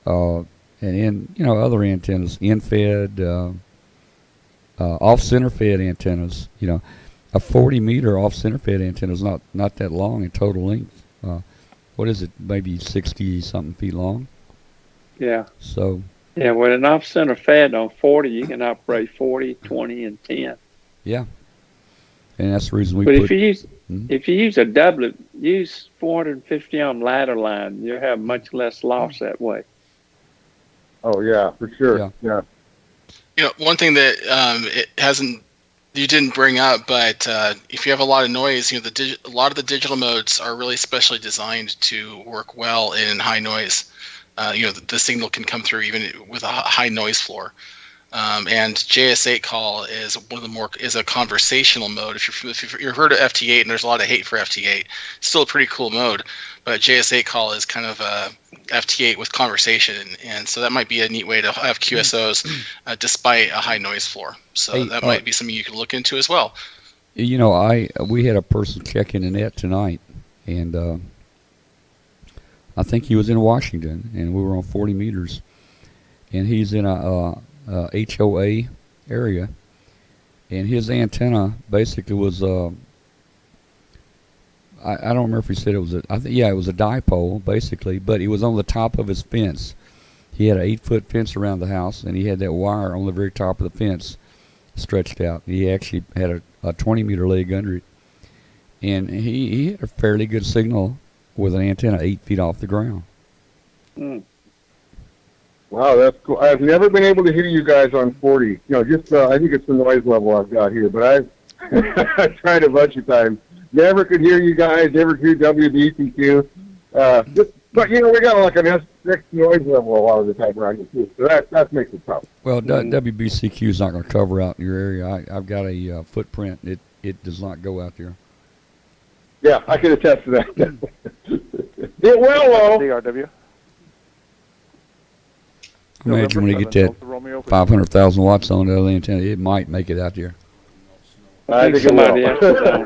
And then other antennas, in-fed, off-center fed antennas. A 40-meter off-center fed antenna is not that long in total length. What is it? Maybe 60-something feet long. Yeah. So. Yeah, with an off-center fed on 40, you can operate 40, 20, and 10. Yeah. And that's the reason we. But if you use a doublet, use 450 ohm ladder line. You'll have much less loss that way. Oh yeah, for sure. Yeah. One thing that you didn't bring up, but if you have a lot of noise, a lot of the digital modes are really specially designed to work well in high noise. The signal can come through even with a high noise floor. And JS8 call is is a conversational mode. If you've heard of FT8, and there's a lot of hate for FT8, it's still a pretty cool mode. But JS8 call is kind of a FT8 with conversation, and so that might be a neat way to have QSOs despite a high noise floor. So that might be something you can look into as well. We had a person checking the net tonight, and I think he was in Washington, and we were on 40 meters, and he's in a HOA area, and his antenna basically was I don't remember if he said it was it was a dipole basically, but it was on the top of his fence. He had an 8-foot fence around the house, and he had that wire on the very top of the fence stretched out. He actually had a 20-meter leg under it, and he had a fairly good signal with an antenna 8 feet off the ground. Mm. Wow, that's cool. I've never been able to hear you guys on 40. Just I think it's the noise level I've got here, but I've tried a bunch of times. Never could hear you guys. Never hear WBCQ. But we got like an S6 noise level a lot of the time around here too, so that makes it tough. Well, WBCQ is not going to cover out in your area. I've got a footprint. It does not go out there. Yeah, I can attest to that. It will, though. DRW. Imagine when you get that 500,000 watts on the other antenna, it might make it out there. I think it will.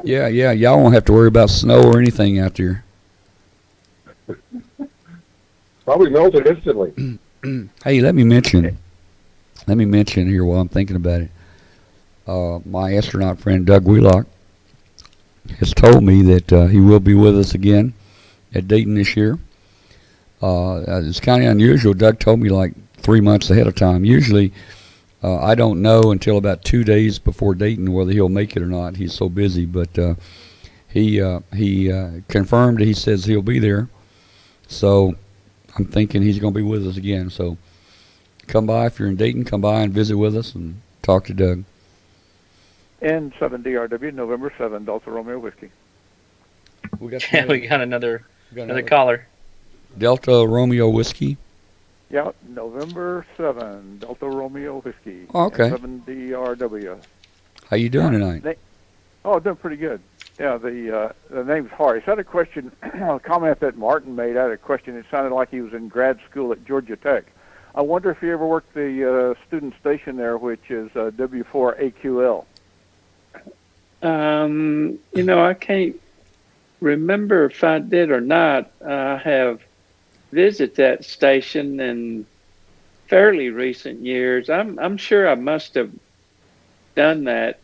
Yeah, y'all won't have to worry about snow or anything out there. Probably melted instantly. Hey, let me mention here while I'm thinking about it. My astronaut friend Doug Wheelock has told me that he will be with us again at Dayton this year. It's kind of unusual. Doug told me like 3 months ahead of time. Usually, I don't know until about 2 days before Dayton whether he'll make it or not. He's so busy, but he confirmed. He says he'll be there. So I'm thinking he's going to be with us again. So come by if you're in Dayton. Come by and visit with us and talk to Doug. N7DRW, November 7, Delta Romeo Whiskey. We got another caller. Delta Romeo Whiskey. Yeah, November 7, Delta Romeo Whiskey. Oh, okay. N7DRW. How you doing tonight? Doing pretty good. Yeah, the name's Horace. I had a question, a comment that Martin made. I had a question. It sounded like he was in grad school at Georgia Tech. I wonder if he ever worked the student station there, which is W4AQL. I can't remember if I did or not. I have visited that station in fairly recent years. I'm sure I must have done that.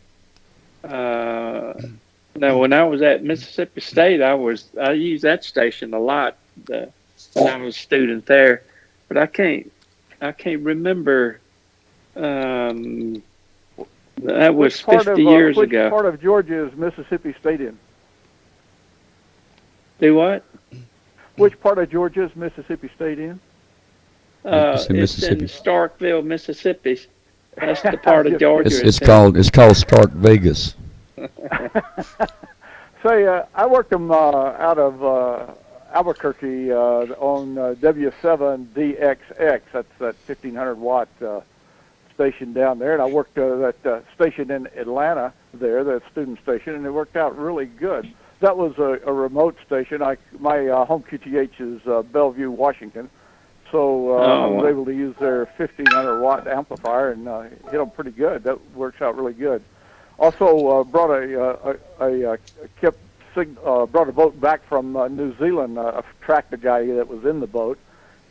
Now, when I was at Mississippi State, I used that station a lot when I was a student there, but I can't remember. That was 50 years ago. Which part of Georgia is Mississippi State in? Do what? Which part of Georgia is Mississippi State in? It's in Starkville, Mississippi. That's the part of Georgia. It's called Stark Vegas. Say, I worked them out of Albuquerque on W7DXX. That's that 1,500 watt station down there, and I worked that station in Atlanta there, that student station, and it worked out really good. that was a remote station. My home QTH is Bellevue, Washington. So I was able to use their 1,500 watt amplifier and hit them pretty good. That works out really good. Also brought brought a boat back from New Zealand. Tracked the guy that was in the boat,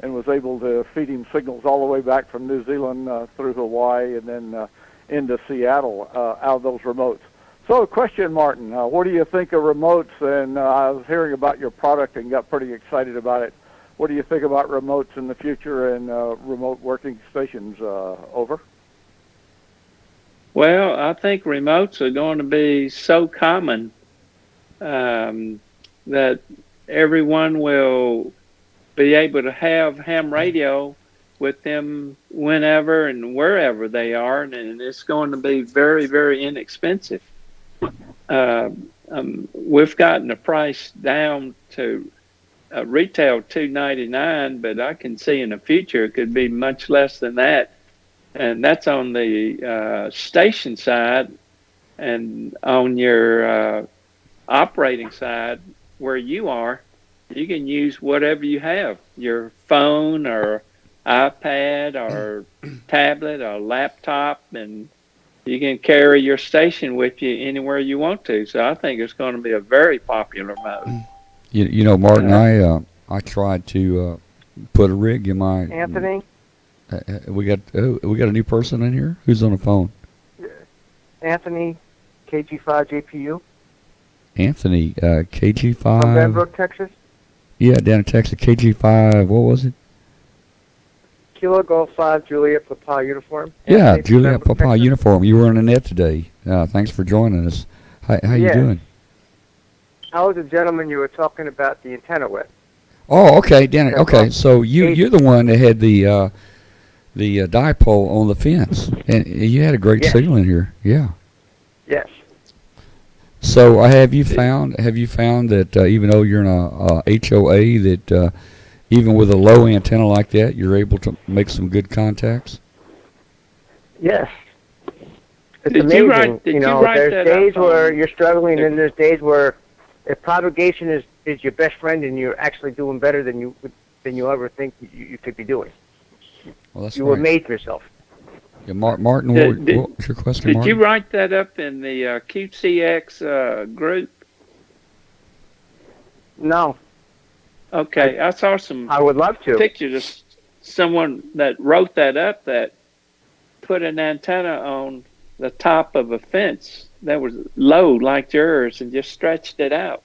and was able to feed him signals all the way back from New Zealand through Hawaii and then into Seattle out of those remotes. So, question, Martin, what do you think of remotes? And I was hearing about your product and got pretty excited about it. What do you think about remotes in the future and remote working stations? Over. Well, I think remotes are going to be so common that everyone will be able to have ham radio with them whenever and wherever they are, and it's going to be very, very inexpensive. We've gotten the price down to retail $2.99, but I can see in the future it could be much less than that, and that's on the station side. And on your operating side, where you are, you can use whatever you have, your phone or iPad or tablet or laptop, and you can carry your station with you anywhere you want to. So I think it's going to be a very popular mode. You know, Martin, I tried to put a rig in my. Anthony. We got a new person in here. Who's on the phone? Anthony, KG5 JPU. Anthony, KG5. From Benbrook, Texas. Yeah, down in Texas, KG5. What was it? Kilo Golf 5 Juliet Papa uniform. Yeah, Juliet Papa uniform. You were on the net today. Thanks for joining us. How you doing? I was the gentleman you were talking about the antenna with. Oh, okay, Danny. Okay, so you're the one that had the dipole on the fence, and you had a great signal in here. Yeah. Yes. So have you found that even though you're in a HOA, that even with a low antenna like that, you're able to make some good contacts? Yes. It's amazing. There's days where you're struggling, and there's days where if propagation is your best friend, and you're actually doing better than you ever think you could be doing. Well, that's you amaze yourself. Yeah, Martin, what's your question, Did Martin? you write that up in the QCX group? No. Okay, I saw some. I would love to. Pictures of someone that wrote that up that put an antenna on the top of a fence that was low like yours and just stretched it out.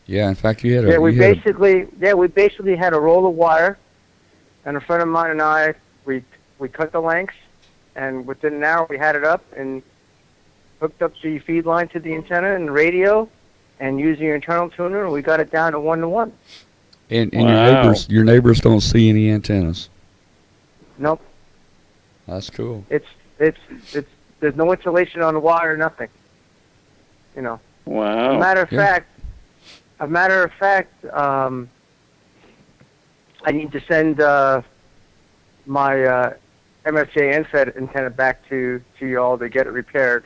Yeah, in fact, you had a. Yeah, we basically had a roll of wire, and a friend of mine and I we cut the lengths, and within an hour we had it up and hooked up the feed line to the antenna and the radio, and using your internal tuner, we got it down to 1-to-1. And your neighbors don't see any antennas. Nope. That's cool. It's there's no insulation on the wire, nothing. You know. Wow. As a matter of fact, I need to send my MFJ NFED antenna back to y'all to get it repaired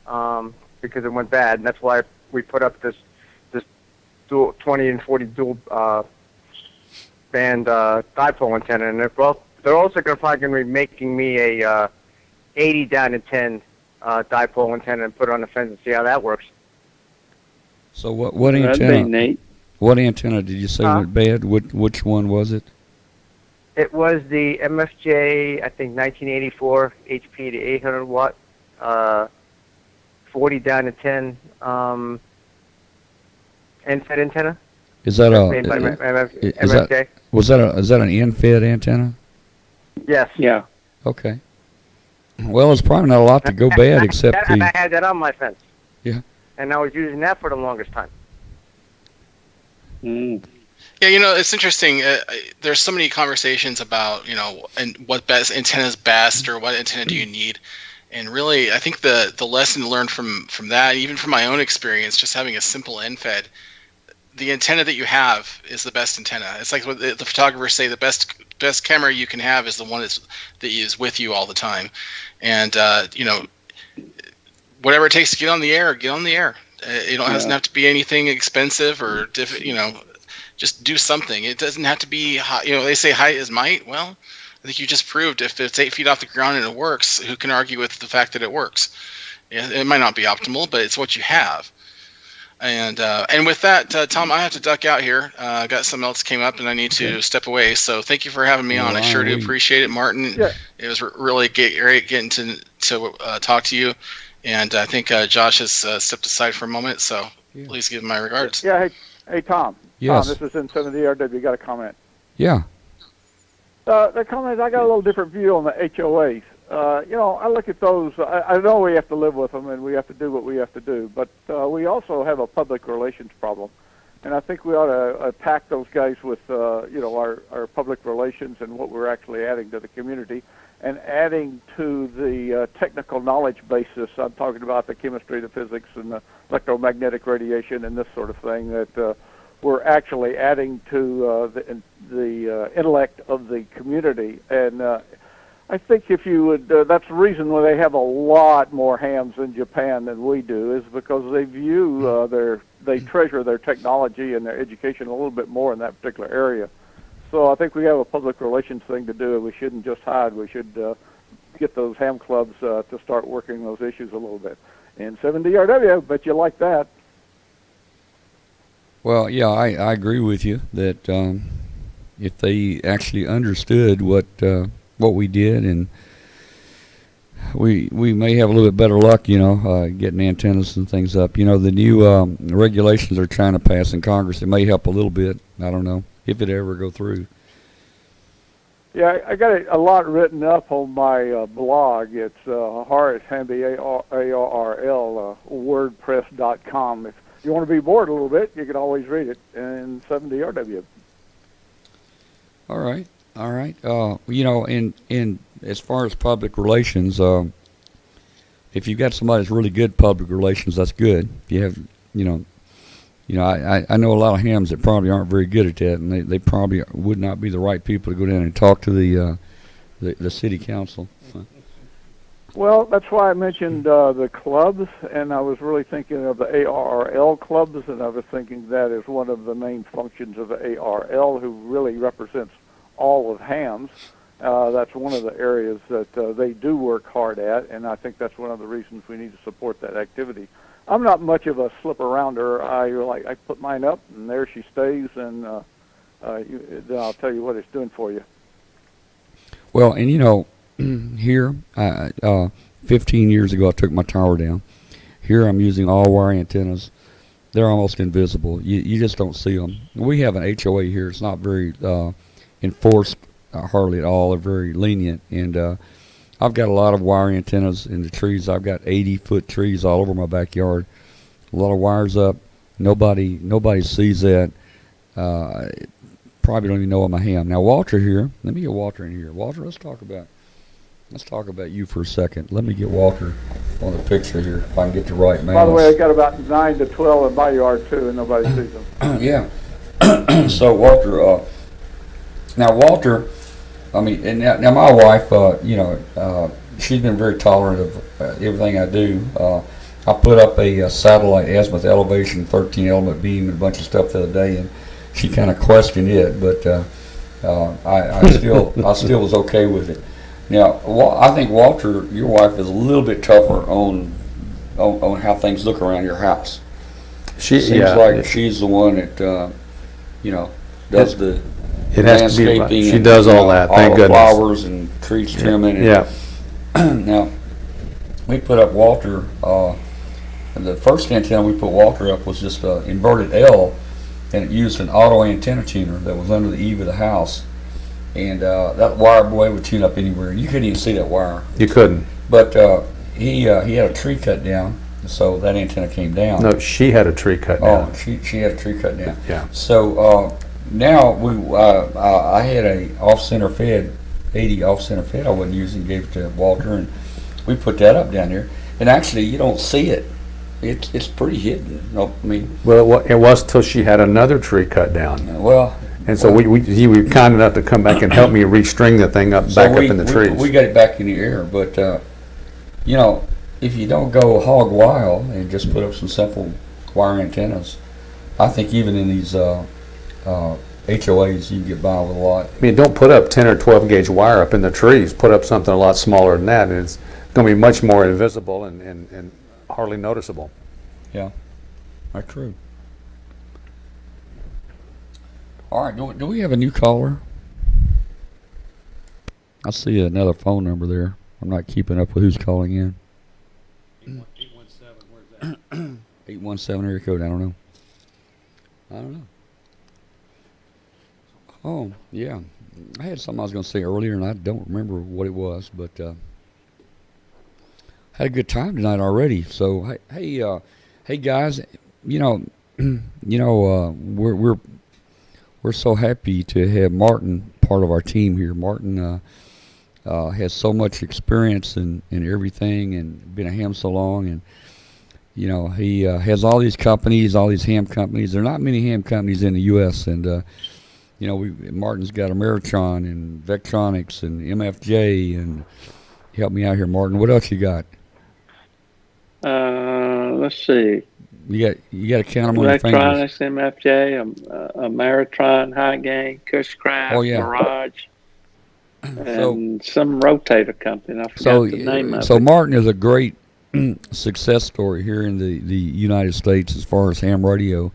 because it went bad, and that's why we put up this dual 20 and 40 dual band dipole antenna, and they're also probably going to be making me a 80 down to 10 dipole antenna and put it on the fence and see how that works. So what antenna? That'd be neat. What antenna did you say went bad? Which one was it? It was the MFJ, I think 1984 HP to 800 watt, 40 down to 10 NFED antenna. Is that was that an NFED antenna? Yes. Yeah. Okay. Well, it's probably not a lot to go bad except I had that on my fence. Yeah. And I was using that for the longest time. Mm. Yeah, it's interesting. There's so many conversations about, and what best antenna is best, or what antenna do you need. And really, I think the lesson to learn from that, even from my own experience, just having a simple NFED, the antenna that you have is the best antenna. It's like what the photographers say: the best camera you can have is the one that is with you all the time. And whatever it takes to get on the air, get on the air. It doesn't have to be anything expensive or just do something. It doesn't have to be high. They say height is might. Well, I think you just proved if it's 8 feet off the ground and it works, who can argue with the fact that it works? Yeah, it might not be optimal, but it's what you have. And with that, Tom, I have to duck out here. I got something else came up, and I need to step away. So thank you for having me on. I sure do appreciate it, Martin. Yeah. It was really great getting to talk to you. And I think Josh has stepped aside for a moment, so please give him my regards. Yeah. Hey, Tom. Yes. Tom, this is in 70RW. You got a comment? Yeah. The comment, I got a little different view on the HOAs. I look at those. I know we have to live with them and we have to do what we have to do, but we also have a public relations problem. And I think we ought to attack those guys with, our public relations and what we're actually adding to the community and adding to the technical knowledge basis. I'm talking about the chemistry, the physics, and the electromagnetic radiation and this sort of thing that we're actually adding to the intellect of the community. And I think if you would, that's the reason why they have a lot more hams in Japan than we do, is because they view they treasure their technology and their education a little bit more in that particular area. So I think we have a public relations thing to do. We shouldn't just hide. We should get those ham clubs to start working those issues a little bit. And 7DRW, bet you like that. Well, yeah, I agree with you that if they actually understood what we did, and we may have a little bit better luck, getting antennas and things up. The new regulations they're trying to pass in Congress, it may help a little bit. I don't know if it ever go through. Yeah, I got a lot written up on my blog. It's Horace Hamby, ARRL, WordPress.com. If you want to be bored a little bit, you can always read it in 7DRW. All right. In as far as public relations, if you've got somebody that's really good public relations, that's good. If you have, I know a lot of hams that probably aren't very good at that, and they probably would not be the right people to go down and talk to the city council. Well, that's why I mentioned the clubs, and I was really thinking of the ARRL clubs, and I was thinking that is one of the main functions of the ARRL, who really represents all of hams. That's one of the areas that they do work hard at, and I think that's one of the reasons we need to support that activity. I'm not much of a slip-arounder. I put mine up, and there she stays, and then I'll tell you what it's doing for you. Well, and here, 15 years ago, I took my tower down. Here I'm using all-wire antennas. They're almost invisible. You just don't see them. We have an HOA here. It's not very enforced hardly at all. They're very lenient, and I've got a lot of wire antennas in the trees. I've got 80-foot trees all over my backyard. A lot of wires up. Nobody sees that. Probably don't even know I'm a ham. Now Walter here. Let me get Walter in here. Walter, let's talk about you for a second. Let me get Walter on the picture here. If I can get the right mouse. By the way, I got about 9 to 12 in my yard too, and nobody sees them. Yeah. So Walter. Now Walter. I mean, and now my wife, she's been very tolerant of everything I do. I put up a satellite azimuth elevation 13 element beam and a bunch of stuff the other day, and she kind of questioned it, but I still was okay with it. Now, I think Walter, your wife, is a little bit tougher on how things look around your house. Seems like she's the one that does the. It has to be. She does all that. Thank goodness. Flowers and trees trimming. Yeah. Now, we put up Walter. The first antenna we put Walter up was just an inverted L, and it used an auto antenna tuner that was under the eave of the house. And that wire boy would tune up anywhere. You couldn't even see that wire. You couldn't. But he had a tree cut down, so that antenna came down. No, she had a tree cut down. Oh, she had a tree cut down. Yeah. So. Now I had a off-center fed, 80 off-center fed I wasn't using, gave it to Walter, and we put that up down there. And actually, you don't see it. It's pretty hidden. Well, it was till she had another tree cut down. Well. And so he was kind enough to come back and help me restring the thing up up in the trees. We got it back in the air, but if you don't go hog wild and just put up some simple wire antennas. I think even in these HOAs, you can get by with a lot. I mean, don't put up 10 or 12 gauge wire up in the trees. Put up something a lot smaller than that, and it's going to be much more invisible and hardly noticeable. Yeah, that's true. All right, do we have a new caller? I see another phone number there. I'm not keeping up with who's calling in. 817, where's that? 817 area code, I don't know. Oh, yeah. I had something I was going to say earlier, and I don't remember what it was, but had a good time tonight already. So, hey guys, we're so happy to have Martin part of our team here. Martin has so much experience in everything, and been a ham so long, and he has all these companies, all these ham companies. There are not many ham companies in the U.S., and Martin's got Ameritron and Vectronics and MFJ, and help me out here, Martin. What else you got? Let's see. You got to count them on your fingers. Electronics, MFJ, Ameritron, High Gain, Cushcraft, Mirage, and some rotator company. I forgot the name of it. So Martin is a great success story here in the United States as far as ham radio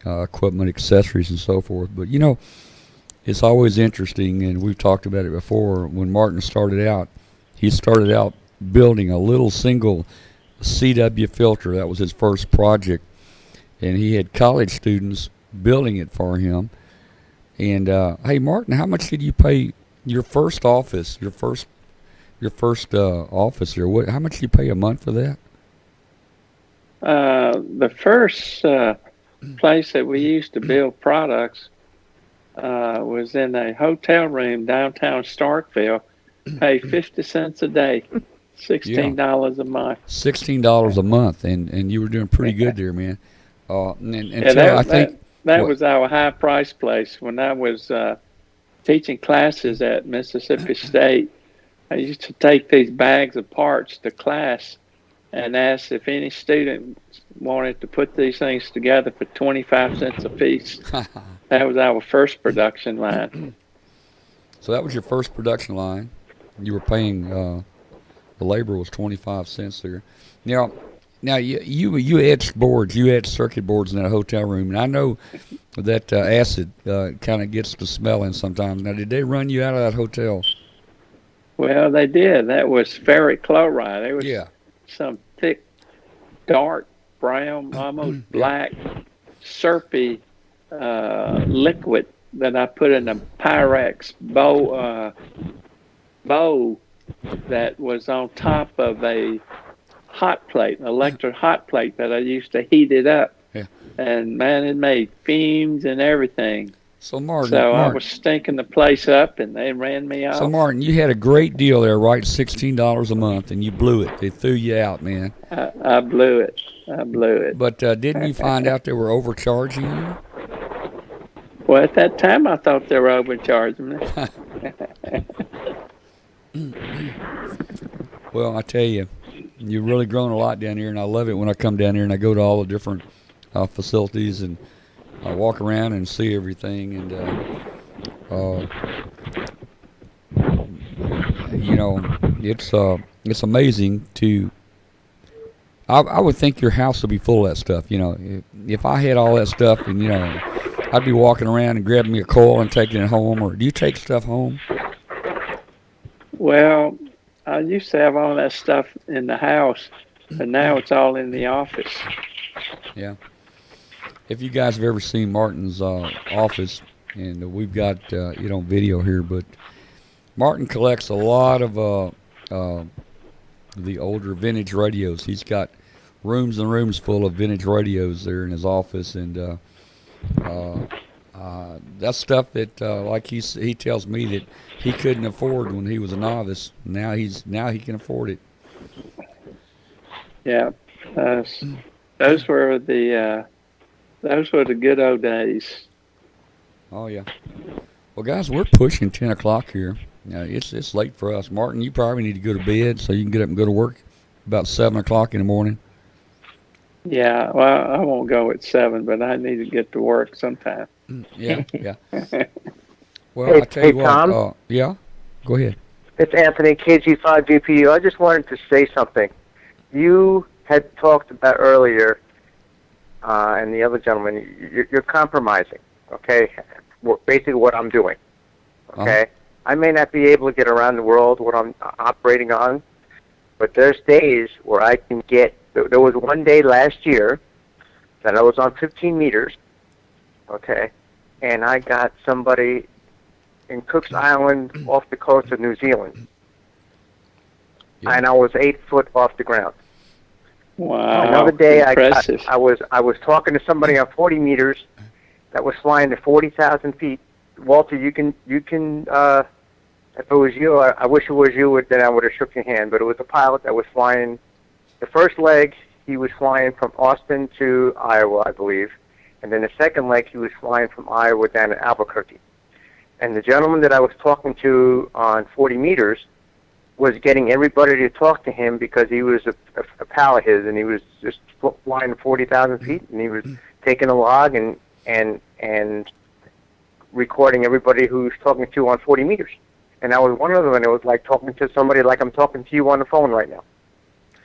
equipment, accessories, and so forth. But it's always interesting, and we've talked about it before. When Martin started out, he started out building a little single CW filter. That was his first project, and he had college students building it for him. And hey, Martin, how much did you pay your first office? Your first office here. How much did you pay a month for that? The first place that we used to build products was in a hotel room downtown Starkville. Pay 50 cents a day, $16 a month. $16 a month, and you were doing pretty good there, man. That was our high price place. When I was teaching classes at Mississippi State, I used to take these bags of parts to class and ask if any student wanted to put these things together for 25 cents a piece. That was our first production line. So that was your first production line. You were paying, the labor was 25 cents there. Now you etched boards, you etched circuit boards in that hotel room, and I know that acid kind of gets to smelling sometimes. Now, did they run you out of that hotel? Well, they did. That was ferric chloride. It was some thick, dark brown, almost black, syrupy liquid that I put in a Pyrex bowl that was on top of a hot plate, an electric hot plate that I used to heat it up. Yeah. And man, it made fumes and everything. So Martin, I was stinking the place up, and they ran me off. So Martin, you had a great deal there, right? $16 a month, and you blew it. They threw you out, man. I blew it. But didn't you find out they were overcharging you? Well, at that time, I thought they were overcharging me. Well, I tell you, you've really grown a lot down here, and I love it when I come down here and I go to all the different facilities and I walk around and see everything, and it's amazing to. I would think your house would be full of that stuff. If I had all that stuff, and I'd be walking around and grabbing me a coil and taking it home. Or do you take stuff home? Well, I used to have all that stuff in the house, but now it's all in the office. Yeah. If you guys have ever seen Martin's office, and we've got it on video here, but Martin collects a lot of the older vintage radios. He's got rooms and rooms full of vintage radios there in his office, and that's stuff that, like he tells me, that he couldn't afford when he was a novice. Now he can afford it. Yeah, those were the good old days. Oh yeah. Well, guys, we're pushing 10 o'clock here. It's late for us. Martin, you probably need to go to bed so you can get up and go to work about 7 o'clock in the morning. Yeah, well, I won't go at 7, but I need to get to work sometime. Yeah, yeah. Well, Hey, I tell hey, you what. Tom. Yeah. Go ahead. It's Anthony, KG5GPU. I just wanted to say something. You had talked about earlier, and the other gentleman, you're compromising, okay? Basically what I'm doing, okay? I may not be able to get around the world what I'm operating on, but there's days where I can get, there was one day last year that I was on 15 meters, okay, and I got somebody in Cook's Island off the coast of New Zealand, and I was 8 foot off the ground. Wow, Another day, impressive. I was talking to somebody on 40 meters that was flying to 40,000 feet. Walter, you can if it was you, I wish it was you, then I would have shook your hand. But it was a pilot that was flying. The first leg, he was flying from Austin to Iowa, I believe, and then the second leg, he was flying from Iowa down to Albuquerque. And the gentleman that I was talking to on 40 meters was getting everybody to talk to him because he was a pal of his, and he was just flying 40,000 feet, and he was taking a log and recording everybody who he was talking to on 40 meters. And I was one of them, and it was like talking to somebody like I'm talking to you on the phone right now.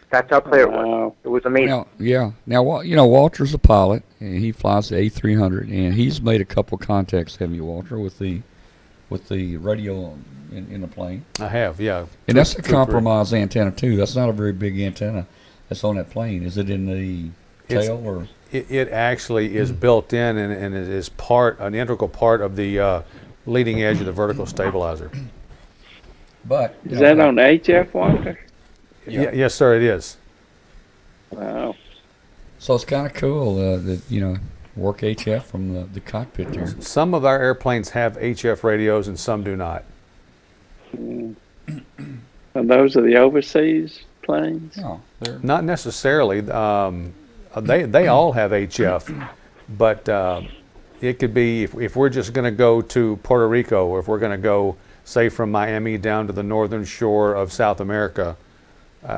That's how clear it was. It was amazing. Now, yeah. Now, Walter's a pilot, and he flies the A300, and he's made a couple contacts, haven't you, Walter, with the radio in the plane? I have, yeah. And that's a compromised antenna, too. That's not a very big antenna that's on that plane. Is it in the tail? Or It actually is built in, and it is an integral part of the leading edge of the vertical stabilizer. But is that on HF, Walter? Yes, sir, it is. Wow. So it's kind of cool that, work HF from the cockpit there. Some of our airplanes have HF radios and some do not. And those are the overseas planes? No, not necessarily. They all have HF, but it could be if we're just going to go to Puerto Rico, or if we're going to go, say, from Miami down to the northern shore of South America,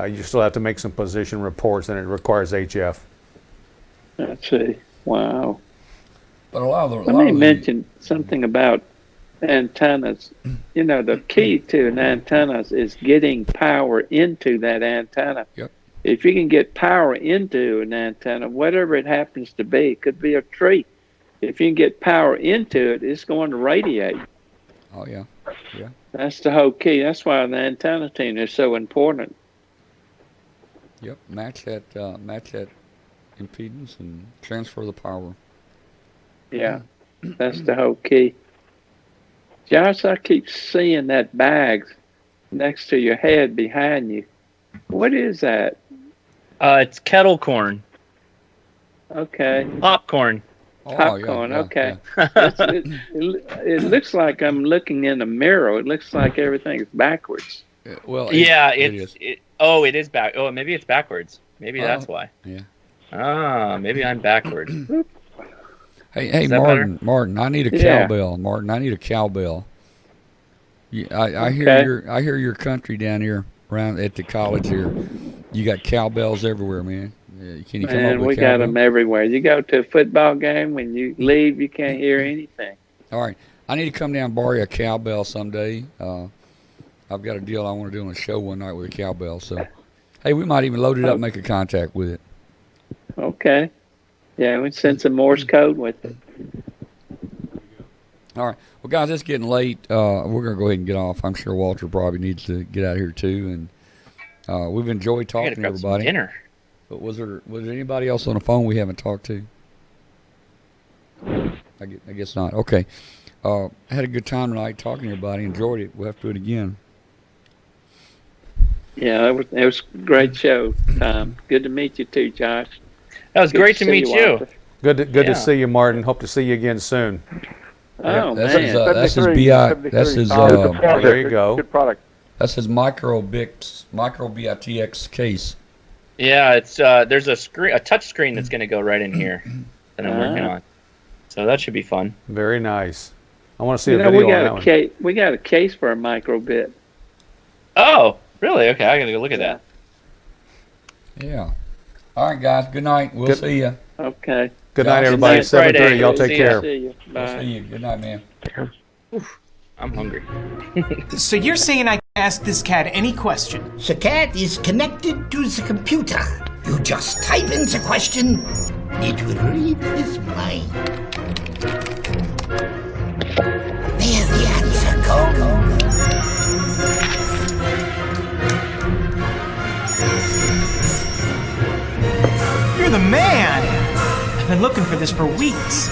you still have to make some position reports, and it requires HF. I see. Wow. But Let me mention something about antennas. The key to an antenna is getting power into that antenna. Yep. If you can get power into an antenna, whatever it happens to be, it could be a tree. If you can get power into it, it's going to radiate. Oh, yeah. Yeah. That's the whole key. That's why the antenna team is so important. Yep. Match that impedance and transfer the power. Yeah. That's the whole key. Josh, I keep seeing that bag next to your head behind you. What is that? It's kettle corn. Okay. Popcorn. Popcorn, okay. It looks like I'm looking in a mirror. It looks like everything's backwards. It is back. Oh, maybe it's backwards. Maybe that's why. Yeah. Ah, maybe I'm backwards. Hey, Martin, I need a cowbell. Martin, I need a cowbell. I hear your country down here around at the college here. You got cowbells everywhere, man. Can you come up with we got them everywhere. You go to a football game, when you leave, you can't hear anything. All right. I need to come down and borrow a cowbell someday. I've got a deal I want to do on a show one night with a cowbell. So, hey, we might even load it up and make a contact with it. Okay. Yeah, we send some Morse code with it. All right. Well, guys, it's getting late. We're going to go ahead and get off. I'm sure Walter probably needs to get out of here, too. And we've enjoyed talking to everybody. Dinner. But was there anybody else on the phone we haven't talked to? I guess not. Okay. I had a good time tonight talking to everybody. Enjoyed it. We'll have to do it again. Yeah, it was a great show, Tom. Good to meet you too, Josh. That was great to meet you. Good to see you, Martin. Hope to see you again soon. Oh, that's man. That's his there you go. Good product. That's his micro BITX case. Yeah, it's there's a touch screen that's going to go right in here that I'm working on. So that should be fun. Very nice. I want to see a video on that one. We got a case for a microbit. Oh, really? Okay, I got to go look at that. Yeah. All right, guys. Good night. We'll see you. Okay. Good night, everybody. 7:30. Y'all take care. See you. We'll Bye. see you. Good night, man. I'm hungry. So you're saying I can ask this cat any question? The cat is connected to the computer. You just type in the question, it will read his mind. There's the answer. Go. You're the man! I've been looking for this for weeks.